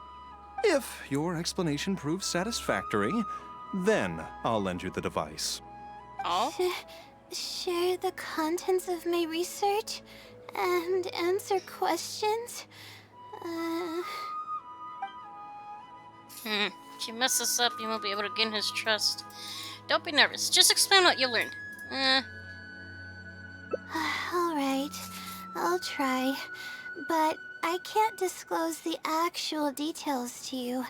If your explanation proves satisfactory, then I'll lend you the device.
Oh?
Share the contents of my research and answer questions?
If you mess this up, you won't be able to gain his trust. Don't be nervous. Just explain what you learned.
Alright, I'll try. But I can't disclose the actual details to you.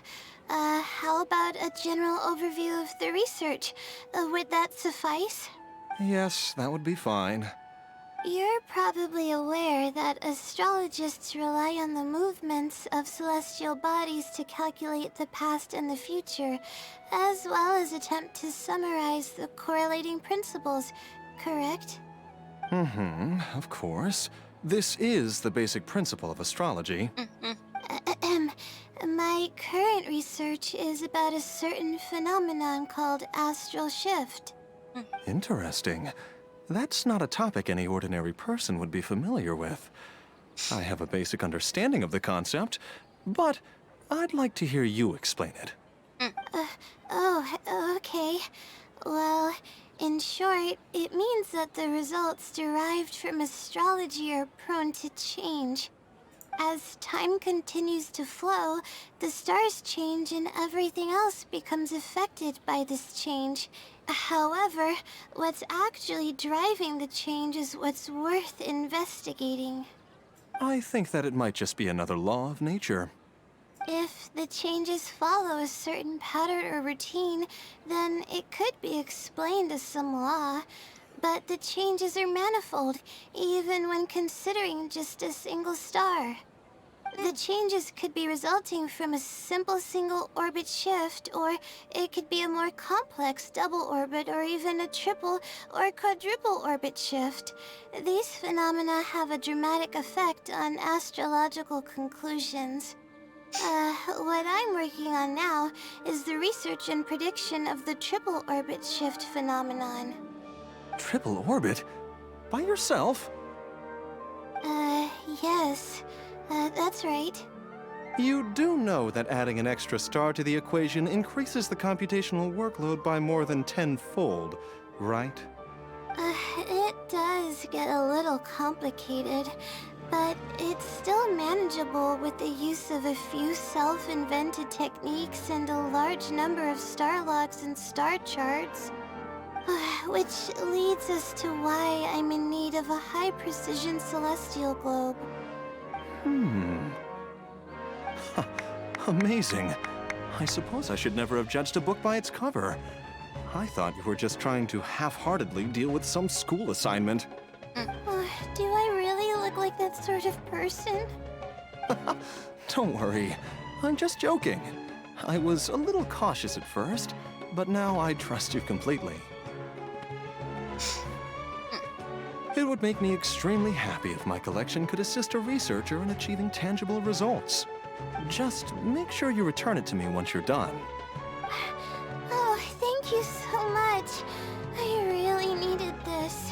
How about a general overview of the research? Would that suffice?
Yes, that would be fine.
You're probably aware that astrologists rely on the movements of celestial bodies to calculate the past and the future, as well as attempt to summarize the correlating principles, correct?
Of course. This is the basic principle of astrology.
My current research is about a certain phenomenon called astral shift.
Interesting. That's not a topic any ordinary person would be familiar with. I have a basic understanding of the concept, but I'd like to hear you explain it.
Okay. Well, in short, it means that the results derived from astrology are prone to change. As time continues to flow, the stars change and everything else becomes affected by this change. However, what's actually driving the change is what's worth investigating.
I think that it might just be another law of nature.
If the changes follow a certain pattern or routine, then it could be explained as some law. But the changes are manifold, even when considering just a single star. The changes could be resulting from a simple single orbit shift, or it could be a more complex double orbit, or even a triple or quadruple orbit shift. These phenomena have a dramatic effect on astrological conclusions. What I'm working on now is the research and prediction of the triple orbit shift phenomenon.
Triple orbit? By yourself?
Yes. That's right.
You do know that adding an extra star to the equation increases the computational workload by more than tenfold, right?
It does get a little complicated, but it's still manageable with the use of a few self-invented techniques and a large number of star logs and star charts. Which leads us to why I'm in need of a high-precision celestial globe.
Amazing. I suppose I should never have judged a book by its cover. I thought you were just trying to half-heartedly deal with some school assignment.
Do I really look like that sort of person?
Don't worry. I'm just joking. I was a little cautious at first, but now I trust you completely. It would make me extremely happy if my collection could assist a researcher in achieving tangible results. Just make sure you return it to me once you're done.
Oh, thank you so much. I really needed this.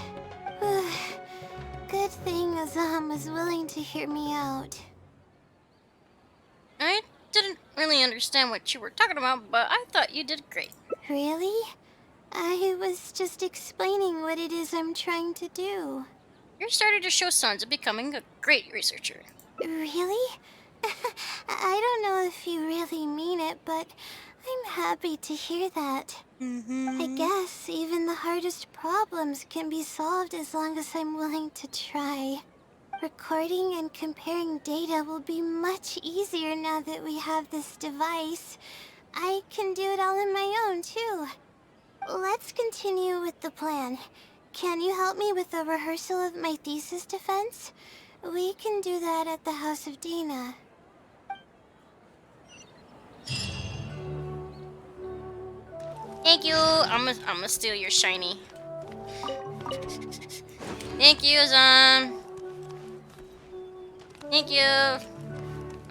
Good thing Azam was willing to hear me out.
I didn't really understand what you were talking about, but I thought you did great.
Really? I was just explaining what it is I'm trying to do.
You're starting to show signs of becoming a great researcher.
Really? I don't know if you really mean it, but I'm happy to hear that. I guess even the hardest problems can be solved as long as I'm willing to try. Recording and comparing data will be much easier now that we have this device. I can do it all on my own, too. Let's continue with the plan. Can you help me with the rehearsal of my thesis defense? We can do that at the House of Dana.
Thank you. I'm gonna steal your shiny. Thank you, Azam. Thank you.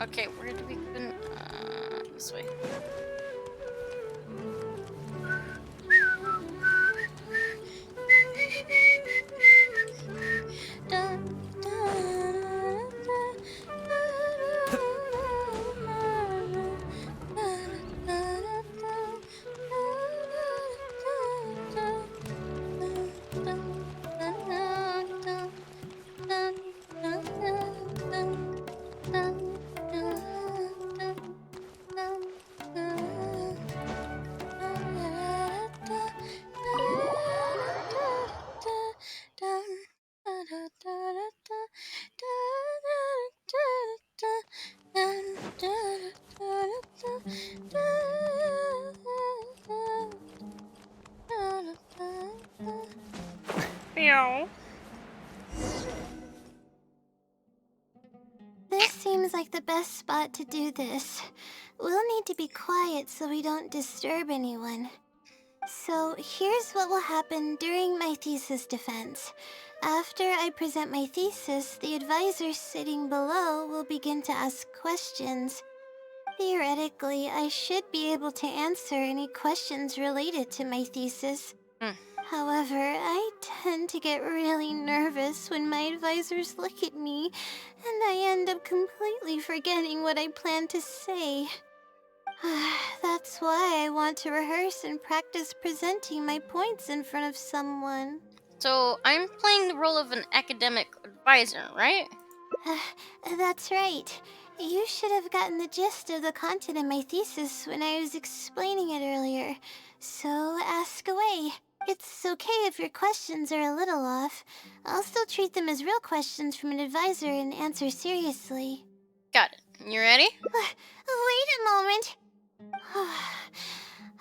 Okay, where do we go? This way.
This seems like the best spot to do this. We'll need to be quiet so we don't disturb anyone. So here's what will happen during my thesis defense. After I present my thesis, the advisor sitting below will begin to ask questions. Theoretically, I should be able to answer any questions related to my thesis. However, I tend to get really nervous when my advisors look at me, and I end up completely forgetting what I plan to say. That's why I want to rehearse and practice presenting my points in front of someone.
So I'm playing the role of an academic advisor, right?
That's right. You should have gotten the gist of the content of my thesis when I was explaining it earlier. So ask away. It's okay if your questions are a little off. I'll still treat them as real questions from an advisor and answer seriously.
Got it. You ready?
Wait a moment.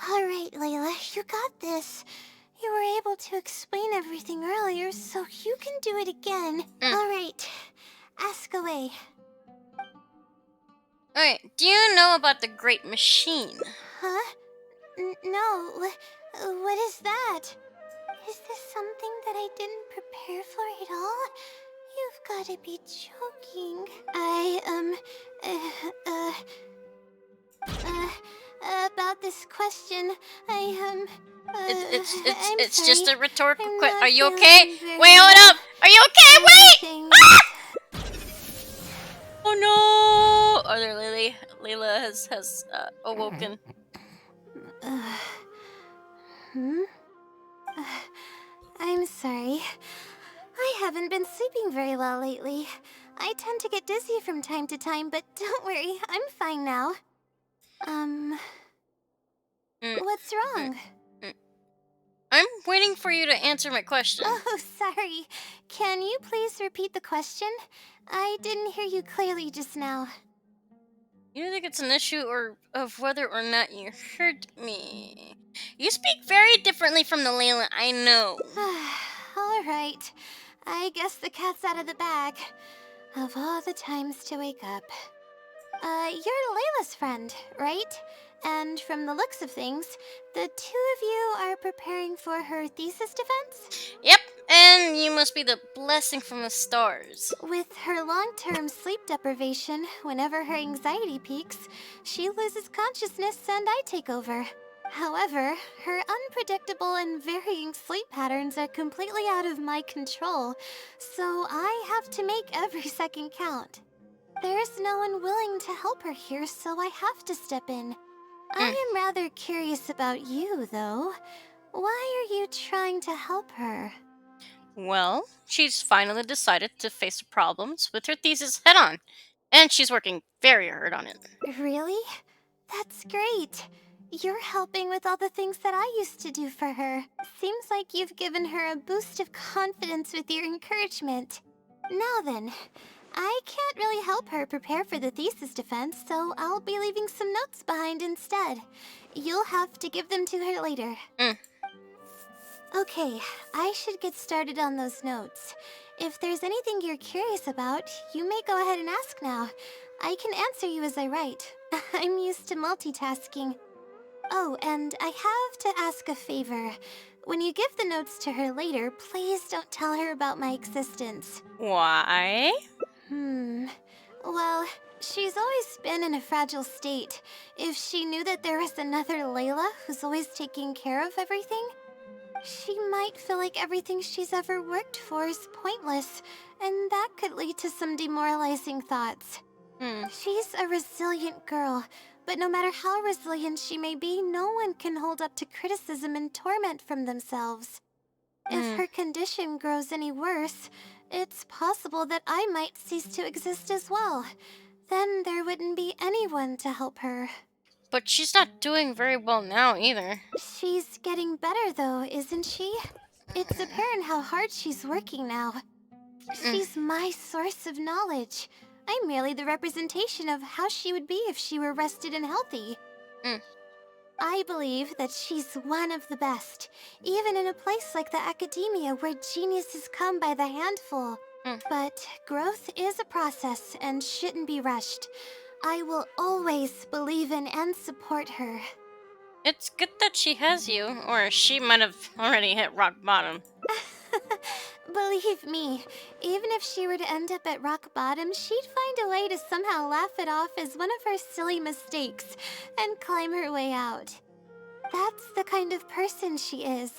Alright, Layla, you got this. You were able to explain everything earlier, so you can do it again. Alright, ask away.
Okay, do you know about the Great Machine?
Huh? No. What is that? Is this something that I didn't prepare for at all? You've gotta be joking. About this question, I'm
It's
sorry.
just a rhetorical
I'm
question.
not
Are you okay?
feeling very
Wait, hold
well.
up. Are you okay? Wait!
Things.
Oh no! Oh, there, Lily. Layla has awoken.
I'm sorry. I haven't been sleeping very well lately. I tend to get dizzy from time to time, but don't worry, I'm fine now. What's wrong?
I'm waiting for you to answer my question.
Oh, sorry. Can you please repeat the question? I didn't hear you clearly just now.
You don't think it's an issue or of whether or not you heard me? You speak very differently from the Layla I know.
Alright. I guess the cat's out of the bag. Of all the times to wake up. You're Layla's friend, right? And from the looks of things, the two of you are preparing for her thesis defense?
Yep, and you must be the blessing from the stars.
With her long-term sleep deprivation, whenever her anxiety peaks, she loses consciousness and I take over. However, her unpredictable and varying sleep patterns are completely out of my control, so I have to make every second count. There's no one willing to help her here, so I have to step in. I am rather curious about you, though. Why are you trying to help her?
Well, she's finally decided to face the problems with her thesis head on, and she's working very hard on it.
Really? That's great. You're helping with all the things that I used to do for her. Seems like you've given her a boost of confidence with your encouragement. Now then, I can't really help her prepare for the thesis defense, so I'll be leaving some notes behind instead. You'll have to give them to her later. Okay, I should get started on those notes. If there's anything you're curious about, you may go ahead and ask now. I can answer you as I write. I'm used to multitasking. Oh, and I have to ask a favor. When you give the notes to her later, please don't tell her about my existence.
Why?
Well, she's always been in a fragile state. If she knew that there was another Layla who's always taking care of everything, she might feel like everything she's ever worked for is pointless, and that could lead to some demoralizing thoughts. She's a resilient girl, but no matter how resilient she may be, no one can hold up to criticism and torment from themselves. If her condition grows any worse, it's possible that I might cease to exist as well. Then there wouldn't be anyone to help her.
But she's not doing very well now either.
She's getting better though, isn't she? It's apparent how hard she's working now. She's my source of knowledge. I'm merely the representation of how she would be if she were rested and healthy.
Mm.
I believe that she's one of the best, even in a place like the academia where geniuses come by the handful.
Mm.
But growth is a process and shouldn't be rushed. I will always believe in and support her.
It's good that she has you, or she might have already hit rock bottom.
Believe me, even if she were to end up at rock bottom, she'd find a way to somehow laugh it off as one of her silly mistakes and climb her way out. That's the kind of person she is.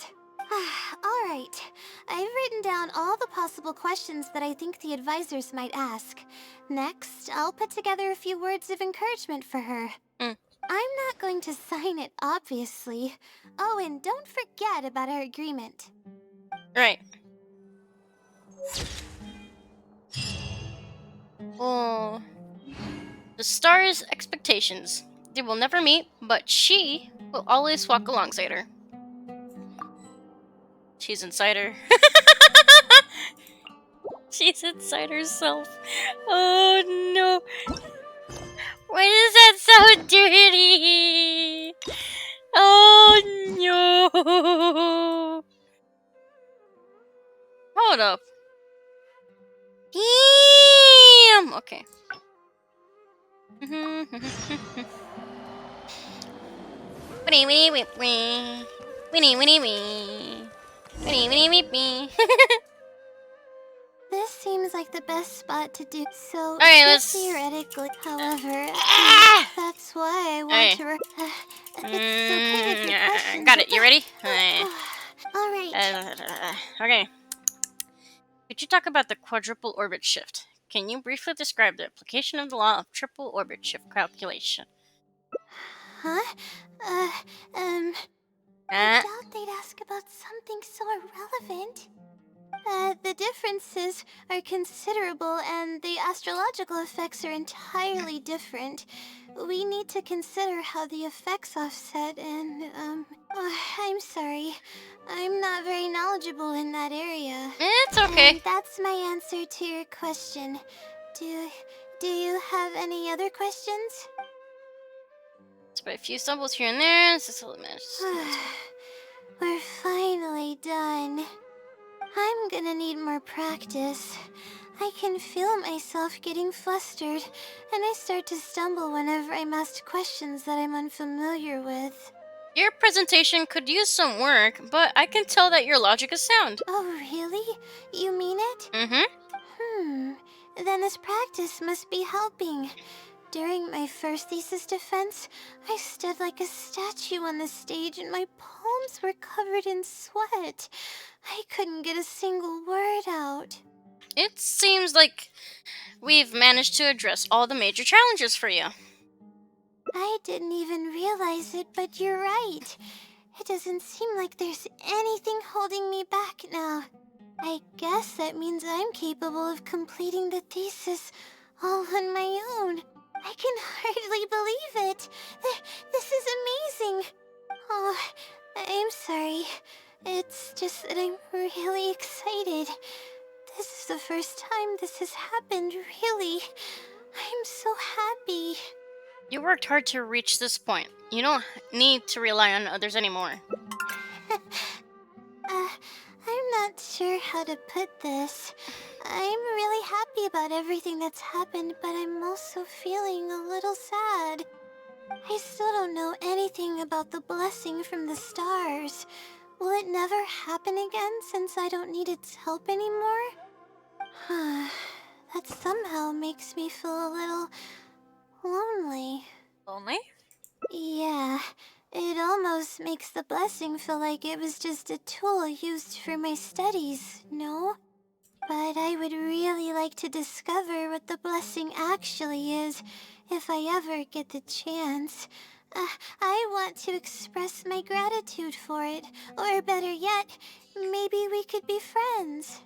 Alright, I've written down all the possible questions that I think the advisors might ask. Next, I'll put together a few words of encouragement for her.
Mm.
I'm not going to sign it, obviously. Oh, and don't forget about our agreement.
Right. Oh. The star's expectations. They will never meet, but she will always walk alongside her. She's inside her. She's inside herself. Oh no. Why does that sound dirty? Oh no. Hold up. Damn. Okay. Winnie, winnie, wee, wee. Winnie, winnie, wee. Winnie, winnie, wee, wee.
This seems like the best spot to do so.
Alright, let's.
Theoretically, however,
Ah!
that's why I want
Alright.
to. It's okay if your questions.
Got it. You ready?
All right.
Okay. Could you talk about the quadruple orbit shift? Can you briefly describe the application of the law of triple orbit shift calculation?
Huh? I doubt they'd ask about something so irrelevant. The differences are considerable, and the astrological effects are entirely different. We need to consider how the effects offset, and, I'm sorry. I'm not very knowledgeable in that area.
It's okay.
And that's my answer to your question. Do you have any other questions?
Despite a few stumbles here and there, this is all that matters.
We're finally done. I'm gonna need more practice. I can feel myself getting flustered, and I start to stumble whenever I'm asked questions that I'm unfamiliar with.
Your presentation could use some work, but I can tell that your logic is sound.
Oh, really? You mean it?
Mm-hmm.
Then this practice must be helping. During my first thesis defense, I stood like a statue on the stage and my palms were covered in sweat. I couldn't get a single word out.
It seems like we've managed to address all the major challenges for you.
I didn't even realize it, but you're right. It doesn't seem like there's anything holding me back now. I guess that means I'm capable of completing the thesis all on my own. I can hardly believe it. This is amazing. Oh, I'm sorry. It's just that I'm really excited. This is the first time this has happened, really. I'm so happy.
You worked hard to reach this point. You don't need to rely on others anymore.
I'm not sure how to put this. I'm really happy about everything that's happened, but I'm also feeling a little sad. I still don't know anything about the blessing from the stars. Will it never happen again since I don't need its help anymore? That somehow makes me feel a little lonely.
Lonely?
Yeah, it almost makes the blessing feel like it was just a tool used for my studies, no? But I would really like to discover what the blessing actually is, if I ever get the chance. I want to express my gratitude for it, or better yet, maybe we could be friends.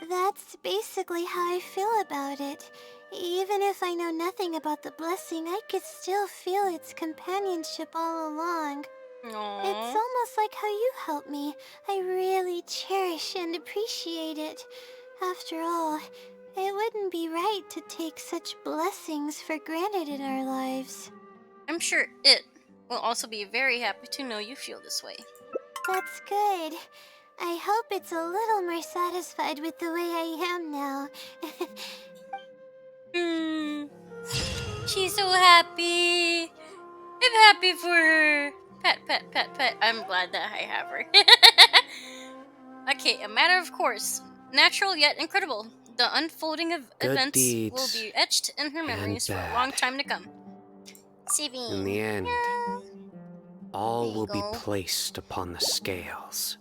That's basically how I feel about it. Even if I know nothing about the blessing, I could still feel its companionship all along.
Aww.
It's almost like how you helped me. I really cherish and appreciate it. After all, it wouldn't be right to take such blessings for granted in our lives.
I'm sure it will also be very happy to know you feel this way.
That's good. I hope it's a little more satisfied with the way I am now.
She's so happy. I'm happy for her. Pet, pet, pet, pet. I'm glad that I have her. Okay, a matter of course. Natural yet incredible. The unfolding of
Good
events will
deeds
be etched in her
and
memories for a
bad.
long time to come.
In the end, all
There you
will be
go.
placed upon the scales.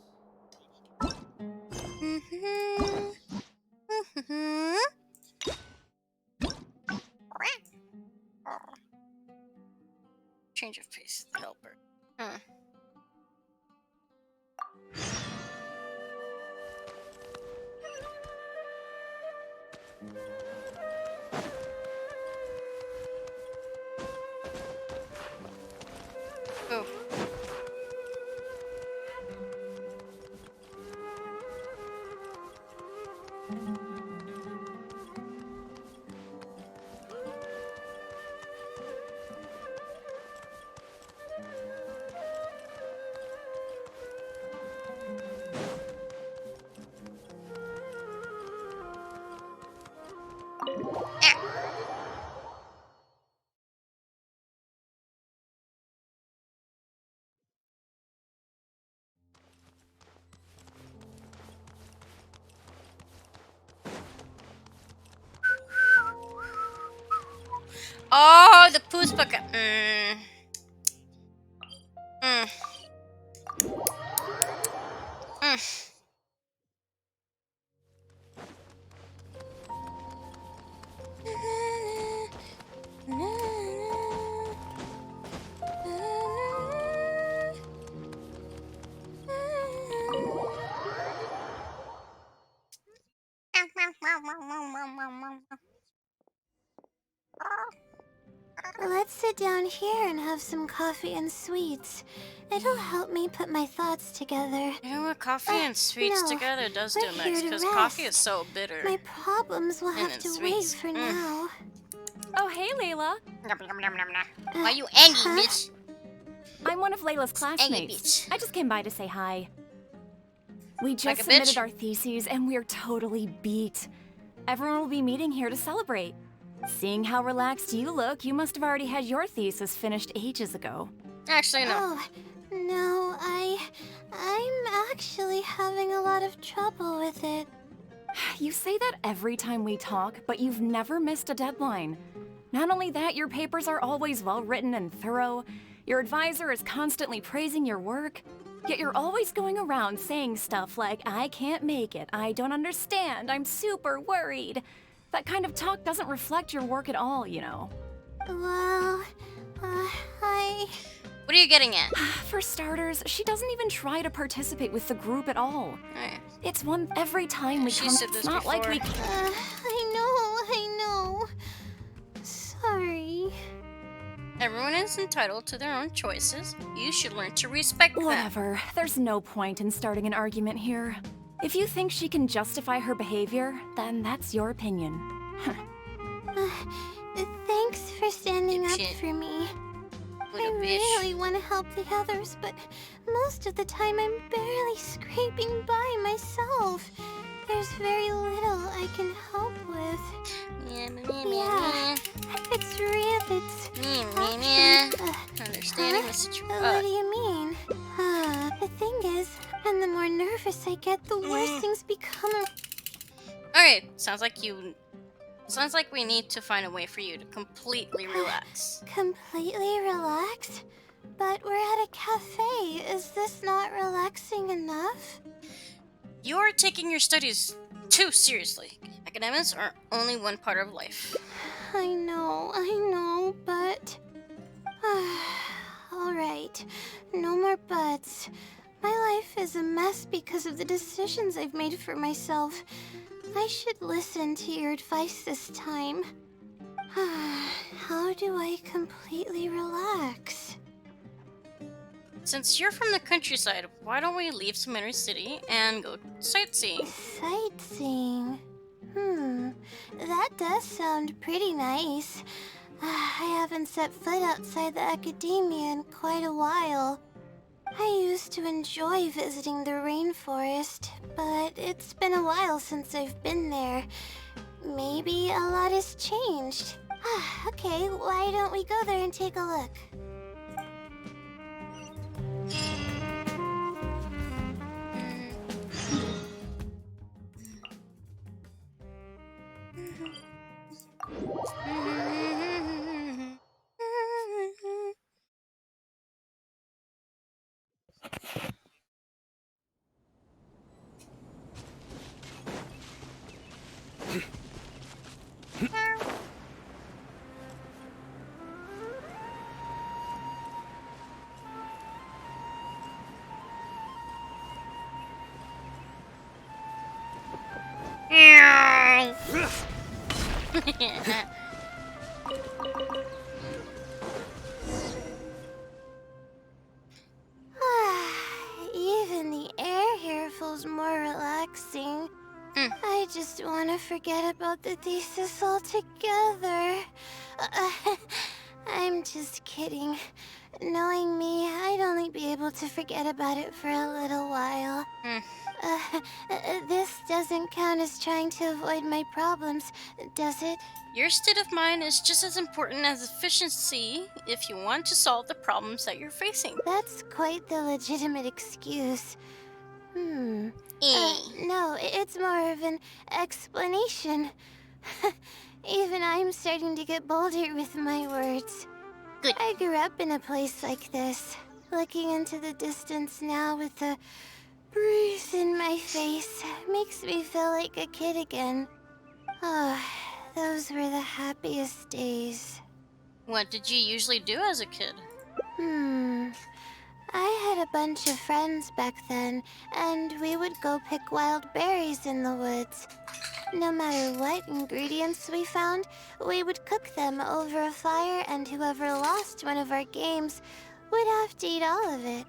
Change of pace, helper. Oh. Oh, the poos bucket.
Let's sit down here and have some coffee and sweets. It'll help me put my thoughts together.
You know what? Coffee and sweets
no,
together does
we're
do
here
mix,
to
because coffee
rest.
is so bitter.
My problems will
And
have
then
to
sweets.
wait for now.
Oh, hey, Layla.
Why you angry,
Huh?
bitch?
I'm one of Layla's
Angry
classmates.
bitch.
I just came by to say hi. We just
Like a
submitted
bitch?
our theses and we're totally beat. Everyone will be meeting here to celebrate. Seeing how relaxed you look, you must have already had your thesis finished ages ago.
Actually, no.
Oh, no, I'm actually having a lot of trouble with it.
You say that every time we talk, but you've never missed a deadline. Not only that, your papers are always well written and thorough. Your advisor is constantly praising your work. Yet you're always going around saying stuff like, I can't make it, I don't understand, I'm super worried. That kind of talk doesn't reflect your work at all, you know.
Well,
What are you getting at?
For starters, she doesn't even try to participate with the group at all.
Alright.
It's one every time we
She
come.
said
It's
this
not like we.
before.
I know. Sorry.
Everyone is entitled to their own choices. You should learn to respect them.
Whatever. There's no point in starting an argument here. If you think she can justify her behavior, then that's your opinion.
Thanks for standing up
Dipshit.
for me.
Like a
I
bitch.
really want to help the others, but most of the time I'm barely scraping by myself. There's very little I can help with. Yeah, it's real. It's
Understanding the situation.
What do you mean? The thing is, and the more nervous I get, the worse things become.
Okay, sounds like we need to find a way for you to completely relax.
Completely relaxed? But we're at a cafe. Is this not relaxing enough?
You're taking your studies too seriously. Academics are only one part of life.
I know, but... Alright, no more buts. My life is a mess because of the decisions I've made for myself. I should listen to your advice this time. How do I completely relax?
Since you're from the countryside, why don't we leave Cemetery City and go sightseeing?
Sightseeing? That does sound pretty nice. I haven't set foot outside the academia in quite a while. I used to enjoy visiting the rainforest, but it's been a while since I've been there. Maybe a lot has changed. Okay, why don't we go there and take a look? Even the air here feels more relaxing. I just want to forget about the thesis altogether. I'm just kidding. Knowing me, I'd only be able to forget about it for a little while. This doesn't count as trying to avoid my problems, does it?
Your state of mind is just as important as efficiency if you want to solve the problems that you're facing.
That's quite the legitimate excuse. No, it's more of an explanation. Even I'm starting to get bolder with my words.
Good.
I grew up in a place like this. Looking into the distance now with the breeze in my face makes me feel like a kid again. Oh, those were the happiest days.
What did you usually do as a kid?
I had a bunch of friends back then, and we would go pick wild berries in the woods. No matter what ingredients we found, we would cook them over a fire, and whoever lost one of our games would have to eat all of it.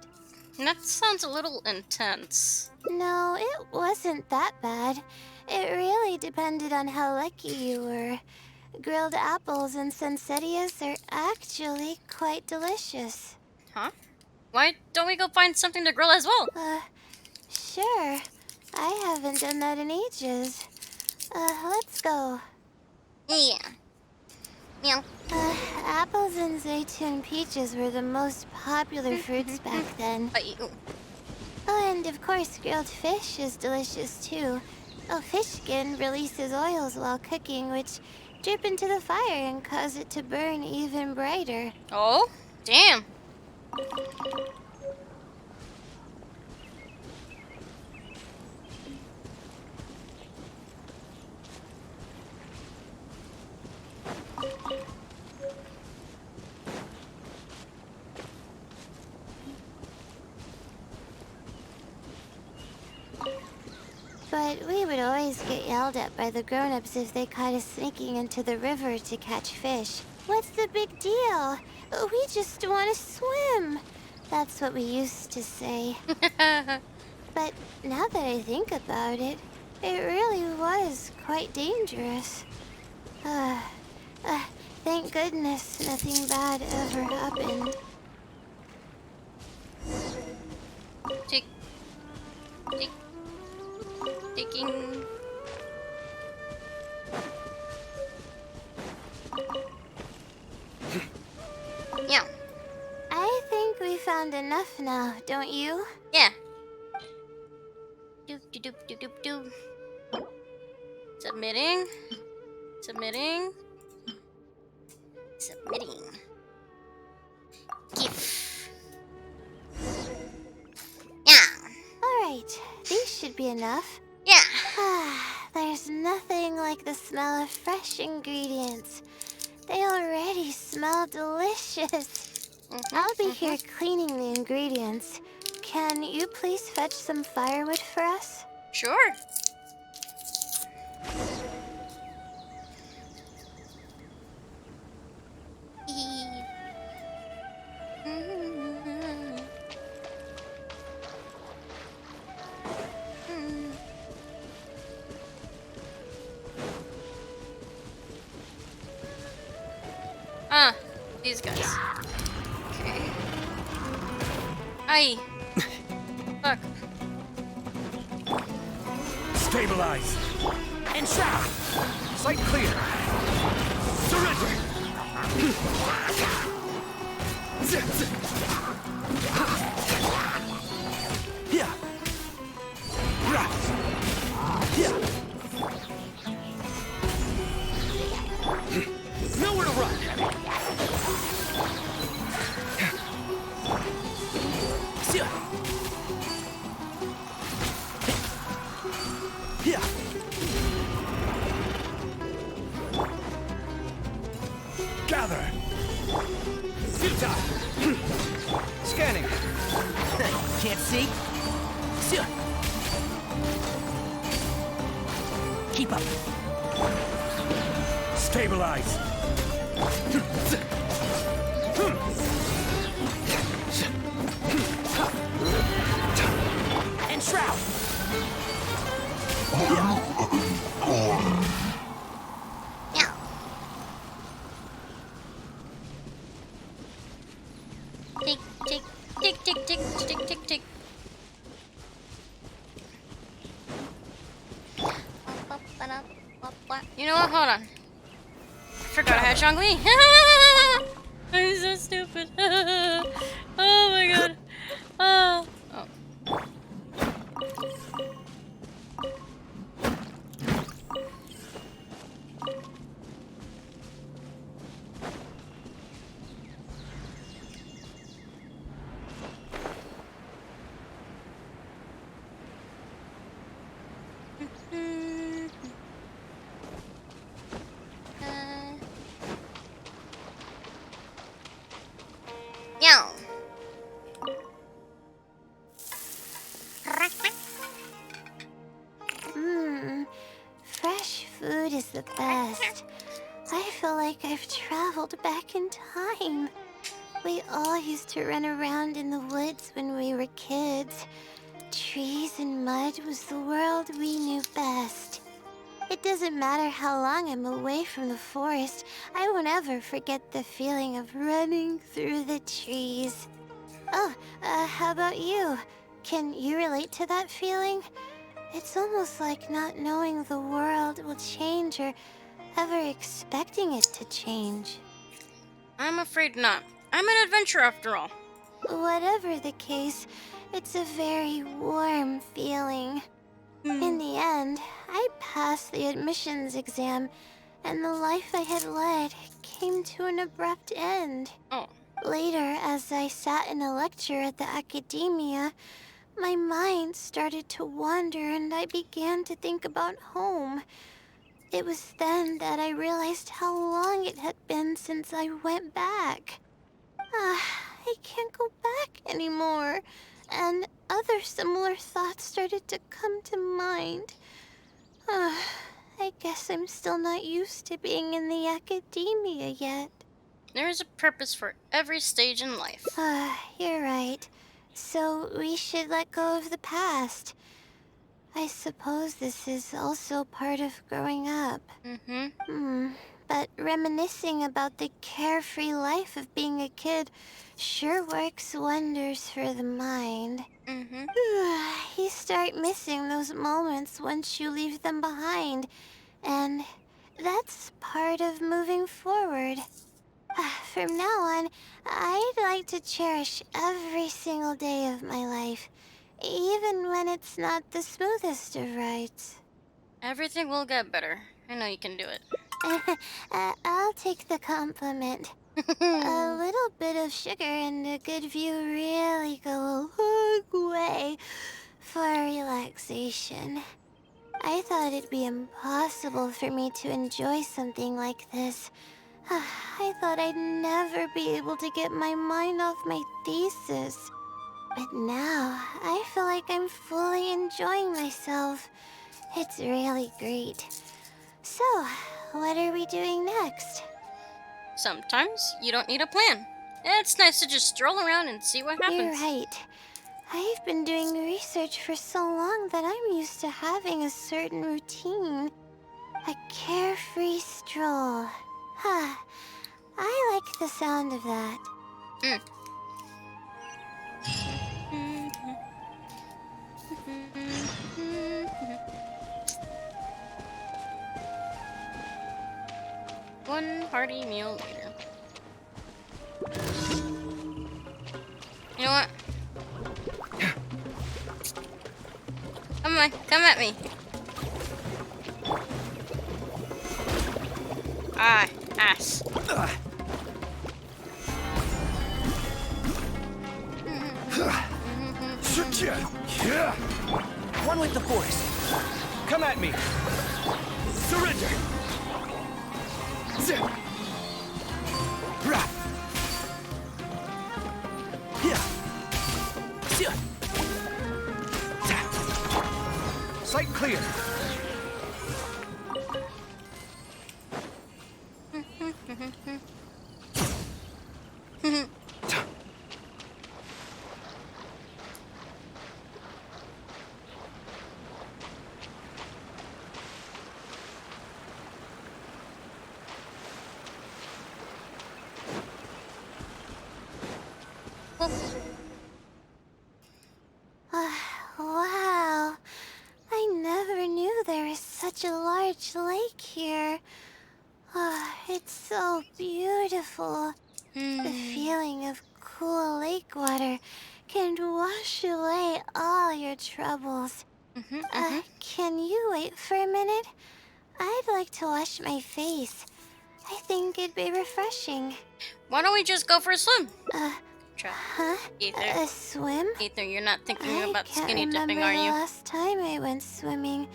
That sounds a little intense.
No, it wasn't that bad. It really depended on how lucky you were. Grilled apples and sunsettias are actually quite delicious.
Huh? Why don't we go find something to grill as well?
Sure. I haven't done that in ages. Let's go.
Yeah. Meow.
Apples and zaytun peaches were the most popular fruits back then. Oh, and of course, grilled fish is delicious too. Fish skin releases oils while cooking, which drip into the fire and cause it to burn even brighter.
Oh, damn.
But we would always get yelled at by the grown-ups if they caught us sneaking into the river to catch fish. What's the big deal? We just want to swim. That's what we used to say. But now that I think about it, it really was quite dangerous. Thank goodness nothing bad ever happened.
Taking... Yeah.
I think we found enough now, don't you?
Yeah. Doop doop doop doop doop. Submitting. Submitting. Submitting. GIF. Yeah.
Alright, these should be enough.
Yeah.
There's nothing like the smell of fresh ingredients. They already smell delicious. I'll be here cleaning the ingredients. Can you please fetch some firewood for us?
Sure. these guys. Okay. Aye. Fuck.
Stabilize. And shout. Sight clear. Surrender. Yeah. Yeah. Nowhere to run. Yeah. Gather. Futile. Scanning. Can't see. Keep up. Stabilize. And shroud.
Tick, tick, tick, tick, tick, tick, tick, tick. You know what? Hold on. I forgot I had Zhongli. I'm so stupid. Oh my god. Oh. Yeah.
Fresh food is the best. I feel like I've traveled back in time. We all used to run around in the woods when we were kids. Trees and mud was the world we knew best. It doesn't matter how long I'm away from the forest, I won't ever forget the feeling of running through the trees. Oh, how about you? Can you relate to that feeling? It's almost like not knowing the world will change or ever expecting it to change.
I'm afraid not. I'm an adventurer after all.
Whatever the case, it's a very warm feeling. In the end, I passed the admissions exam, and the life I had led came to an abrupt end.
Oh.
Later, as I sat in a lecture at the academia, my mind started to wander and I began to think about home. It was then that I realized how long it had been since I went back. I can't go back anymore. And other similar thoughts started to come to mind. I guess I'm still not used to being in the academia yet.
There is a purpose for every stage in life.
You're right. So we should let go of the past. I suppose this is also part of growing up. But reminiscing about the carefree life of being a kid sure works wonders for the mind. You start missing those moments once you leave them behind, and that's part of moving forward. From now on, I'd like to cherish every single day of my life, even when it's not the smoothest of rides.
Everything will get better. I know you can do it.
I'll take the compliment. A little bit of sugar and a good view really go a long way for relaxation. I thought it'd be impossible for me to enjoy something like this. I thought I'd never be able to get my mind off my thesis. But now, I feel like I'm fully enjoying myself. It's really great. So, what are we doing next?
Sometimes you don't need a plan. It's nice to just stroll around and see what happens.
You're right. I've been doing research for so long that I'm used to having a certain routine. A carefree stroll. I like the sound of that.
One hearty meal later. You know what? Come on, come at me. Ah, ass.
One with the force. Come at me. Surrender. Sight clear.
Wow. I never knew there was such a large lake here. It's so beautiful. The feeling of cool lake water can wash away all your troubles. Can you wait for a minute? I'd like to wash my face. I think it'd be refreshing.
Why don't we just go for a swim?
Huh?
Ether.
A swim?
Ether, you're not thinking about
I
skinny
can't
dipping,
remember
are
the
you?
last time I went swimming.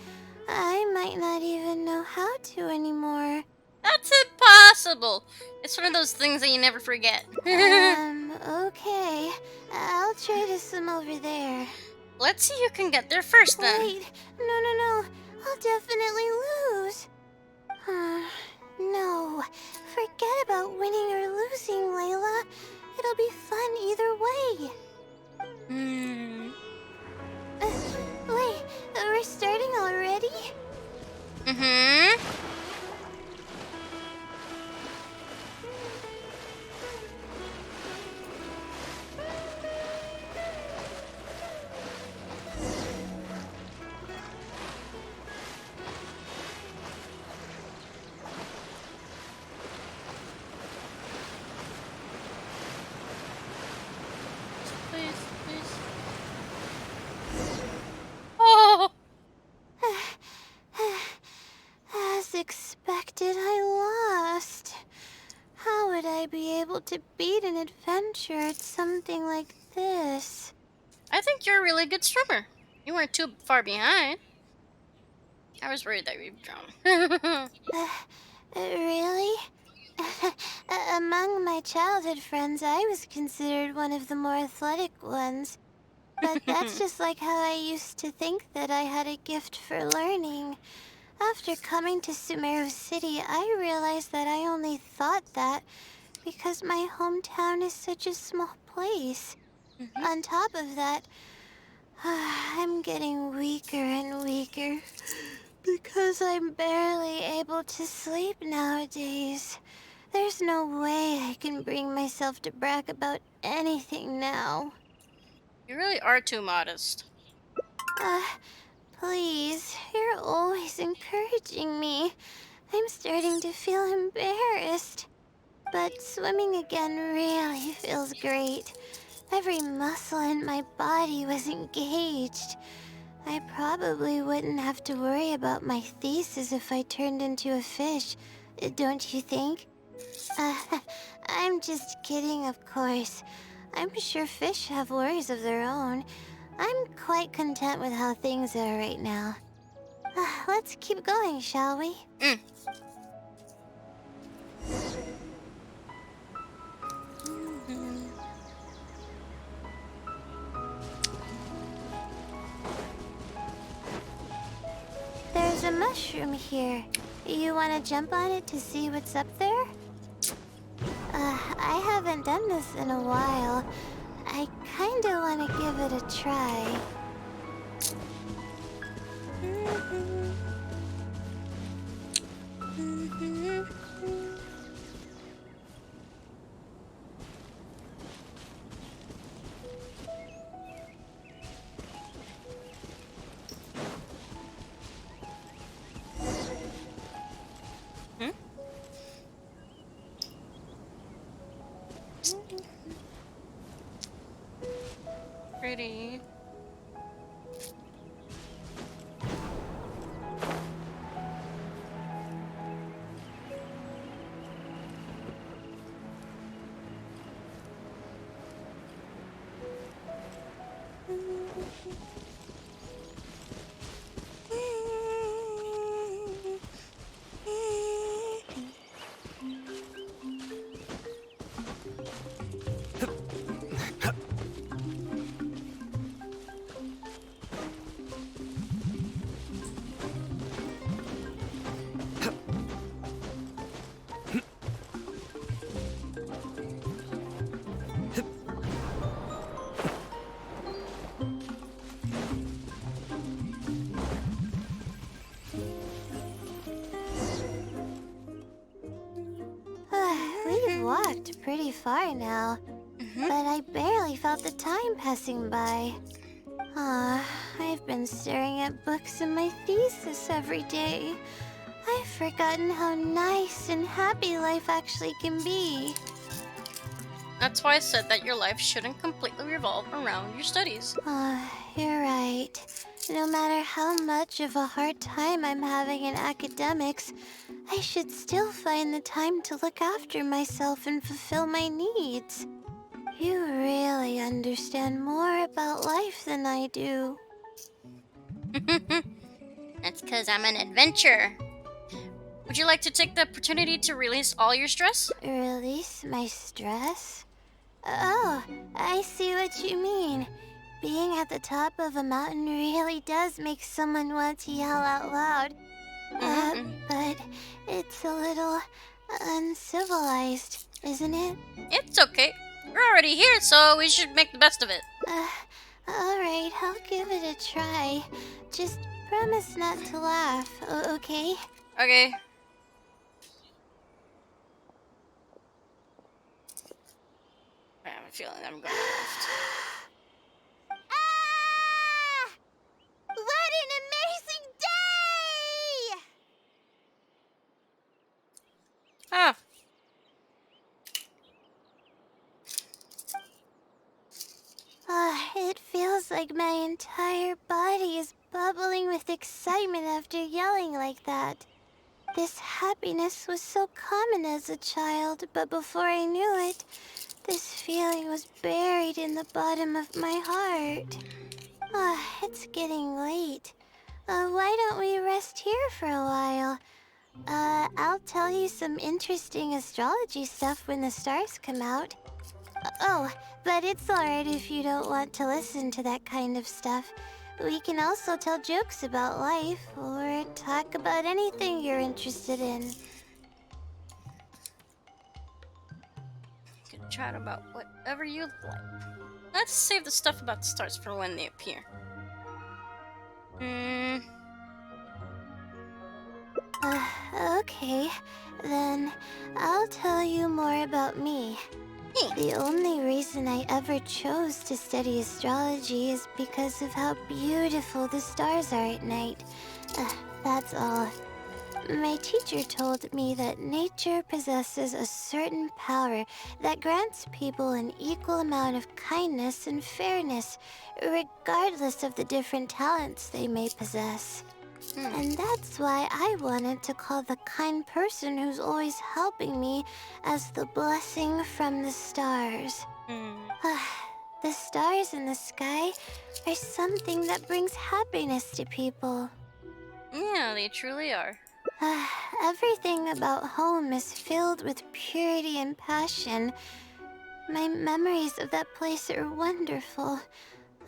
I might not even know how to anymore.
That's impossible. It's one of those things that you never forget.
Okay. I'll try to swim over there.
Let's see who can get there first then.
Wait, no. I'll definitely lose. No. Forget about winning or losing, Layla. It'll be fun either way. Wait, we're starting already?
Please. Oh!
As expected, I lost. How would I be able to beat an adventure at something like this?
I think you're a really good swimmer. You weren't too far behind. I was worried that you'd drown.
Really? Among my childhood friends, I was considered one of the more athletic ones. But that's just like how I used to think that I had a gift for learning. After coming to Sumeru City, I realized that I only thought that because my hometown is such a small place. On top of that, I'm getting weaker and weaker because I'm barely able to sleep nowadays. There's no way I can bring myself to brag about anything now.
You really are too modest.
Please, you're always encouraging me. I'm starting to feel embarrassed. But swimming again really feels great. Every muscle in my body was engaged. I probably wouldn't have to worry about my thesis if I turned into a fish, don't you think? I'm just kidding, of course. I'm sure fish have worries of their own. I'm quite content with how things are right now. Let's keep going, shall we? There's a mushroom here. You want to jump on it to see what's up there? I haven't done this in a while. I kinda want to give it a try.
pretty.
We've walked pretty far now, but I barely felt the time passing by. I've been staring at books in my thesis every day. I've forgotten how nice and happy life actually can be.
That's why I said that your life shouldn't completely revolve around your studies.
You're right. No matter how much of a hard time I'm having in academics, I should still find the time to look after myself and fulfill my needs. You really understand more about life than I do.
That's because I'm an adventurer. Would you like to take the opportunity to release all your stress?
Release my stress? Oh, I see what you mean. Being at the top of a mountain really does make someone want to yell out loud. But it's a little uncivilized, isn't it?
It's okay. We're already here, so we should make the best of it.
Alright, I'll give it a try. Just promise not to laugh, okay?
Okay. I have a feeling I'm going left.
What an amazing day!
Ah.
It feels like my entire body is bubbling with excitement after yelling like that. This happiness was so common as a child, but before I knew it, this feeling was buried in the bottom of my heart. It's getting late. Why don't we rest here for a while? I'll tell you some interesting astrology stuff when the stars come out. Oh, but it's alright if you don't want to listen to that kind of stuff. We can also tell jokes about life, or talk about anything you're interested in.
You can chat about whatever you like. Let's save the stuff about the stars for when they appear.
Okay. Then I'll tell you more about me. The only reason I ever chose to study astrology is because of how beautiful the stars are at night. That's all. My teacher told me that nature possesses a certain power that grants people an equal amount of kindness and fairness, regardless of the different talents they may possess. And that's why I wanted to call the kind person who's always helping me as the blessing from the stars. The stars in the sky are something that brings happiness to people.
Yeah, they truly are.
Everything about home is filled with purity and passion. My memories of that place are wonderful.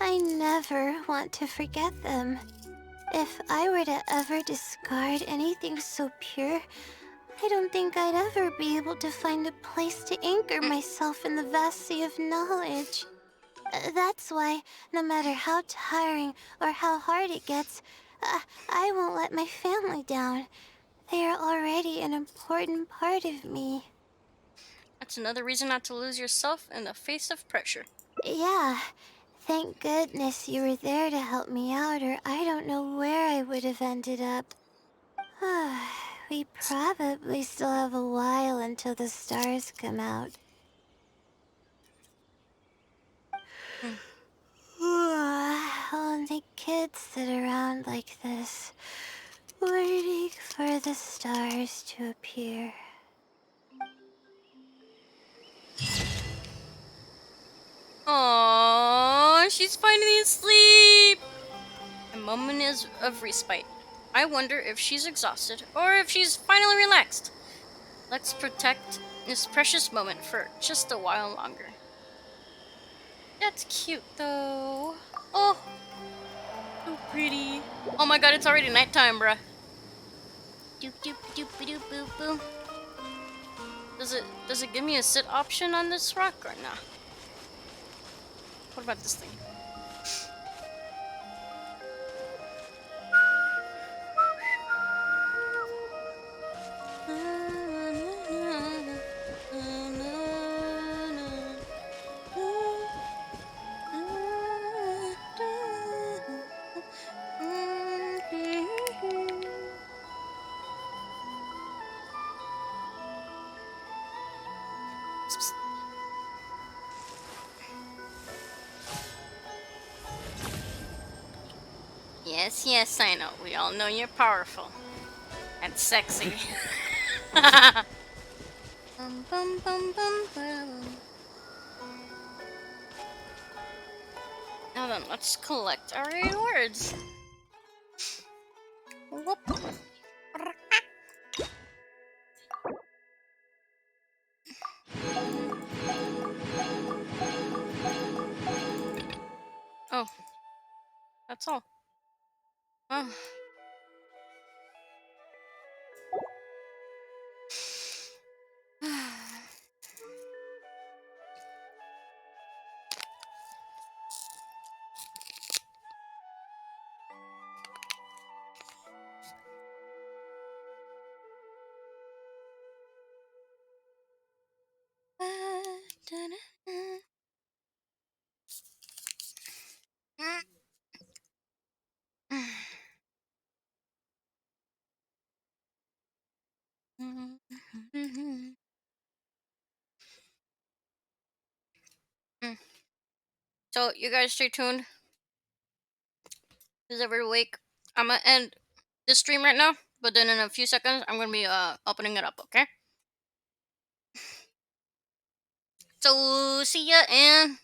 I never want to forget them. If I were to ever discard anything so pure, I don't think I'd ever be able to find a place to anchor myself in the vast sea of knowledge. That's why, no matter how tiring or how hard it gets, I won't let my family down. They are already an important part of me.
That's another reason not to lose yourself in the face of pressure.
Yeah. Thank goodness you were there to help me out, or I don't know where I would have ended up. We probably still have a while until the stars come out. kids sit around like this, waiting for the stars to appear.
Aww, she's finally asleep. A moment is of respite. I wonder if she's exhausted or if she's finally relaxed. Let's protect this precious moment for just a while longer. That's cute though. Oh, so pretty. Oh my god, it's already nighttime, bruh. Doop doop doop doop boop boop. Does it give me a sit option on this rock or nah? What about this thing? Yes, yes, I know. We all know you're powerful and sexy. Bum, bum, bum, bum, bum. Now then, let's collect our rewards. Whoop. Oh, that's all. Oh. So, you guys stay tuned. Who's ever awake? I'm gonna end this stream right now, but then in a few seconds, I'm gonna be opening it up, okay? So, see ya in